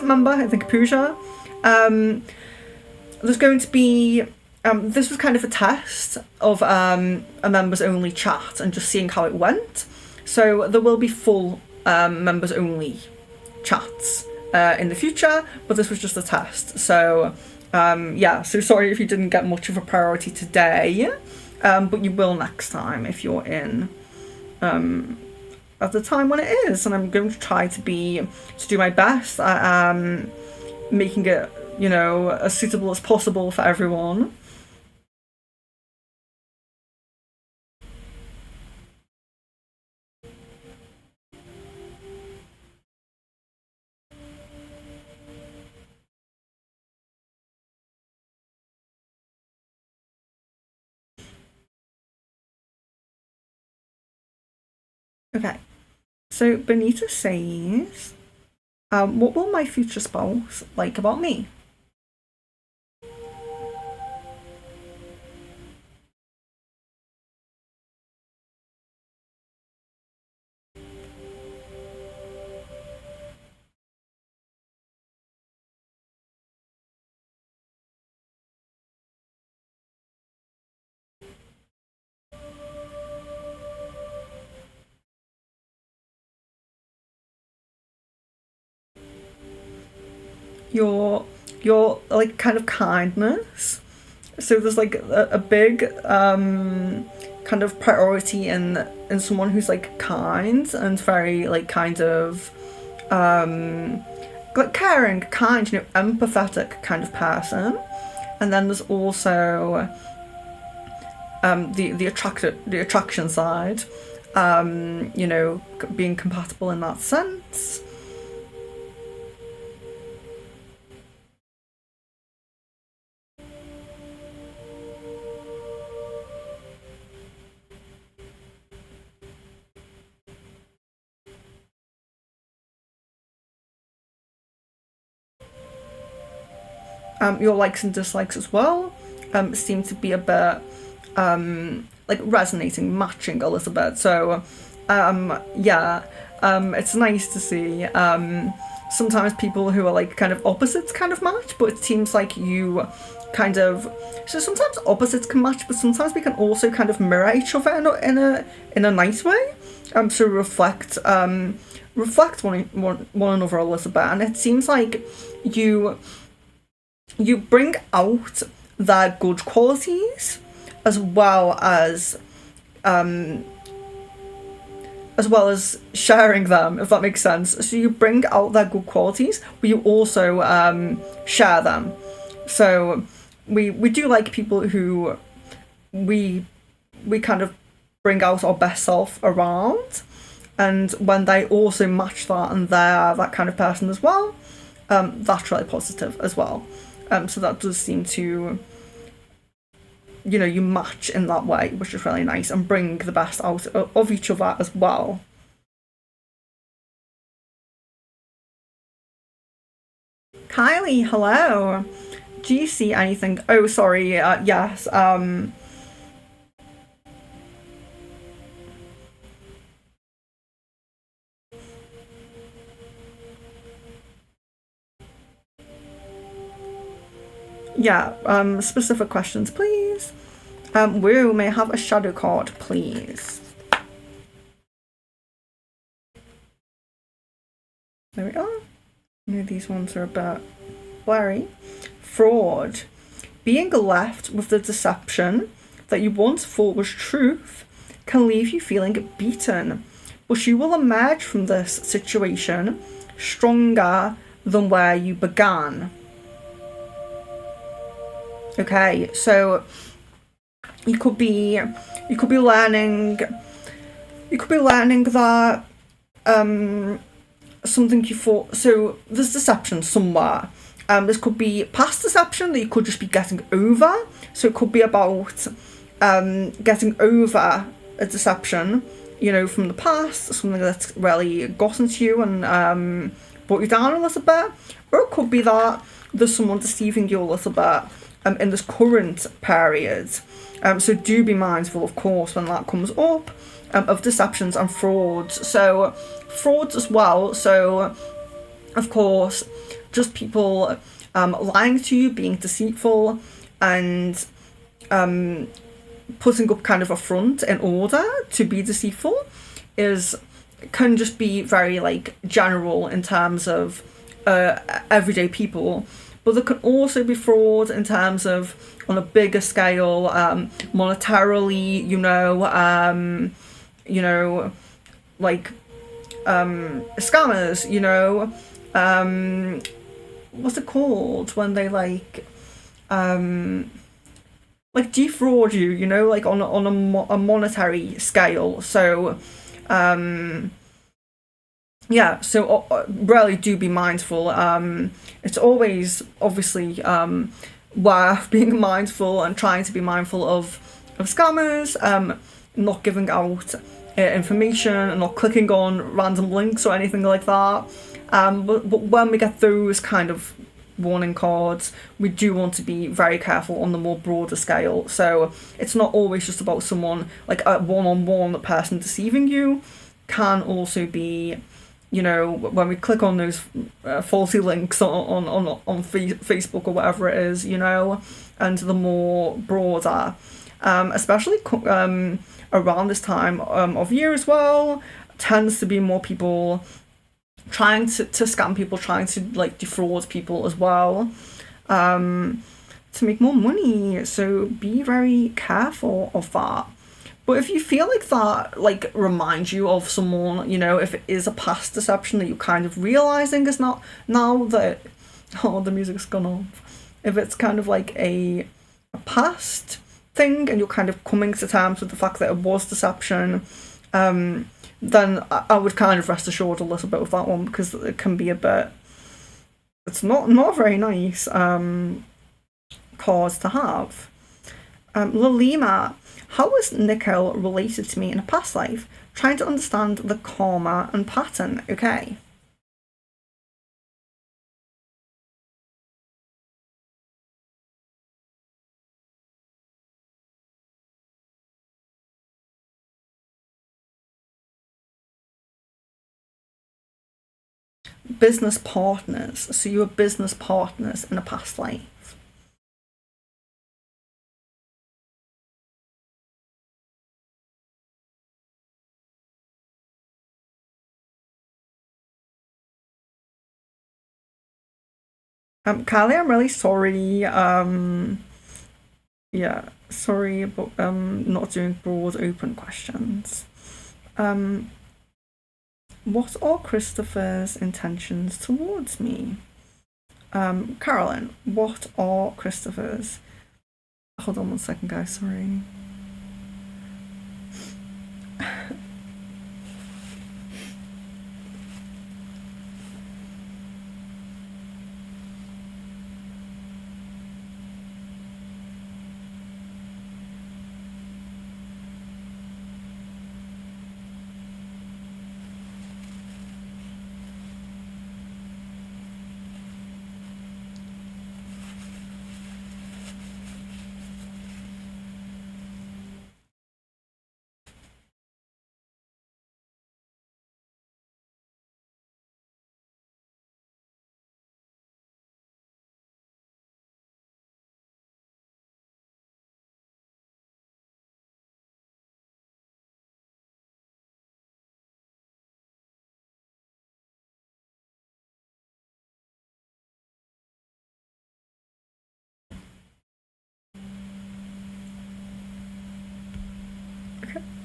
member, I think Pooja, there's going to be this was kind of a test of a members only chat and just seeing how it went. So there will be full members only chats in the future, but this was just a test. So yeah, so sorry if you didn't get much of a priority today, but you will next time if you're in at the time when it is, and I'm going to try to do my best at making it, you know, as suitable as possible for everyone. Okay, so Benita says, what will my future spouse like about me? Your like kind of kindness. So there's like a big kind of priority in someone who's like kind and very like kind of like caring, kind, you know, empathetic kind of person. And then there's also the attraction side, you know, being compatible in that sense. Your likes and dislikes as well seem to be a bit like resonating, matching a little bit. So yeah, it's nice to see sometimes people who are like kind of opposites kind of match, but it seems like you kind of, so sometimes opposites can match, but sometimes we can also kind of mirror each other in a nice way. So reflect one another a little bit, and it seems like you bring out their good qualities as well as sharing them, if that makes sense. So you bring out their good qualities, but you also share them. So we do like people who we kind of bring out our best self around, and when they also match that and they're that kind of person as well, that's really positive as well. So that does seem to, you know, you match in that way, which is really nice, and bring the best out of each other as well. Kylie, hello. Do you see anything? Oh, sorry. Yes. Yeah. Specific questions, please. Woo, may I have a shadow card, please? There we are. These ones are a bit blurry. Fraud. Being left with the deception that you once thought was truth can leave you feeling beaten, but you will emerge from this situation stronger than where you began. Okay, so you could be learning that something you thought, so there's deception somewhere. This could be past deception that you could just be getting over. So it could be about getting over a deception from the past, something that's really gotten to you and brought you down a little bit, or it could be that there's someone deceiving you a little bit in this current period. So do be mindful, of course, when that comes up, of deceptions and frauds. So frauds as well. So of course, just people lying to you, being deceitful, and putting up kind of a front in order to be deceitful can just be very like general in terms of everyday people, but there can also be fraud in terms of on a bigger scale, monetarily, like scammers, what's it called when they defraud you, like on a monetary scale. So really do be mindful. It's always obviously worth being mindful and trying to be mindful of scammers, not giving out information and not clicking on random links or anything like that. But when we get those kind of warning cards, we do want to be very careful on the more broader scale. So it's not always just about someone like a one-on-one, the person deceiving you. Can also be, when we click on those faulty links on Facebook or whatever it is, and the more broader, especially around this time of year as well, tends to be more people trying to scam people, trying to like defraud people as well, to make more money. So be very careful of that. But if you feel like that like reminds you of someone, if it is a past deception that you're kind of realizing is not now that the music's gone off, if it's kind of like a past thing and you're kind of coming to terms with the fact that it was deception, then I would kind of rest assured a little bit with that one, because it can be it's not very nice cause to have. Lalima, how was Nicole related to me in a past life? Trying to understand the karma and pattern. Okay. Business partners. So you were business partners in a past life. Kylie, I'm really sorry. Yeah, sorry about not doing broad open questions. What are Christopher's intentions towards me? Carolyn, what are Christopher's? Hold on one second, guys. Sorry.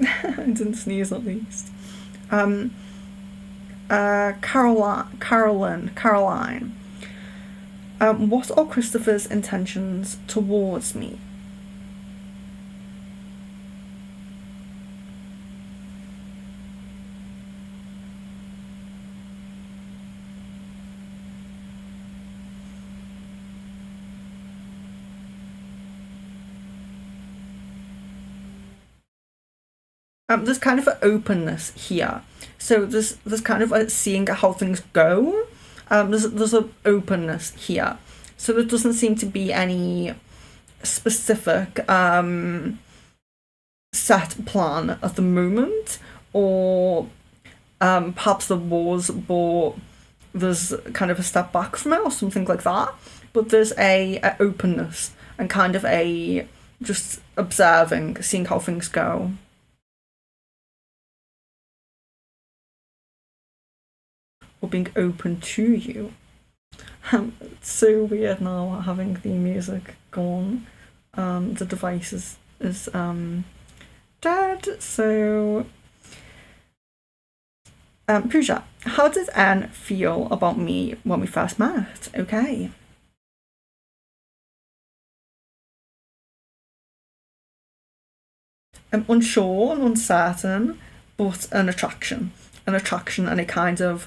I didn't sneeze at least. Caroline. What are Christopher's intentions towards me? There's kind of an openness here. So there's kind of a seeing how things go. There's an openness here. So there doesn't seem to be any specific set plan at the moment, or perhaps there was, but there's kind of a step back from it or something like that. But there's a openness and kind of a just observing, seeing how things go. Or being open to you. It's so weird now having the music gone. The device is dead. So Pooja, how did Anne feel about me when we first met? Okay. I'm unsure and uncertain, but an attraction. An attraction and a kind of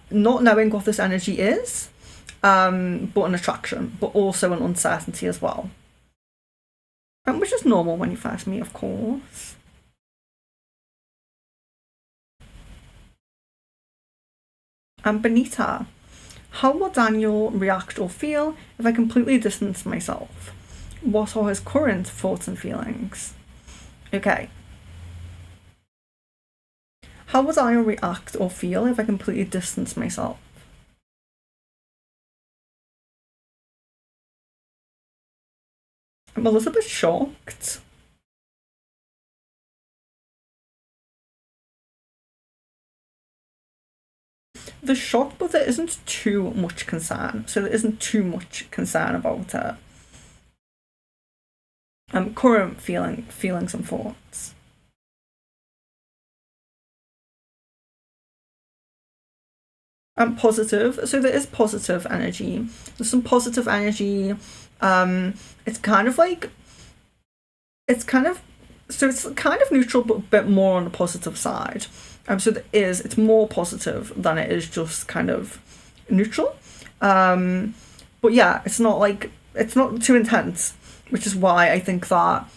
not knowing what this energy is, but an attraction, but also an uncertainty as well. Which is normal when you first meet, of course. And Benita, how will Daniel react or feel if I completely distance myself? What are his current thoughts and feelings? Okay. How would I react or feel if I completely distance myself? I'm a little bit shocked. The shock, but there isn't too much concern. So there isn't too much concern about current feelings and thoughts. Positive. So there is positive energy. There's some positive energy. It's kind of like it's kind of so it's kind of neutral, but a bit more on the positive side. So it's more positive than it is just kind of neutral. But yeah, it's not too intense, which is why I think that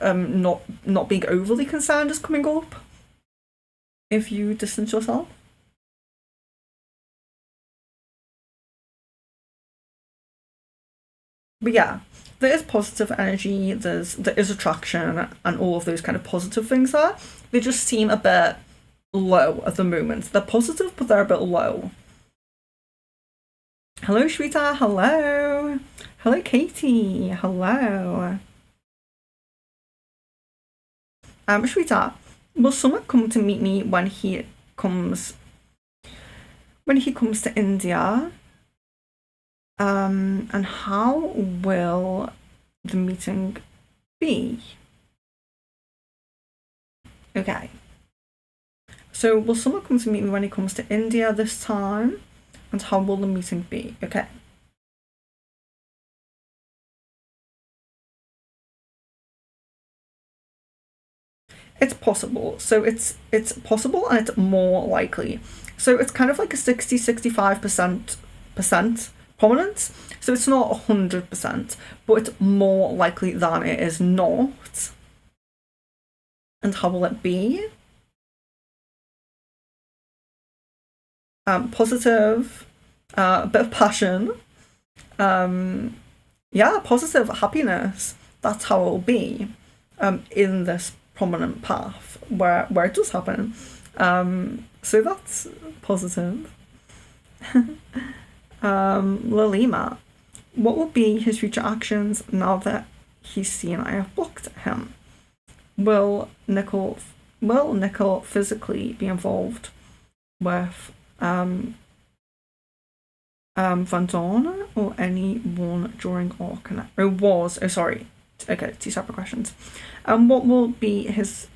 not being overly concerned is coming up if you distance yourself. But yeah, there is positive energy, there is attraction and all of those kind of positive things there. They just seem a bit low at the moment. They're positive, but they're a bit low. Hello, Shweta. Hello. Hello, Katie. Hello. Shweta, will someone come to meet me when he comes to India? And how will the meeting be? Okay. So will someone come to meet me when he comes to India this time? And how will the meeting be? Okay. It's possible. So it's possible and it's more likely. So it's kind of like a 60-65% prominence. So it's not 100%, but it's more likely than it is not. And how will it be? Positive, a bit of passion. Yeah, positive happiness. That's how it will be in this prominent path where it does happen. So that's positive. Lalima, what will be his future actions now that he's seen I have blocked him? Will Nicole physically be involved with Van Dorn or anyone during our connect? Oh, was. Oh, sorry. Okay, two separate questions. What will be his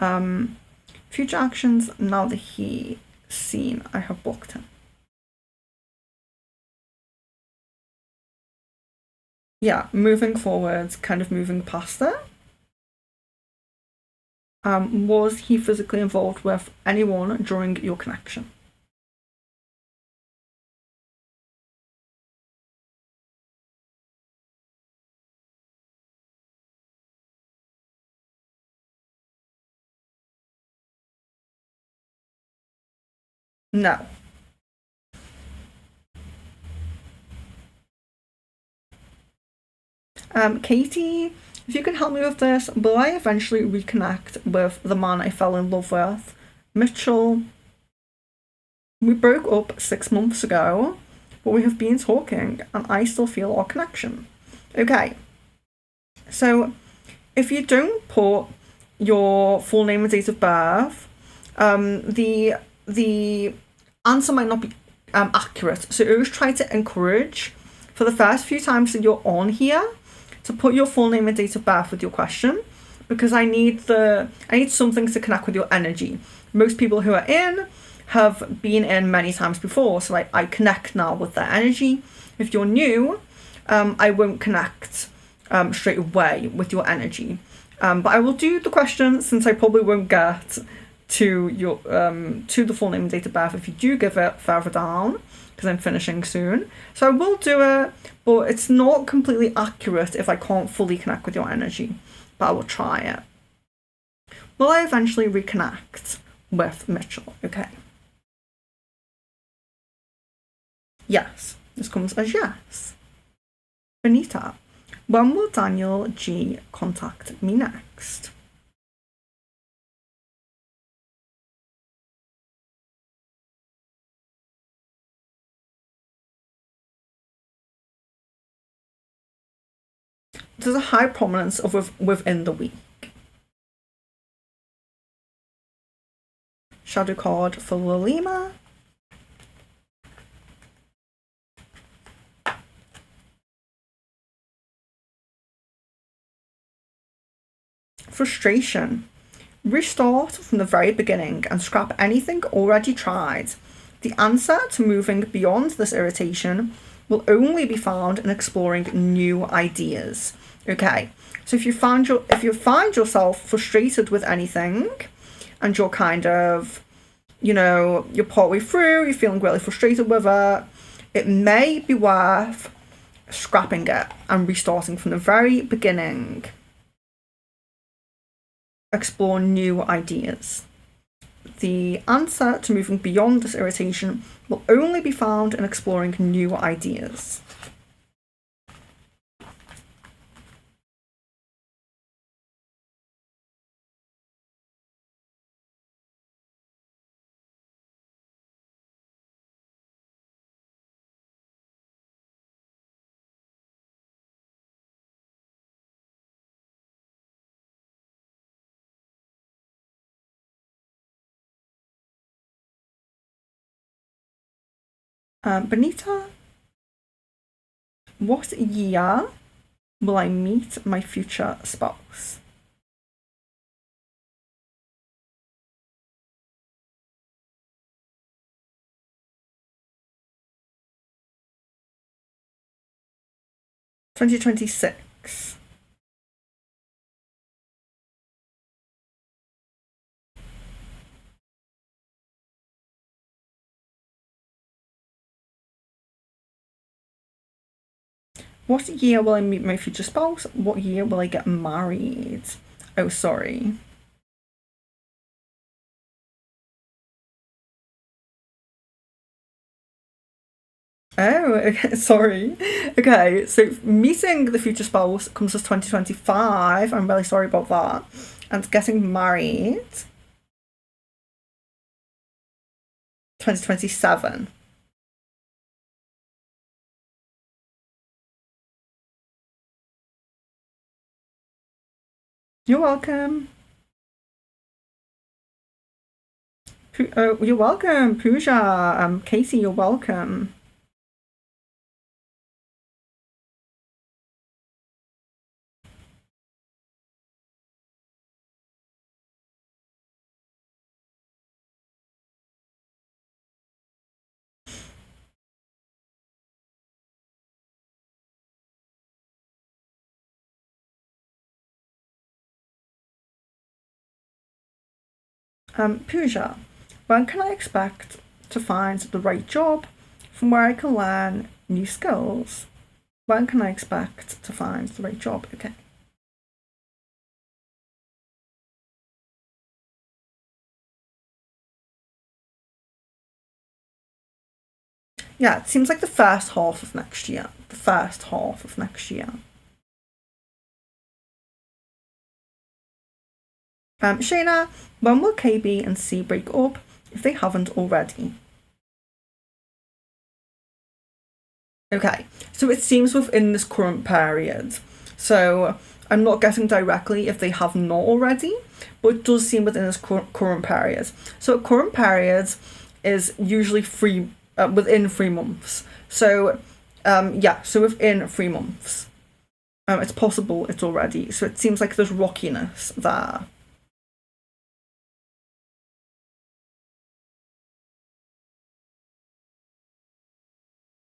future actions now that he seen I have blocked him? Yeah, moving forward, kind of moving past it. Was he physically involved with anyone during your connection? No. Katie, if you can help me with this, will I eventually reconnect with the man I fell in love with? Mitchell, we broke up 6 months ago, but we have been talking and I still feel our connection. Okay, so if you don't put your full name and date of birth, the answer might not be accurate. So always try to encourage for the first few times that you're on here to put your full name and date of birth with your question, because I need something to connect with your energy. Most people who are in have been in many times before, so I connect now with their energy. If you're new, I won't connect straight away with your energy. But I will do the question, since I probably won't get to your to the full name and date of birth if you do give it further down, because I'm finishing soon. So I will do it, but it's not completely accurate if I can't fully connect with your energy. But I will try it. Will I eventually reconnect with Mitchell? Okay. Yes. This comes as yes. Benita, when will Daniel G contact me next? There's a high prominence of within the week. Shadow card for Lilima. Frustration. Restart from the very beginning and scrap anything already tried. The answer to moving beyond this irritation will only be found in exploring new ideas. Okay, so if you find yourself frustrated with anything, and you're kind of, you're partway through, you're feeling really frustrated with it, it may be worth scrapping it and restarting from the very beginning. Explore new ideas. The answer to moving beyond this irritation will only be found in exploring new ideas. Benita, what year will I meet my future spouse? (2026). What year will I meet my future spouse? What year will I get married? Oh, sorry. Oh, okay, sorry. Okay, so meeting the future spouse comes as 2025. I'm really sorry about that. And getting married 2027. You're welcome. You're welcome, Pooja. Casey, you're welcome. Pooja, when can I expect to find the right job from where I can learn new skills? When can I expect to find the right job? Okay. Yeah, it seems like the first half of next year. The first half of next year. Shayna, when will KB and C break up if they haven't already? Okay, so it seems within this current period. So I'm not getting directly if they have not already, but it does seem within this current period. So current period is usually within 3 months. So yeah, so within 3 months. It's possible it's already. So it seems like there's rockiness there.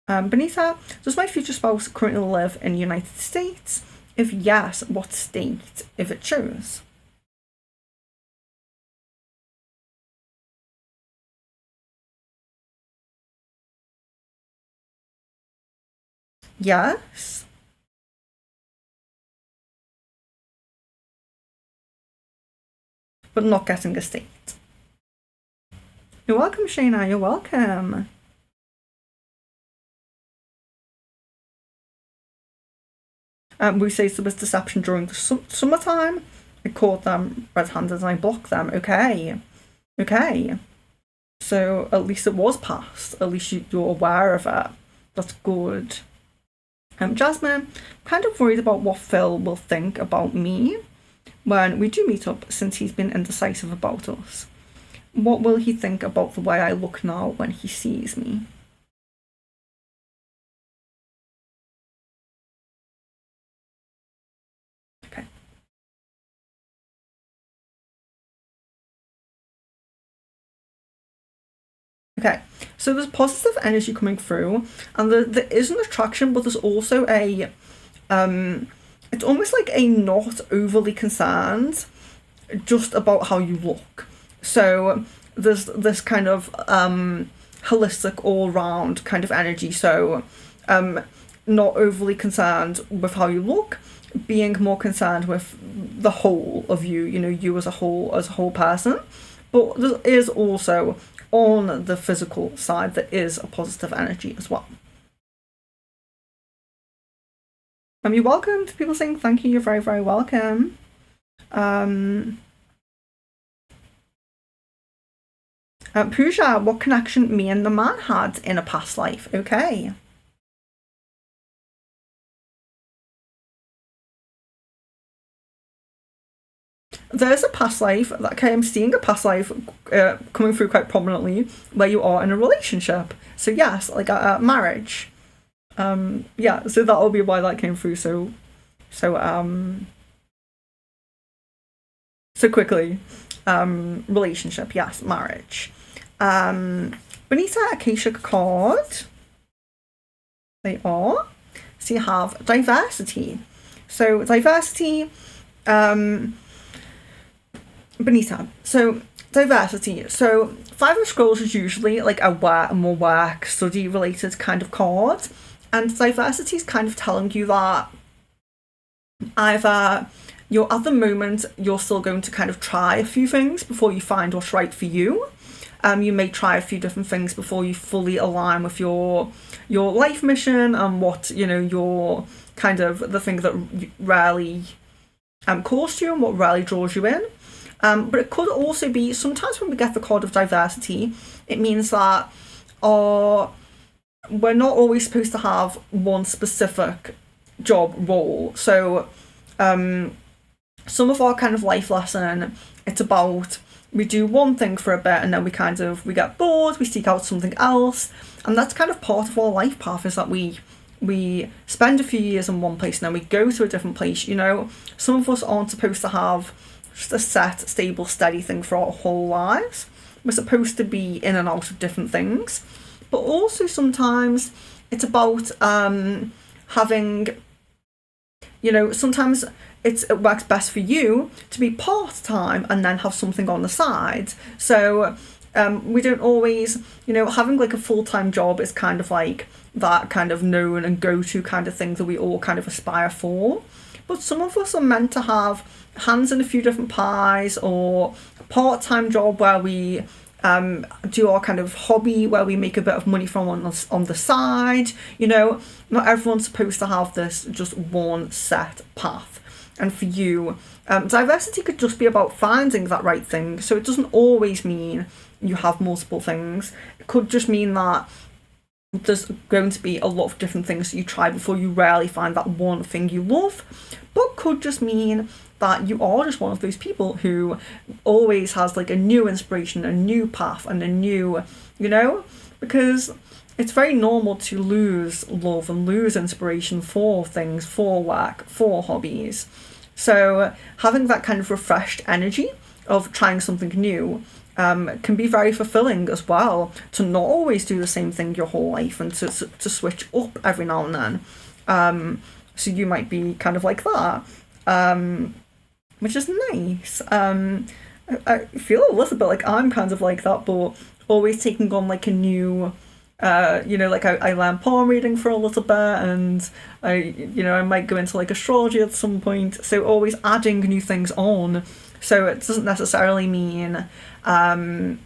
Benita, does my future spouse currently live in the United States? If yes, what state, if it chose? Yes. But not getting a state. You're welcome, Shayna, you're welcome. We say there was deception during the summertime. I caught them red-handed and I blocked them. Okay. Okay. So at least it was passed. At least you're aware of it. That's good. Jasmine, kind of worried about what Phil will think about me when we do meet up, since he's been indecisive about us. What will he think about the way I look now when he sees me? Okay. Okay, so there's positive energy coming through, and there is an attraction, but there's also it's almost like a not overly concerned just about how you look. So there's this kind of holistic, all round kind of energy. So not overly concerned with how you look, being more concerned with the whole of you. You know, you as a whole person. But there is also, on the physical side, there is a positive energy as well. You're welcome to people saying thank you. You're very, very welcome. Pooja, what connection me and the man had in a past life? Okay. There's a past life, okay, I'm seeing a past life coming through quite prominently where you are in a relationship. So yes, like a marriage. Yeah, so that'll be why that came through so so quickly. Relationship, yes, marriage. Benita, Acacia card. They are. So you have diversity. So diversity, Benita. So diversity. So Five of Scrolls is usually like a more work study related kind of card, and diversity is kind of telling you that either you're at the moment you're still going to kind of try a few things before you find what's right for you. You may try a few different things before you fully align with your life mission and what, you know, your kind of the thing that rarely calls to you and what rarely draws you in. But it could also be sometimes when we get the card of diversity, it means that we're not always supposed to have one specific job role. So some of our kind of life lesson, it's about we do one thing for a bit and then we get bored, we seek out something else, and that's kind of part of our life path, is that we spend a few years in one place and then we go to a different place. You know, some of us aren't supposed to have just a set, stable, steady thing for our whole lives. We're supposed to be in and out of different things. But also sometimes it's about having, you know, sometimes it works best for you to be part-time and then have something on the side. So we don't always, you know, having like a full-time job is kind of like that kind of known and go-to kind of thing that we all kind of aspire for. But some of us are meant to have hands in a few different pies, or a part-time job where we do our kind of hobby where we make a bit of money from on the side. You know, not everyone's supposed to have this just one set path. And for you, diversity could just be about finding that right thing. So it doesn't always mean you have multiple things. It could just mean that there's going to be a lot of different things that you try before you rarely find that one thing you love. But could just mean that you are just one of those people who always has like a new inspiration, a new path, and a new, you know, because it's very normal to lose love and lose inspiration for things, for work, for hobbies. So having that kind of refreshed energy of trying something new can be very fulfilling as well, to not always do the same thing your whole life and to switch up every now and then. So you might be kind of like that, which is nice. I feel a little bit like I'm kind of like that, but always taking on like a new, like I learn palm reading for a little bit, and I might go into like astrology at some point. So always adding new things on. So it doesn't necessarily mean, you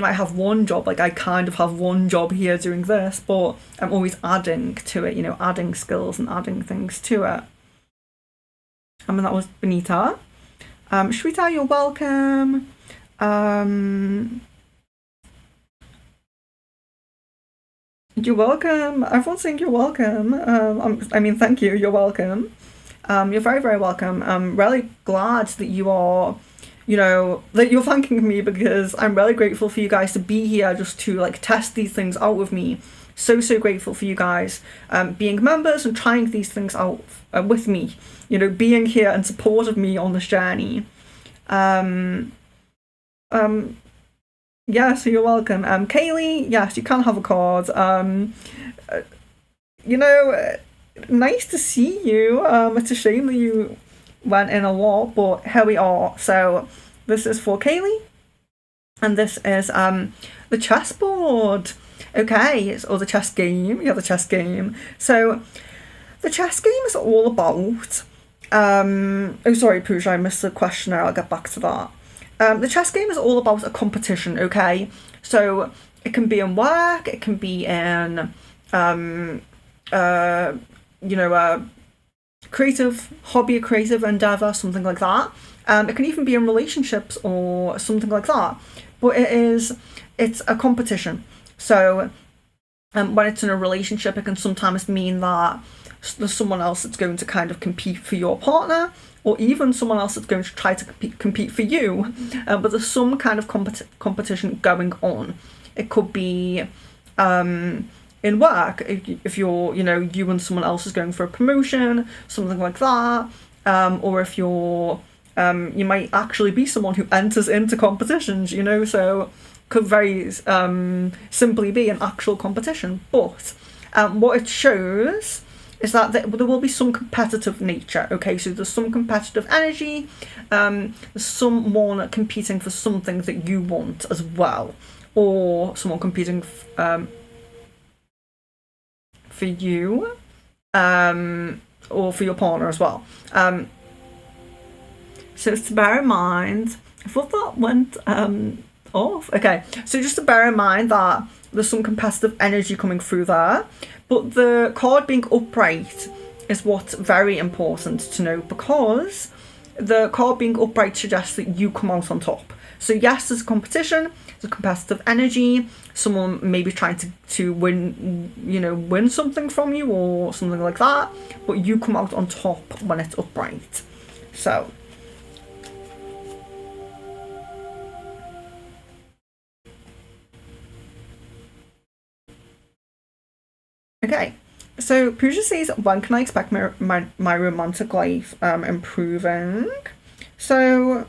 might have one job, like I kind of have one job here doing this, but I'm always adding to it, adding skills and adding things to it. And that was Benita. Shweta, you're welcome. You're welcome. Everyone's saying you're welcome. Thank you. You're welcome. You're very, very welcome. I'm really glad that you are, that you're thanking me, because I'm really grateful for you guys to be here just to like test these things out with me. So grateful for you guys being members and trying these things out with me, being here and support of me on this journey. Yeah, so you're welcome. Kaylee, yes, you can have a card. Nice to see you. It's a shame that you went in a lot, but here we are. So this is for Kaylee, and this is the chessboard. Okay, or the chess game. Yeah, the chess game. So the chess game is all about. Sorry, Pooja, I missed the question there. I'll get back to that. The chess game is all about a competition, okay? So it can be in work, it can be in, a creative hobby, a creative endeavour, something like that. It can even be in relationships or something like that. But it's a competition. So when it's in a relationship, it can sometimes mean that there's someone else that's going to kind of compete for your partner, or even someone else that's going to try to compete for you. But there's some kind of competition going on. It could be in work, if you're, you and someone else is going for a promotion, something like that. Or if you're, you might actually be someone who enters into competitions, so could very simply be an actual competition. But what it shows is that there will be some competitive nature, okay? So there's some competitive energy, there's someone competing for something that you want as well, or someone competing for you, or for your partner as well. So to bear in mind, I thought that went off. Okay, so just to bear in mind that there's some competitive energy coming through there. But the card being upright is what's very important to know, because the card being upright suggests that you come out on top. So yes, there's a competition, there's a competitive energy, someone maybe trying to win something from you or something like that, but you come out on top when it's upright. So okay, so Pooja says, when can I expect my romantic life improving? So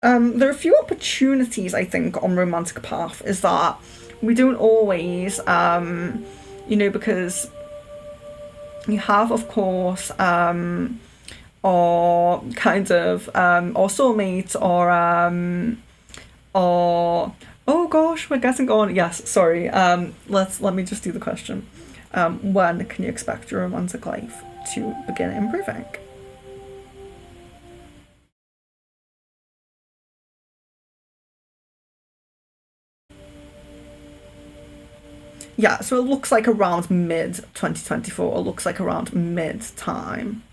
there are a few opportunities, I think, on romantic path, is that we don't always, because you have, of course, our kind of, our soulmate, or oh gosh, we're getting on. Yes, sorry. Let me just do the question. When can you expect your romantic life to begin improving? Yeah, so it looks like around mid 2024. It looks like around mid time.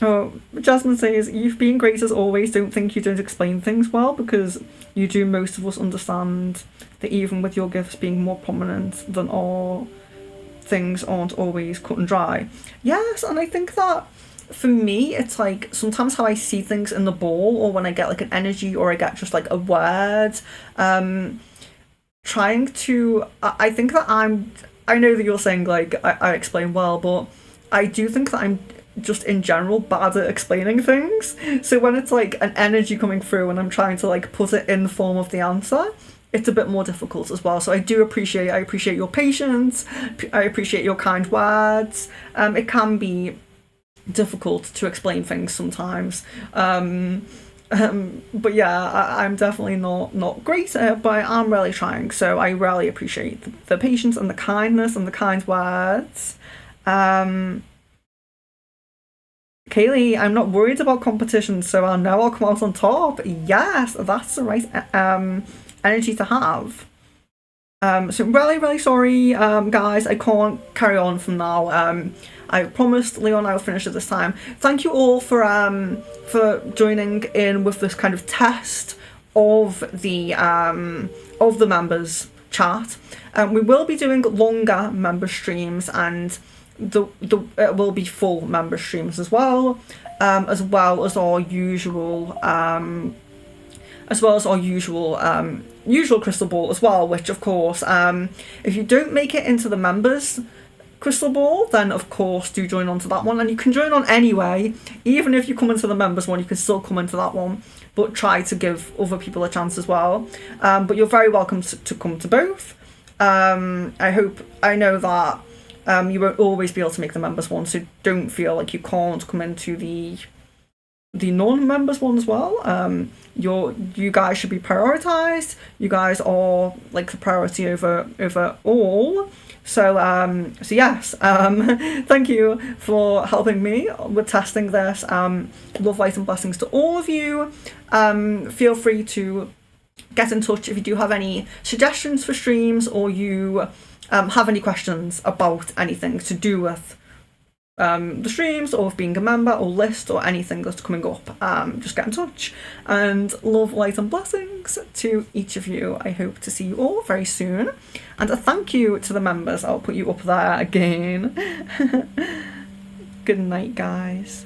Oh, Jasmine says, you've been great as always. Don't think you don't explain things well because you do. Most of us understand that even with your gifts being more prominent than all, things aren't always cut and dry. Yes, and I think that for me, it's like sometimes how I see things in the ball, or when I get like an energy, or I get just like a word. Trying to, I think that I know that you're saying like I explain well, but I do think that I'm just in general bad at explaining things. So when it's like an energy coming through and I'm trying to like put it in the form of the answer, it's a bit more difficult as well. So I appreciate your patience. I appreciate your kind words. It can be difficult to explain things sometimes. But yeah, I'm definitely not great at it, but I'm really trying. So I really appreciate the patience and the kindness and the kind words. Kaylee, I'm not worried about competition, so I know I'll come out on top. Yes, that's the right energy to have. So really, really sorry, guys. I can't carry on from now. I promised Leon I would finish it this time. Thank you all for joining in with this kind of test of the members chat. We will be doing longer member streams, and it will be full member streams as well as our usual usual crystal ball as well, which of course, if you don't make it into the members crystal ball, then of course do join on to that one, and you can join on anyway. Even if you come into the members one, you can still come into that one, but try to give other people a chance as well. But you're very welcome to come to both. I know that you won't always be able to make the members one, so don't feel like you can't come into the non-members one as well. You guys should be prioritized. You guys are like the priority over all. So yes, thank you for helping me with testing this. Love, light and blessings to all of you. Feel free to get in touch if you do have any suggestions for streams, or you have any questions about anything to do with the streams, or with being a member, or list, or anything that's coming up. Just get in touch, and love, light and blessings to each of you. I hope to see you all very soon, and a thank you to the members. I'll put you up there again. Good night, guys.